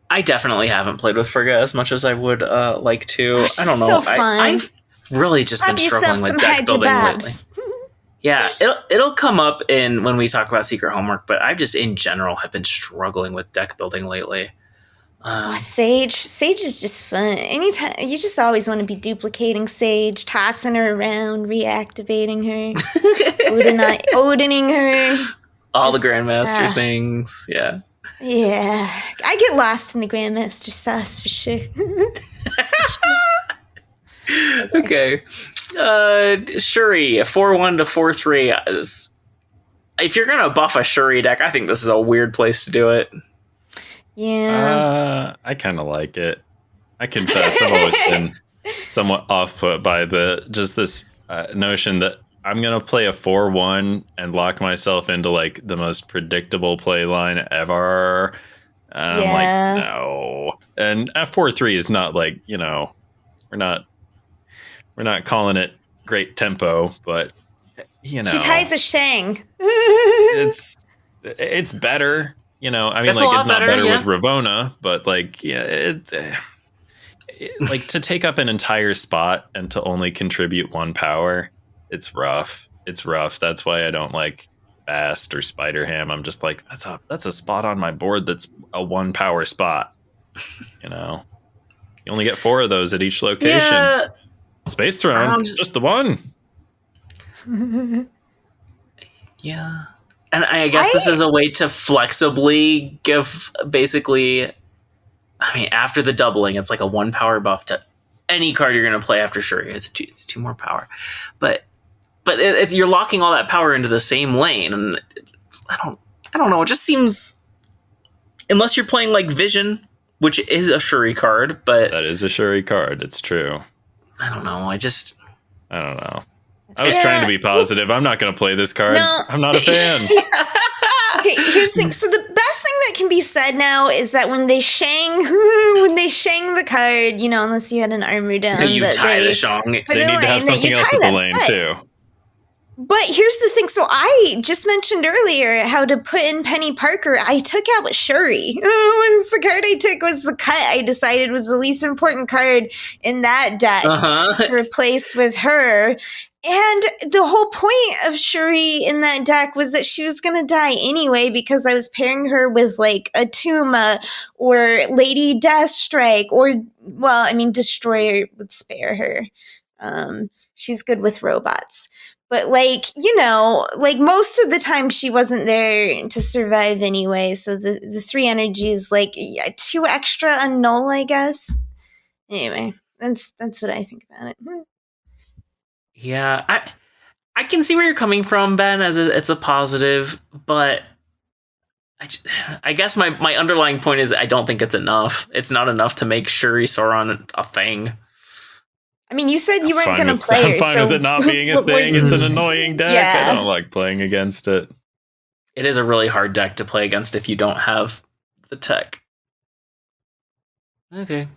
I definitely haven't played with Frigga as much as I would like to. Gosh, I don't know. so fun. I've really just been Pop yourself struggling with some deck building lately. Hydrobabs. Yeah, it'll come up when we talk about secret homework, but I just in general have been struggling with deck building lately. Sage is just fun. Anytime you just always want to be duplicating Sage, tossing her around, reactivating her, Odining her. All Just, the Grandmasters things, yeah. Yeah, I get lost in the Grandmaster sauce for sure. Okay. Shuri, 4-1 to 4-3. If you're gonna buff a Shuri deck, I think this is a weird place to do it. Yeah. I kind of like it. I confess, I've always been somewhat off-put by this notion that I'm gonna play a 4-1 and lock myself into like the most predictable play line ever. And I'm like, no. And a 4-3 is not like, you know, we're not calling it great tempo, but you know, She ties a Shang. it's better. You know, I mean, That's a like lot it's not better yeah. with Ravonna, but like, yeah, it like to take up an entire spot and to only contribute 1 power, it's rough. it's rough. That's why I don't like Bast or Spider Ham. I'm just like, that's a spot on my board that's a 1 power spot. You know, you only get 4 of those at each location. Yeah. Space Throne, just the one. Yeah. And I guess this is a way to flexibly give basically, I mean, after the doubling, it's like a 1 power buff to any card you're going to play after Shuri. It's 2 more power. But it's you're locking all that power into the same lane. And I don't know. It just seems, unless you're playing like Vision, which is a Shuri card, but that is a Shuri card. It's true. I don't know. I don't know. I was trying to be positive. I'm not going to play this card. No. I'm not a fan. Okay, here's the thing. So the best thing that can be said now is that when they shang the card, you know, unless you had an armor down, you tie the shang. They need to have something else in the lane too. But here's the thing. So I just mentioned earlier how to put in Penny Parker. I took out Shuri. Was the card I took was the cut I decided was the least important card in that deck to replace with her. And the whole point of Shuri in that deck was that she was going to die anyway because I was pairing her with like a Tuma or Lady Deathstrike or, well, I mean, Destroyer would spare her. She's good with robots. But like, you know, like most of the time she wasn't there to survive anyway. So the 3 energies, like 2 extra on null, I guess. Anyway, that's what I think about it. Yeah, I can see where you're coming from, Ben, as it's a positive, but I guess my underlying point is I don't think it's enough. It's not enough to make Shuri Sauron a thing. I mean, you said you weren't going to play her. I'm fine with it not being a thing. It's an annoying deck. Yeah. I don't like playing against it. It is a really hard deck to play against if you don't have the tech. Okay.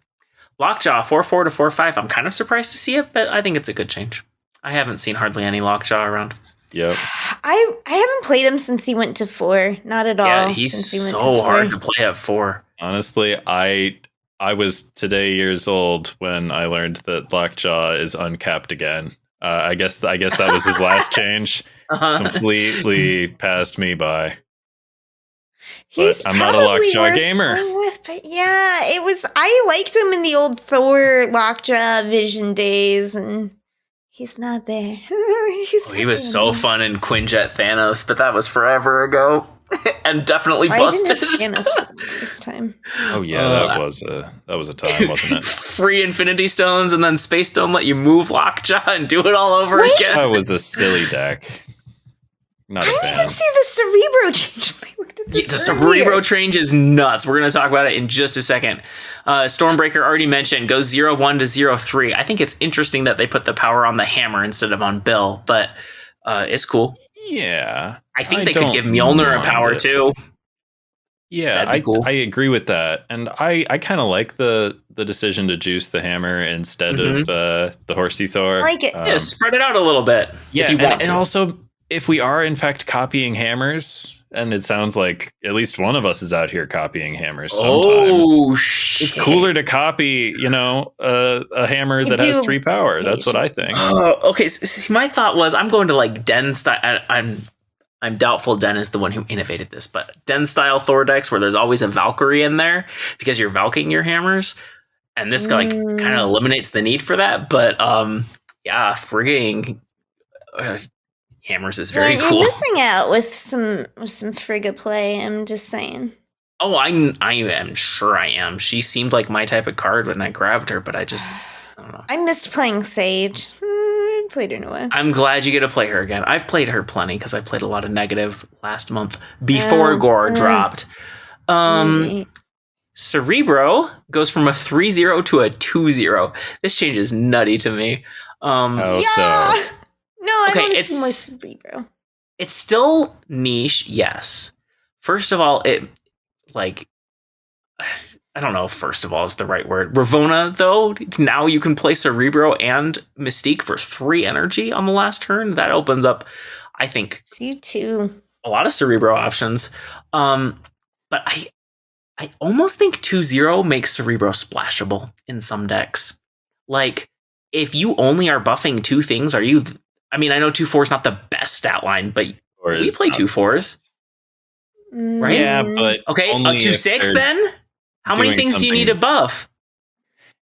Lockjaw, 4/4 to 4/5. I'm kind of surprised to see it, but I think it's a good change. I haven't seen hardly any Lockjaw around. Yep. I haven't played him since he went to 4. Not at all. Yeah, he's so hard to play at 4. Honestly, I was today years old when I learned that Lockjaw is uncapped again. I guess that was his last change. Completely passed me by. I'm not a Lockjaw gamer. But yeah, I liked him in the old Thor Lockjaw Vision days, and he's not there. He was so fun in Quinjet Thanos, but that was forever ago. And definitely busted. I didn't have Thanos this time. Oh yeah, that was a time, wasn't it? Free Infinity Stones and then Space Stone let you move Lockjaw and do it all over again. That was a silly deck. Not a fan. I didn't even see the Cere-Bros change. I looked at this the Cere-Bros change is nuts. We're going to talk about it in just a second. Stormbreaker already mentioned goes 0/1 to 0/3. I think it's interesting that they put the power on the hammer instead of on Bill, but it's cool. Yeah. I think they could give Mjolnir a power too. Yeah, cool. I agree with that. And I kind of like the decision to juice the hammer instead of the Horsey Thor. I like it. Yeah, spread it out a little bit. Yeah, if you want and also, if we are in fact copying hammers, and it sounds like at least one of us is out here copying hammers sometimes. Oh, shit. It's cooler to copy, a hammer that has 3 power. That's what I think. Okay. So my thought was I'm going to like Den style. I'm doubtful Den is the one who innovated this, but Den style Thor decks where there's always a Valkyrie in there because you're Valking your hammers, and this like kind of eliminates the need for that. But yeah, frigging hammers is very cool. You're missing out with some Frigga play. I'm just saying. Oh, I am sure I am. She seemed like my type of card when I grabbed her, but I don't know. I missed playing Sage. I played her in a while. I'm glad you get to play her again. I've played her plenty because I played a lot of negative last month before Gore dropped. Cere-Bros goes from a 3/0 to a 2/0. This change is nutty to me. So? No, I don't see more Cere-Bros. It's still niche, yes. First of all, I don't know if first of all is the right word. Ravonna, though, now you can play Cere-Bros and Mystique for 3 energy on the last turn. That opens up, I think, a lot of Cere-Bros options. But I almost think 2/0 makes Cere-Bros splashable in some decks. Like, if you only are buffing 2 things, are you I mean, I know 2/4 is not the best stat line, but we play 2/4s. Right? Yeah, but okay, a only 2/6 then? How many things do you need to buff?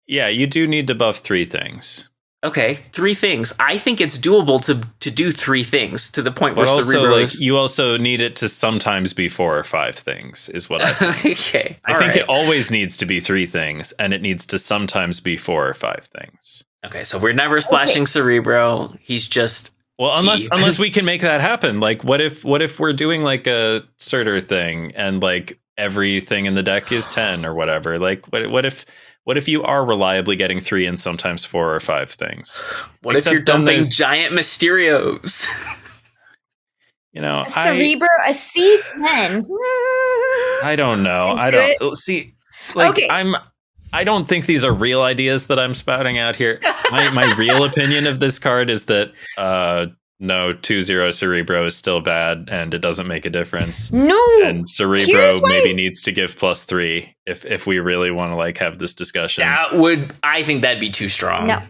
Yeah, you do need to buff 3 things. Okay, 3 things. I think it's doable to do 3 things to the point where Cere-Bros... you also need it to sometimes be 4 or 5 things, is what I think. Okay. I think it always needs to be 3 things, and it needs to sometimes be 4 or 5 things. Okay, so we're never splashing Cere-Bro. He's just... Well, unless we can make that happen. Like, what if we're doing like a Surtur thing and like everything in the deck is 10 or whatever? Like, what if you are reliably getting 3 and sometimes 4 or 5 things? What if you're dumping giant Mysterios? You know, Cere-Bro, a C10. I don't know. See. Like, okay. I don't think these are real ideas that I'm spouting out here. My real opinion of this card is that no, 2/0 Cere-Bro is still bad and it doesn't make a difference. No. And Cere-Bro maybe needs to give +3 if we really want to like have this discussion. I think that'd be too strong. No.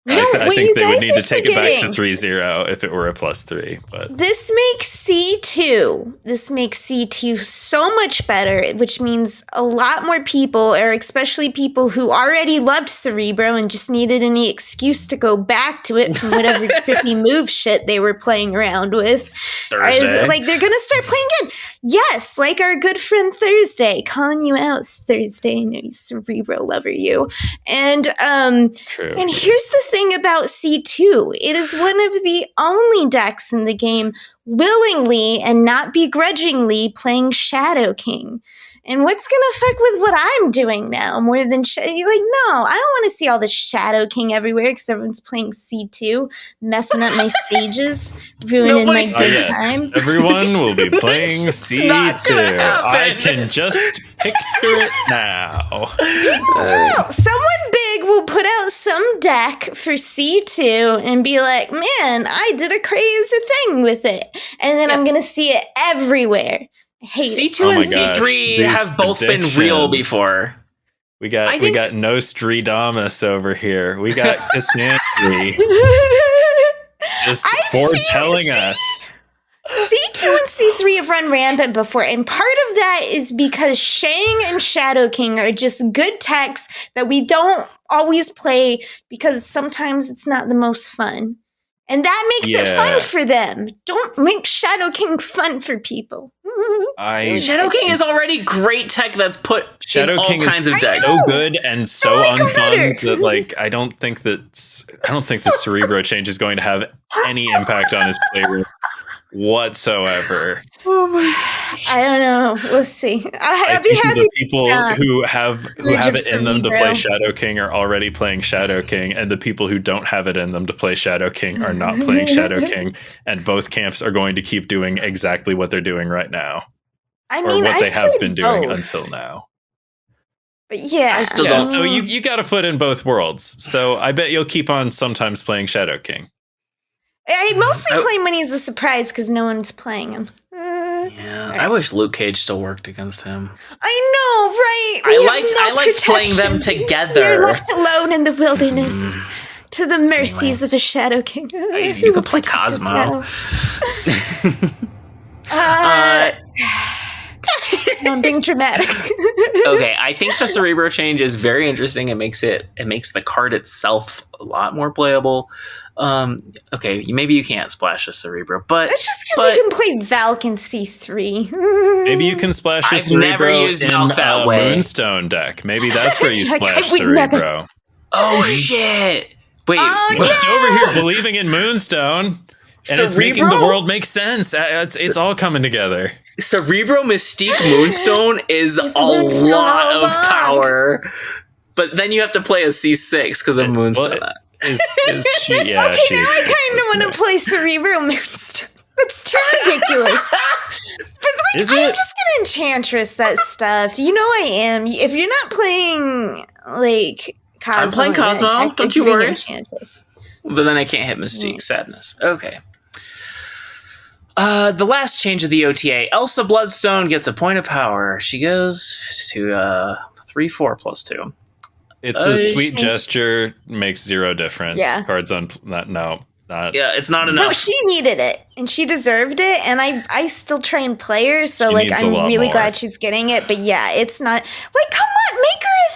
I think they would need to take it back to 3/0 if it were a +3. But this makes C2 so much better, which means a lot more people, or especially people who already loved Cere-Bro and just needed any excuse to go back to it from whatever trippy move shit they were playing around with. Thursday. Like, they're gonna start playing again. Yes, like our good friend Thursday, calling you out, Thursday, no, you Cere-Bro lover, you. And True. And here's the thing about C2. It is one of the only decks in the game willingly and not begrudgingly playing Shadow King. And what's gonna fuck with what I'm doing now more than no, I don't want to see all this Shadow King everywhere because everyone's playing C2, messing up my stages, ruining my good time. Everyone will be playing C2. I can just picture it now. Someone big will put out some deck for C2 and be like, man, I did a crazy thing with it. And then I'm gonna see it everywhere. C2 and C3 have both been real before. We got Nostradamus over here. We got Cassandra just foretelling us. C2 and C3 have run rampant before, and part of that is because Shang and Shadow King are just good techs that we don't always play because sometimes it's not the most fun. And that makes it fun for them. Don't make Shadow King fun for people. Shadow King is already great tech that's put in all kinds of decks. So good and so unfun that like I don't think the Cere-Bro change is going to have any impact on his play rate whatsoever. Oh my gosh. I don't know. We'll see. I'll be happy. The people who have it in them to play Shadow King are already playing Shadow King, and the people who don't have it in them to play Shadow King are not playing Shadow King, and both camps are going to keep doing exactly what they're doing right now. I mean, or what they have been doing until now. But yeah. I still don't. So you got a foot in both worlds. So I bet you'll keep on sometimes playing Shadow King. I mostly play when he's a surprise because no one's playing him. I wish Luke Cage still worked against him. I know, right? I liked playing them together. You're left alone in the wilderness to the mercies of a Shadow King. You can play Cosmo. I'm being dramatic. Okay, I think the Cere-Bro change is very interesting. It makes the card itself a lot more playable. Okay, maybe you can't splash a Cere-Bro, but that's just because you can play Valk in C3. Maybe you can splash a Cere-Bro in a Moonstone deck. Maybe that's where you splash Cere-Bro. Oh shit! Wait, what's over here believing in Moonstone? And it's making the world make sense. It's all coming together. Cere-Bro Mystique Moonstone is a lot of power. But then you have to play a C6 because of Moonstone. Okay, now I kind of want to play Cere-Bro Moonstone. That's too ridiculous. But like, I'm just gonna Enchantress that stuff. You know I am. If you're not playing like Cosmo, I'm playing Cosmo. Don't you worry. Enchantress. But then I can't hit Mystique. Sadness. Okay. The last change of the OTA, Elsa Bloodstone gets a point of power. She goes to 3/4 +2. It's a sweet gesture, makes 0 difference. Yeah. Cards on no. it's not enough. No, she needed it, and she deserved it, and I still try and play her, so, like, I'm really glad she's getting it, but yeah, it's not, like, come on, make her a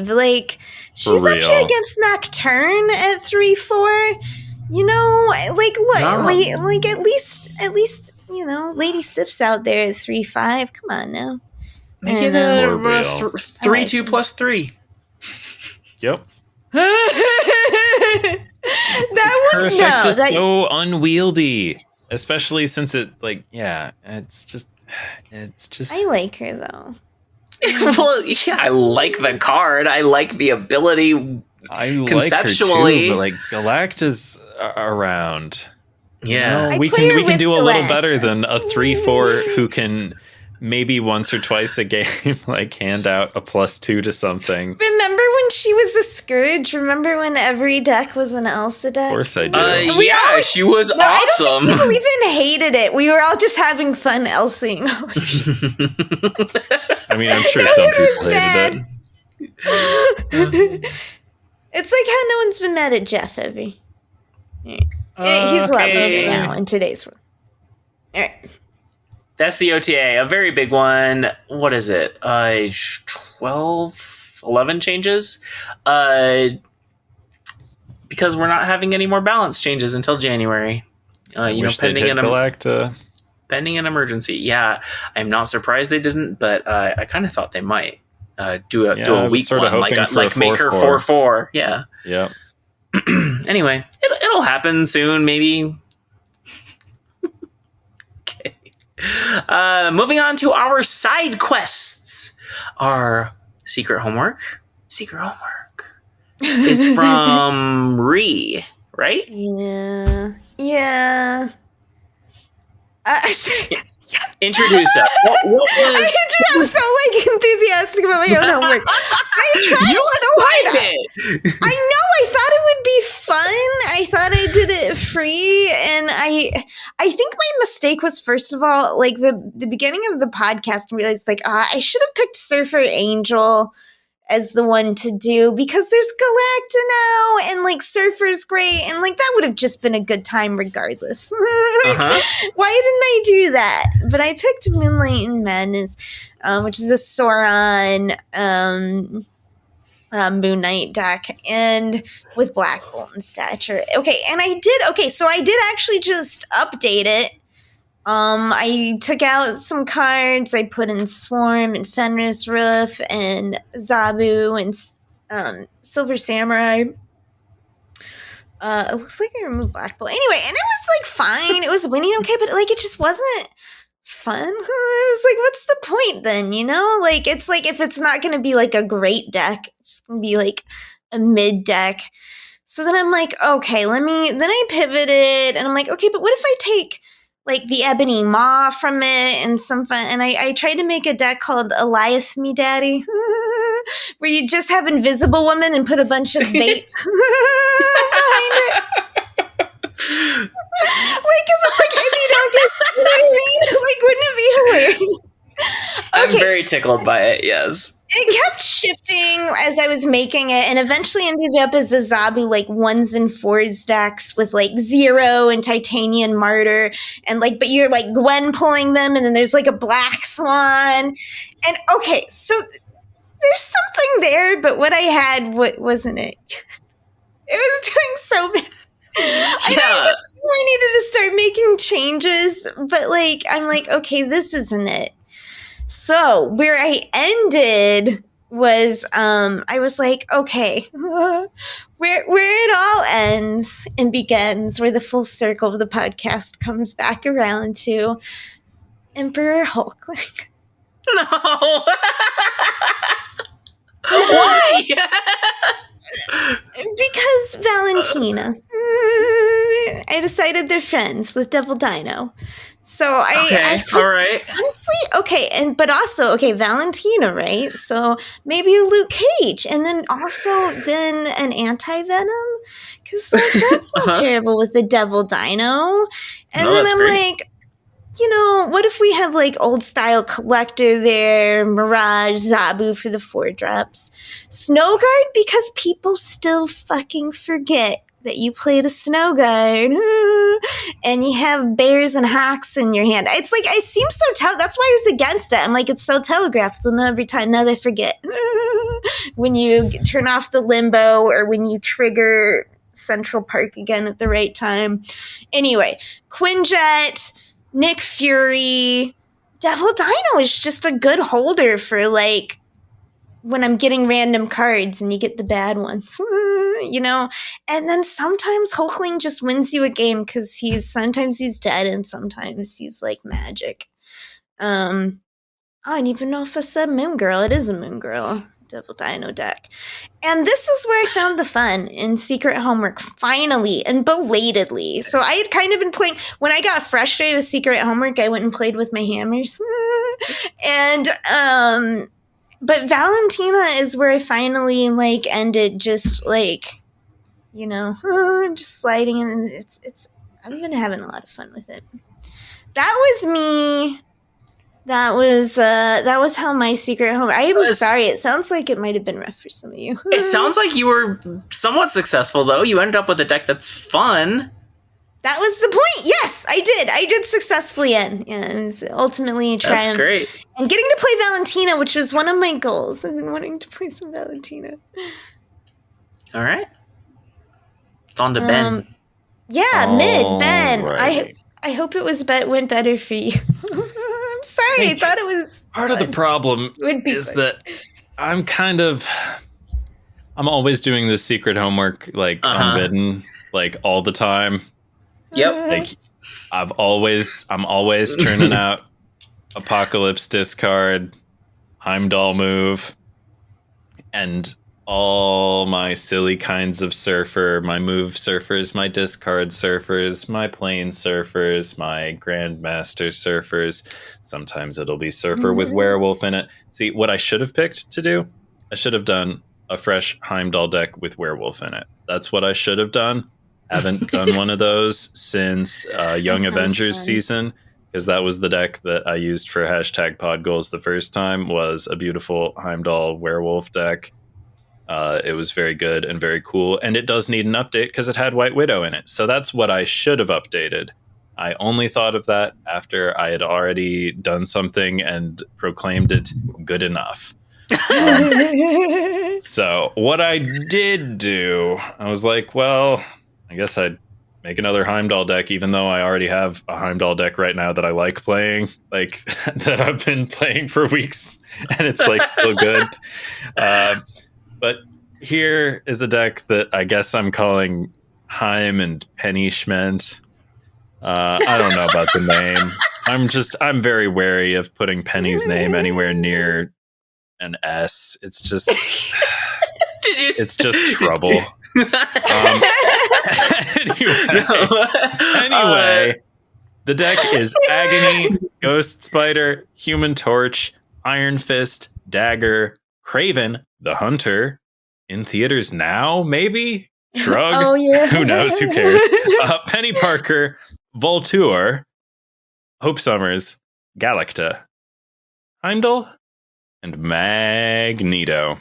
3-5, like, she's up here against Nocturne at 3-4, you know, like, look, like, at least, you know, Lady Sif's out there at 3-5, come on now. Make it a 3-2 plus 3. Yep. That her effect is so unwieldy, especially since it's just I like her though. Well, yeah, I like the card. I like the ability. I conceptually, like her too, but like Galacta's around. Yeah, you know, we can do a little better than a 3-4 who can maybe once or twice a game like hand out a +2 to something. Remember when she was the Scourge? Remember when every deck was an Elsa deck? Of course I do. She was awesome. I don't think people even hated it. We were all just having fun Elsing. I mean, I'm sure some people hated it. It's like how no one's been mad at Jeff ever. He's loving now in today's world. All right. That's the OTA, a very big one. What is it? 12, 11 changes? Because we're not having any more balance changes until January. Pending an emergency. Yeah, I'm not surprised they didn't, but I kind of thought they might do a weak one, like make her 4-4. Yeah. Yeah. Anyway, it'll happen soon, maybe. Moving on to our side quests. Our secret homework is from Rie, right? Yeah. Introduce us. I'm so enthusiastic about my own homework. I tried so hard. I know. I thought it would be fun. I thought I did it free, and I think my mistake was, first of all, like the beginning of the podcast, I realized I should have picked Surfer Angel as the one to do, because there's Galacta now, and Surfer's great, and that would have just been a good time regardless. Why didn't I do that? But I picked Moonlight and Madness, which is a Sauron Moon Knight deck, and with Black Bolt and Stature. So I did actually just update it. I took out some cards. I put in Swarm and Fenris Roof and Zabu and Silver Samurai. It looks like I removed Black Bolt. Anyway, and it was fine. It was winning okay, but it just wasn't fun. It's what's the point then, you know? It's if it's not going to be a great deck, it's going to be a mid deck. So then I'm okay, then I pivoted and I'm okay, but what if I take the Ebony Maw from it and some fun, and I tried to make a deck called Elias Me Daddy, where you just have Invisible Woman and put a bunch of bait behind it. Because it's if you don't get, you know what I mean? Wouldn't it be hilarious? Okay. I'm very tickled by it, yes. It kept shifting as I was making it, and eventually ended up as a Zabu 1s and 4s decks with Zero and Titanian Martyr, and but you're Gwen pulling them, and then there's a Black Swan, and okay, so there's something there, but what I had wasn't it. It was doing so bad. I needed to start making changes, but I'm okay, this isn't it. So where I ended was I was okay, where it all ends and begins, where the full circle of the podcast comes back around to Emperor Hulk. No. Why? Because Valentina. I decided they're friends with Devil Dino. So I all right. Honestly, but also, Valentina, right? So maybe a Luke Cage, and then an Anti-Venom, because that's not terrible with the Devil Dino. And then I'm great. What if we have old style Collector there, Mirage, Zabu for the 4-drops, Snowguard, because people still fucking forget that you played a snow guard and you have bears and hawks in your hand. It's like, I seem so that's why I was against it. I'm like, it's so telegraphed. And every time, now they forget when you turn off the limbo or when you trigger Central Park again at the right time. Anyway, Quinjet, Nick Fury, Devil Dino is just a good holder for like when I'm getting random cards and you get the bad ones, you know? And then sometimes Hulkling just wins you a game because sometimes he's dead and sometimes he's like magic. I don't even know if I said Moon Girl. It is a Moon Girl Devil Dino deck. And this is where I found the fun in Secret Homework, finally and belatedly. So I had kind of been playing, when I got frustrated with Secret Homework, I went and played with my hammers. And, but Valentina is where I finally like ended just like, you know, just sliding in, and I've been having a lot of fun with it. That was me. That was how my Secret Home. I am sorry. It sounds like it might have been rough for some of you. It sounds like you were somewhat successful, though. You ended up with a deck that's fun. That was the point. Yes, I did. I did successfully end. Yeah, it was ultimately a triumph. That's great. And getting to play Valentina, which was one of my goals. I've been wanting to play some Valentina. All right. It's on to Ben. Yeah, mid Ben. Right. I hope it went better for you. I'm sorry. I thought it was part of the problem is that I'm always doing this Secret Homework like unbidden, like all the time. Yep. Like I'm always churning out Apocalypse discard, Heimdall move, and all my silly kinds of surfer, my move surfers, my discard surfers, my plane surfers, my Grandmaster surfers. Sometimes it'll be surfer with werewolf in it. See, what I should have picked to do, I should have done a fresh Heimdall deck with werewolf in it. That's what I should have done. Haven't done one of those since Young Avengers season, because that was the deck that I used for #PodGoals the first time, was a beautiful Heimdall werewolf deck. It was very good and very cool, and it does need an update because it had White Widow in it. So that's what I should have updated. I only thought of that after I had already done something and proclaimed it good enough. So what I did do, I was like, well, I guess I'd make another Heimdall deck, even though I already have a Heimdall deck right now that I like playing, like that I've been playing for weeks, and it's like still good. But here is a deck that I guess I'm calling Heim and Peni Schment. I don't know about the name. I'm very wary of putting Penny's name anywhere near an S. It's just, it's just trouble. Anyway, the deck is Agony, Ghost Spider, Human Torch, Iron Fist, Dagger, Craven, the Hunter, in theaters now, maybe? Shrug? Oh, yeah. Who knows? Who cares? Penny Parker, Voltour, Hope Summers, Galacta, Heimdall, and Magneto.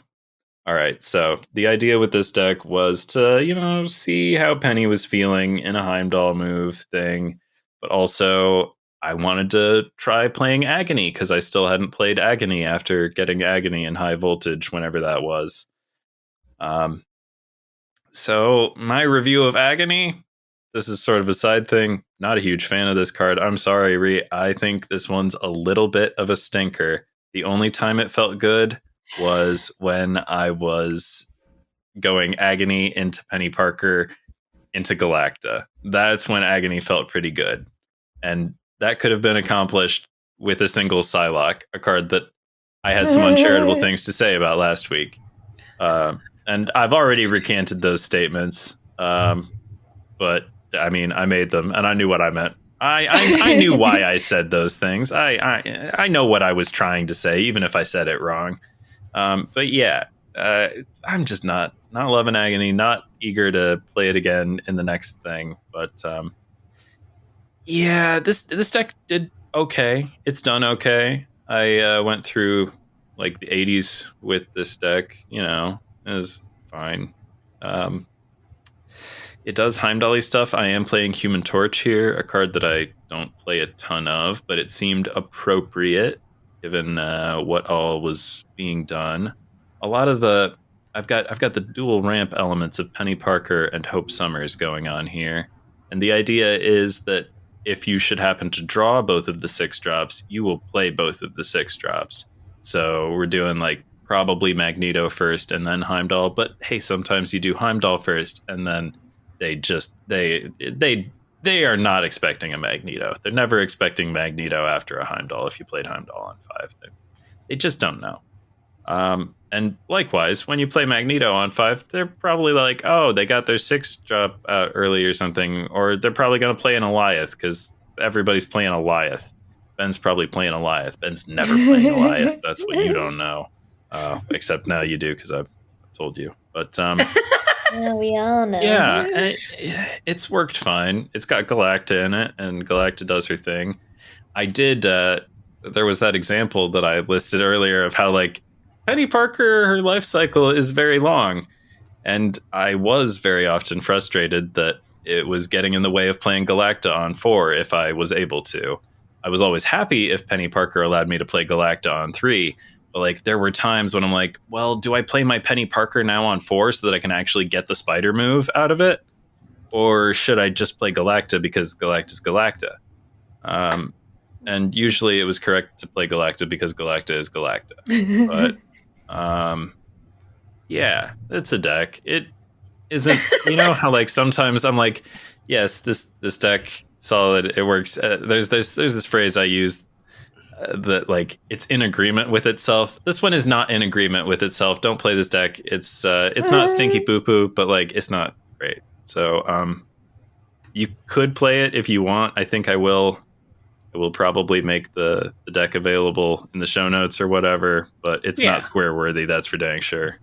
All right, so the idea with this deck was to, see how Penny was feeling in a Heimdall move thing, but also I wanted to try playing Agony because I still hadn't played Agony after getting Agony in High Voltage, whenever that was. So my review of Agony, this is sort of a side thing. Not a huge fan of this card. I'm sorry, Ree. I think this one's a little bit of a stinker. The only time it felt good was when I was going Agony into Penny Parker into Galacta. That's when Agony felt pretty good. And that could have been accomplished with a single Psylocke, a card that I had some uncharitable things to say about last week. And I've already recanted those statements. But I mean, I made them and I knew what I meant. I knew why I said those things. I know what I was trying to say, even if I said it wrong. But yeah, I'm just not loving Agony, not eager to play it again in the next thing. But yeah, this deck did okay. It's done okay. I went through like the 80s with this deck. It was fine. It does Heimdall-y stuff. I am playing Human Torch here, a card that I don't play a ton of, but it seemed appropriate given what all was being done. A lot of the I've got the dual ramp elements of Penny Parker and Hope Summers going on here, and the idea is that if you should happen to draw both of the 6 drops, you will play both of the 6 drops. So we're doing like probably Magneto first and then Heimdall, but hey, sometimes you do Heimdall first and then they are not expecting a Magneto. They're never expecting Magneto after a Heimdall if you played Heimdall on 5. They just don't know. And likewise, when you play Magneto on 5, they're probably like, oh, they got their 6 drop out early or something, or they're probably going to play an Alioth because everybody's playing Alioth. Ben's probably playing Alioth. Ben's never playing Alioth. That's what you don't know. Except now you do because I've told you. But yeah, we all know. Yeah, it's worked fine. It's got Galacta in it, and Galacta does her thing. I did. There was that example that I listed earlier of how like Penny Parker, her life cycle is very long, and I was very often frustrated that it was getting in the way of playing Galacta on 4 if I was able to. I was always happy if Penny Parker allowed me to play Galacta on 3, but like there were times when I'm like, well, do I play my Penny Parker now on 4 so that I can actually get the spider move out of it? Or should I just play Galacta because Galacta's Galacta? And usually it was correct to play Galacta because Galacta is Galacta. But yeah, it's a deck. It isn't, you know how like sometimes I'm like, yes, this deck solid, it works. There's this phrase I use that like it's in agreement with itself. This one is not in agreement with itself. Don't play this deck. It's not stinky poo poo, but like it's not great. So you could play it if you want. I think I will. I will probably make the deck available in the show notes or whatever, but it's not square worthy. That's for dang sure.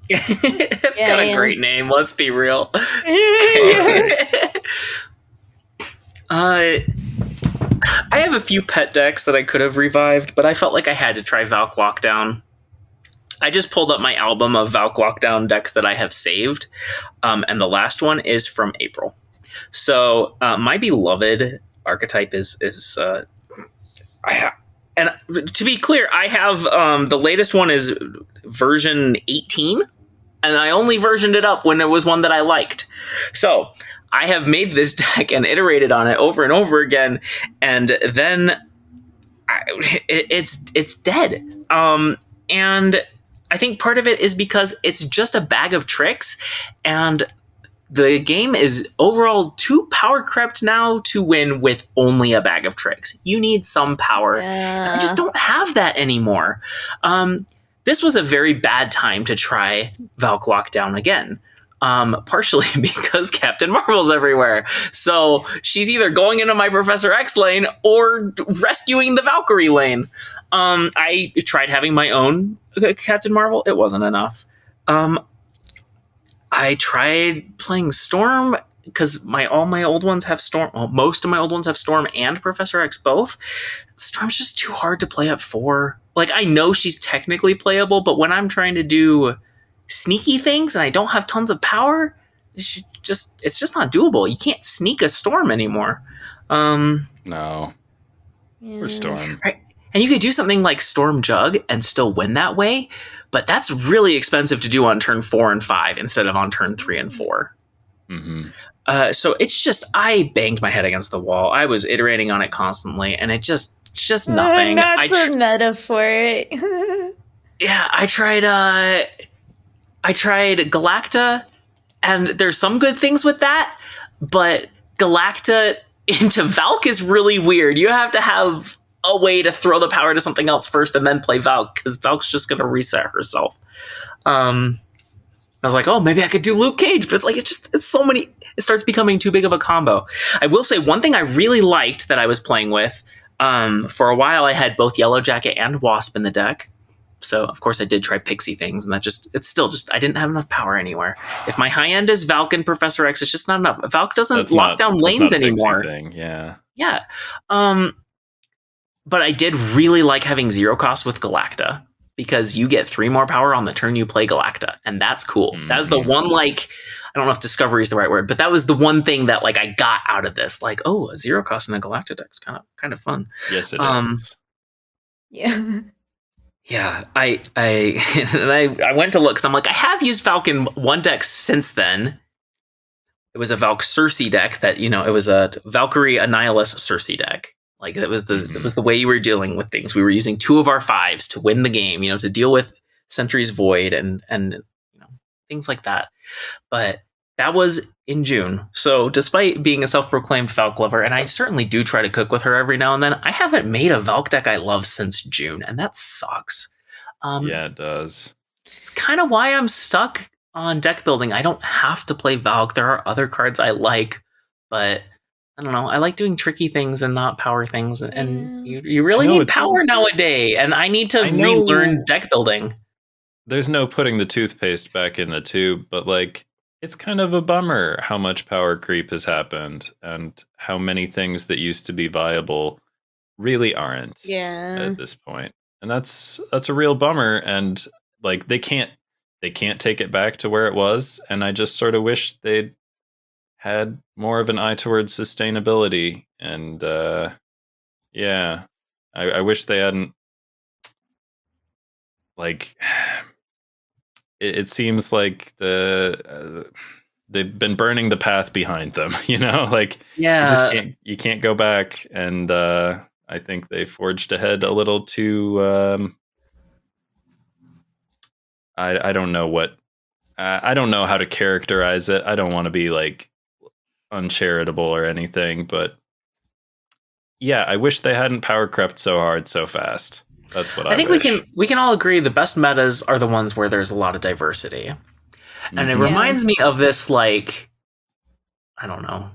It's got a great name. Let's be real. I have a few pet decks that I could have revived, but I felt like I had to try Valk Lockdown. I just pulled up my album of Valk Lockdown decks that I have saved, and the last one is from April. So my beloved archetype is and to be clear, I have the latest one is version 18, and I only versioned it up when there was one that I liked. So I have made this deck and iterated on it over and over again, and then it's dead. And I think part of it is because it's just a bag of tricks, and the game is overall too power crept now to win with only a bag of tricks. You need some power. I just don't have that anymore. This was a very bad time to try Valk Lockdown again. Partially because Captain Marvel's everywhere. So she's either going into my Professor X lane or rescuing the Valkyrie lane. I tried having my own Captain Marvel. It wasn't enough. I tried playing Storm because all my old ones have Storm. Well, most of my old ones have Storm and Professor X both. Storm's just too hard to play up 4. Like, I know she's technically playable, but when I'm trying to do sneaky things and I don't have tons of power, it's just not doable. You can't sneak a Storm anymore. No. Or Storm. Right. And you could do something like Storm Jug and still win that way, but that's really expensive to do on turn 4 and 5 instead of on turn 3 and 4. Mm-hmm. So it's just, I banged my head against the wall. I was iterating on it constantly, and it's just nothing. Not the metaphor. Yeah, I tried Galacta, and there's some good things with that, but Galacta into Valk is really weird. You have to have a way to throw the power to something else first and then play Valk, because Valk's just going to reset herself. I was like, oh, maybe I could do Luke Cage, but it's like, it's so many, it starts becoming too big of a combo. I will say one thing I really liked that I was playing with, for a while I had both Yellow Jacket and Wasp in the deck. So of course I did try Pixie things, and it's still just, I didn't have enough power anywhere. If my high end is Valk and Professor X, it's just not enough. Valk doesn't lock down lanes anymore. Yeah. Yeah. But I did really like having 0 cost with Galacta, because you get 3 more power on the turn you play Galacta, and that's cool. Mm-hmm. That's the one, like, don't know if discovery is the right word, but that was the one thing that like I got out of this. Like, oh, a 0 cost in a Galactic deck is kind of fun. Yes, it is. Yeah. Yeah, I went to look because I'm like, I have used Falcon one deck since then. It was a Valk Cersei deck that, you know, it was a Valkyrie Annihilus Cersei deck. Like it was the way you were dealing with things. We were using 2 of our 5s to win the game, you know, to deal with Sentry's Void and you know, things like that. But that was in June. So despite being a self-proclaimed Valk lover, and I certainly do try to cook with her every now and then, I haven't made a Valk deck I love since June, and that sucks. Yeah, it does. It's kind of why I'm stuck on deck building. I don't have to play Valk. There are other cards I like, but I don't know. I like doing tricky things and not power things, and you really need power nowadays, and I need to relearn deck building. There's no putting the toothpaste back in the tube, but like, it's kind of a bummer how much power creep has happened and how many things that used to be viable really aren't at this point. And that's a real bummer. And like, they can't take it back to where it was. And I just sort of wish they'd had more of an eye towards sustainability. And yeah, I wish they hadn't, like, it seems like they've been burning the path behind them, you know, like, you can't go back. And I think they forged ahead a little too, I don't know what, I don't know how to characterize it. I don't want to be like uncharitable or anything, but yeah, I wish they hadn't power crept so hard so fast. That's what I think wish. we can all agree the best metas are the ones where there's a lot of diversity. And it reminds me of this, like, I don't know,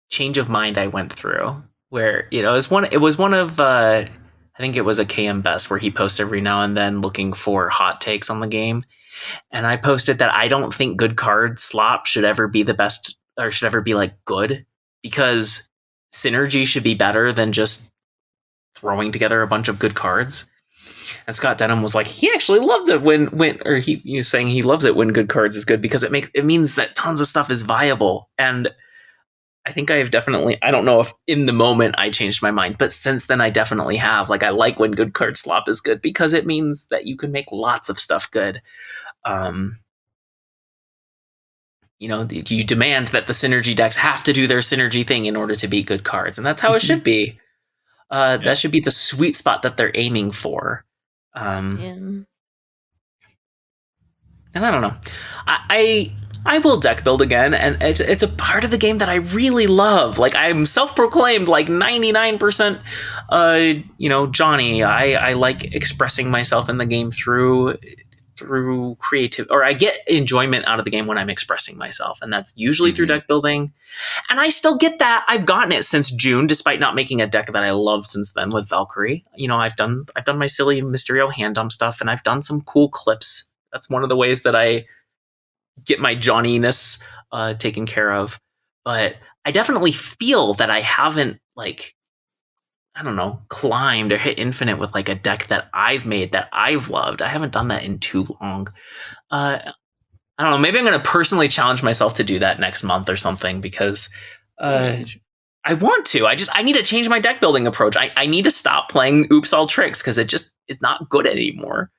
change of mind I went through where, you know, it was one of I think it was a KM Best where he posts every now and then looking for hot takes on the game. And I posted that I don't think good card slop should ever be the best, or should ever be like good, because synergy should be better than just throwing together a bunch of good cards. And Scott Denham was like, he actually loves it when he was saying he loves it when good cards is good, because it means that tons of stuff is viable. And I think I have definitely, I don't know if in the moment I changed my mind, but since then I definitely have. Like, I like when good card slop is good because it means that you can make lots of stuff good. You know, you demand that the synergy decks have to do their synergy thing in order to be good cards, and that's how it should be. That should be the sweet spot that they're aiming for. And I don't know. I will deck build again, and it's a part of the game that I really love. Like, I'm self-proclaimed like 99%, you know, Johnny. I like expressing myself in the game through creative, or I get enjoyment out of the game when I'm expressing myself, and that's usually through deck building. And I still get that. I've gotten it since June, despite not making a deck that I love since then with Valkyrie. You know, I've done my silly Mysterio hand dump stuff, and I've done some cool clips. That's one of the ways that I get my Johnny-ness taken care of. But I definitely feel that I haven't, like, I don't know, climbed or hit infinite with like a deck that I've made that I've loved. I haven't done that in too long. I don't know. Maybe I'm going to personally challenge myself to do that next month or something, because I want to. I need to change my deck building approach. I need to stop playing Oops All Tricks, because it just is not good anymore.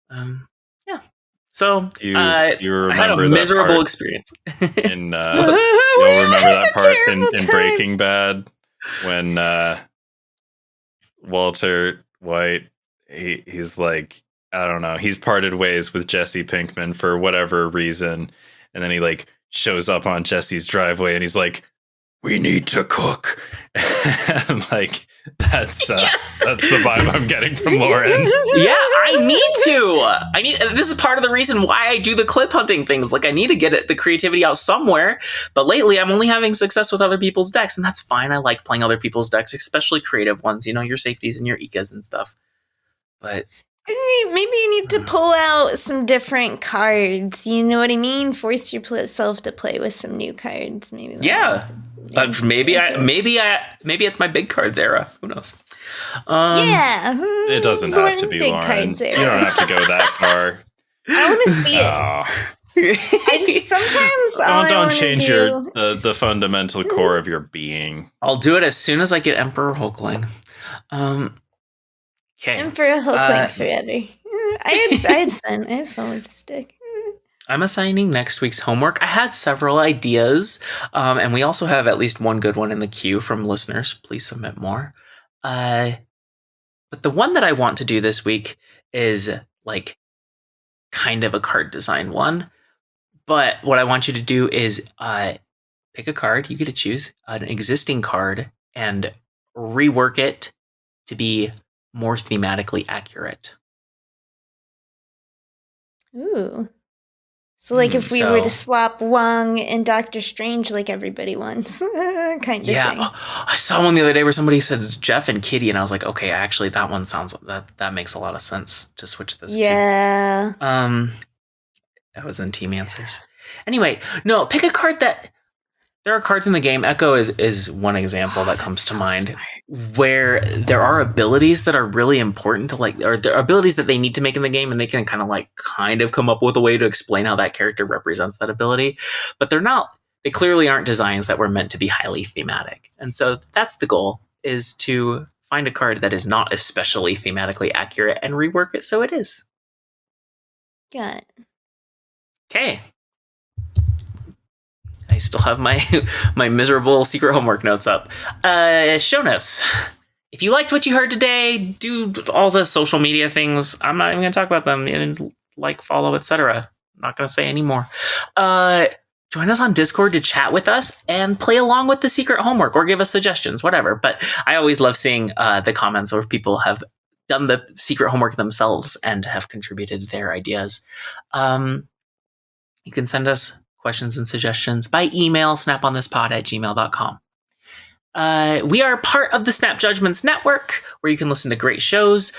Yeah. So do you remember I had a miserable experience. You'll remember that part in Breaking Bad when Walter White, he's like, I don't know, he's parted ways with Jesse Pinkman for whatever reason, and then he like shows up on Jesse's driveway and he's like, we need to cook. And like, that's the vibe I'm getting from Lauren. Yeah, I need to. This is part of the reason why I do the clip hunting things. Like, I need to get the creativity out somewhere. But lately, I'm only having success with other people's decks, and that's fine. I like playing other people's decks, especially creative ones. You know, your safeties and your Ikas and stuff. But maybe you need to pull out some different cards. You know what I mean? Force yourself to play with some new cards. Maybe. Yeah. Maybe it's my big cards era. Who knows? Yeah. It doesn't have to be, Lauren. You don't have to go that far. I want to see it. Sometimes don't change the fundamental core of your being. I'll do it as soon as I get Emperor Hulkling. Okay. Emperor Hulkling forever. I had fun. I had fun with the stick. I'm assigning next week's homework. I had several ideas, and we also have at least one good one in the queue from listeners. Please submit more. But the one that I want to do this week is like kind of a card design one. But what I want you to do is pick a card. You get to choose an existing card and rework it to be more thematically accurate. Ooh. So, like, if we were to swap Wong and Doctor Strange like everybody wants, kind of thing. Yeah, I saw one the other day where somebody said Jeff and Kitty, and I was like, okay, actually, that one sounds that makes a lot of sense to switch this. Yeah. To. That was in Team Answers. Anyway, no, pick a card that. There are cards in the game. Echo is one example that comes to mind, where there are abilities that are really important to or there are abilities that they need to make in the game, and they can kind of come up with a way to explain how that character represents that ability. But they clearly aren't designs that were meant to be highly thematic. And so that's the goal, is to find a card that is not especially thematically accurate and rework it so it is. Got it. Okay. I still have my miserable secret homework notes up. Show notes. If you liked what you heard today, do all the social media things. I'm not even going to talk about them. Follow, etc. I'm not going to say anymore. Join us on Discord to chat with us and play along with the secret homework or give us suggestions, whatever. But I always love seeing the comments where people have done the secret homework themselves and have contributed their ideas. You can send us questions and suggestions by email, SnapOnThisPod@gmail.com. We are part of the Snap Judgments Network, where you can listen to great shows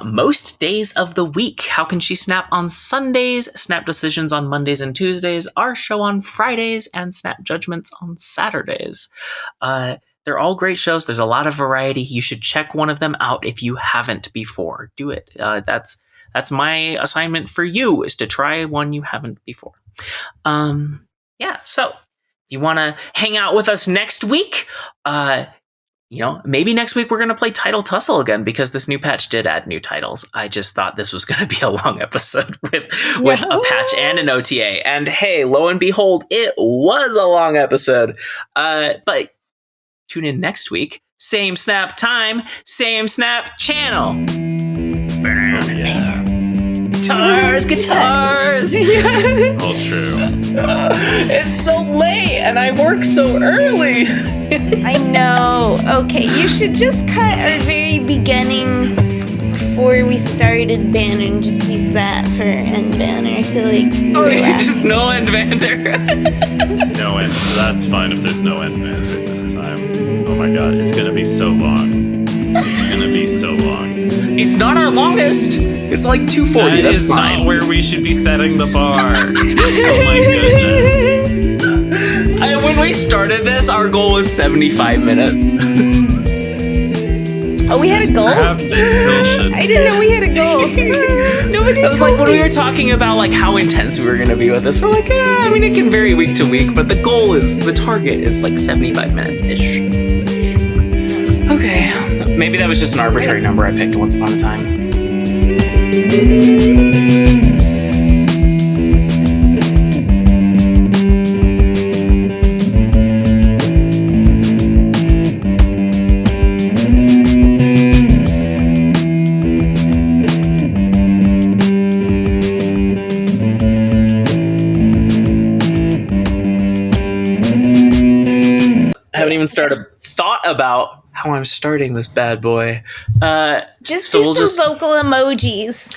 most days of the week. How Can She Snap on Sundays, Snap Decisions on Mondays and Tuesdays, our show on Fridays, and Snap Judgments on Saturdays. They're all great shows. There's a lot of variety. You should check one of them out if you haven't before. Do it. That's my assignment for you, is to try one you haven't before. So if you want to hang out with us next week, maybe next week we're going to play Title Tussle again, because this new patch did add new titles. I just thought this was going to be a long episode with a patch and an OTA. And hey, lo and behold, it was a long episode. But tune in next week. Same Snap time, same Snap channel. Yeah. Guitars. All true. It's so late and I work so early. I know. Okay, you should just cut our very beginning before we started banner and just use that for end banner. I feel like just no end banter. No end. That's fine if there's no end banter this time. Oh my god, it's gonna be so long. It's gonna be so long. It's not our longest. It's like 240. That is fine. Not where we should be setting the bar. Oh my goodness. When we started this, our goal was 75 minutes. Oh, we had a goal? Perhaps it still should. I didn't know we had a goal. Nobody It was like when we were talking about how intense we were going to be with this. We're like, it can vary week to week, but the target is 75 minutes-ish. Okay. Maybe that was just an arbitrary number I picked once upon a time. I haven't even thought about how I'm starting this bad boy. Just do some vocal emojis.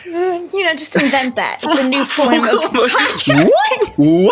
Just invent that. It's a new form of podcasting. What?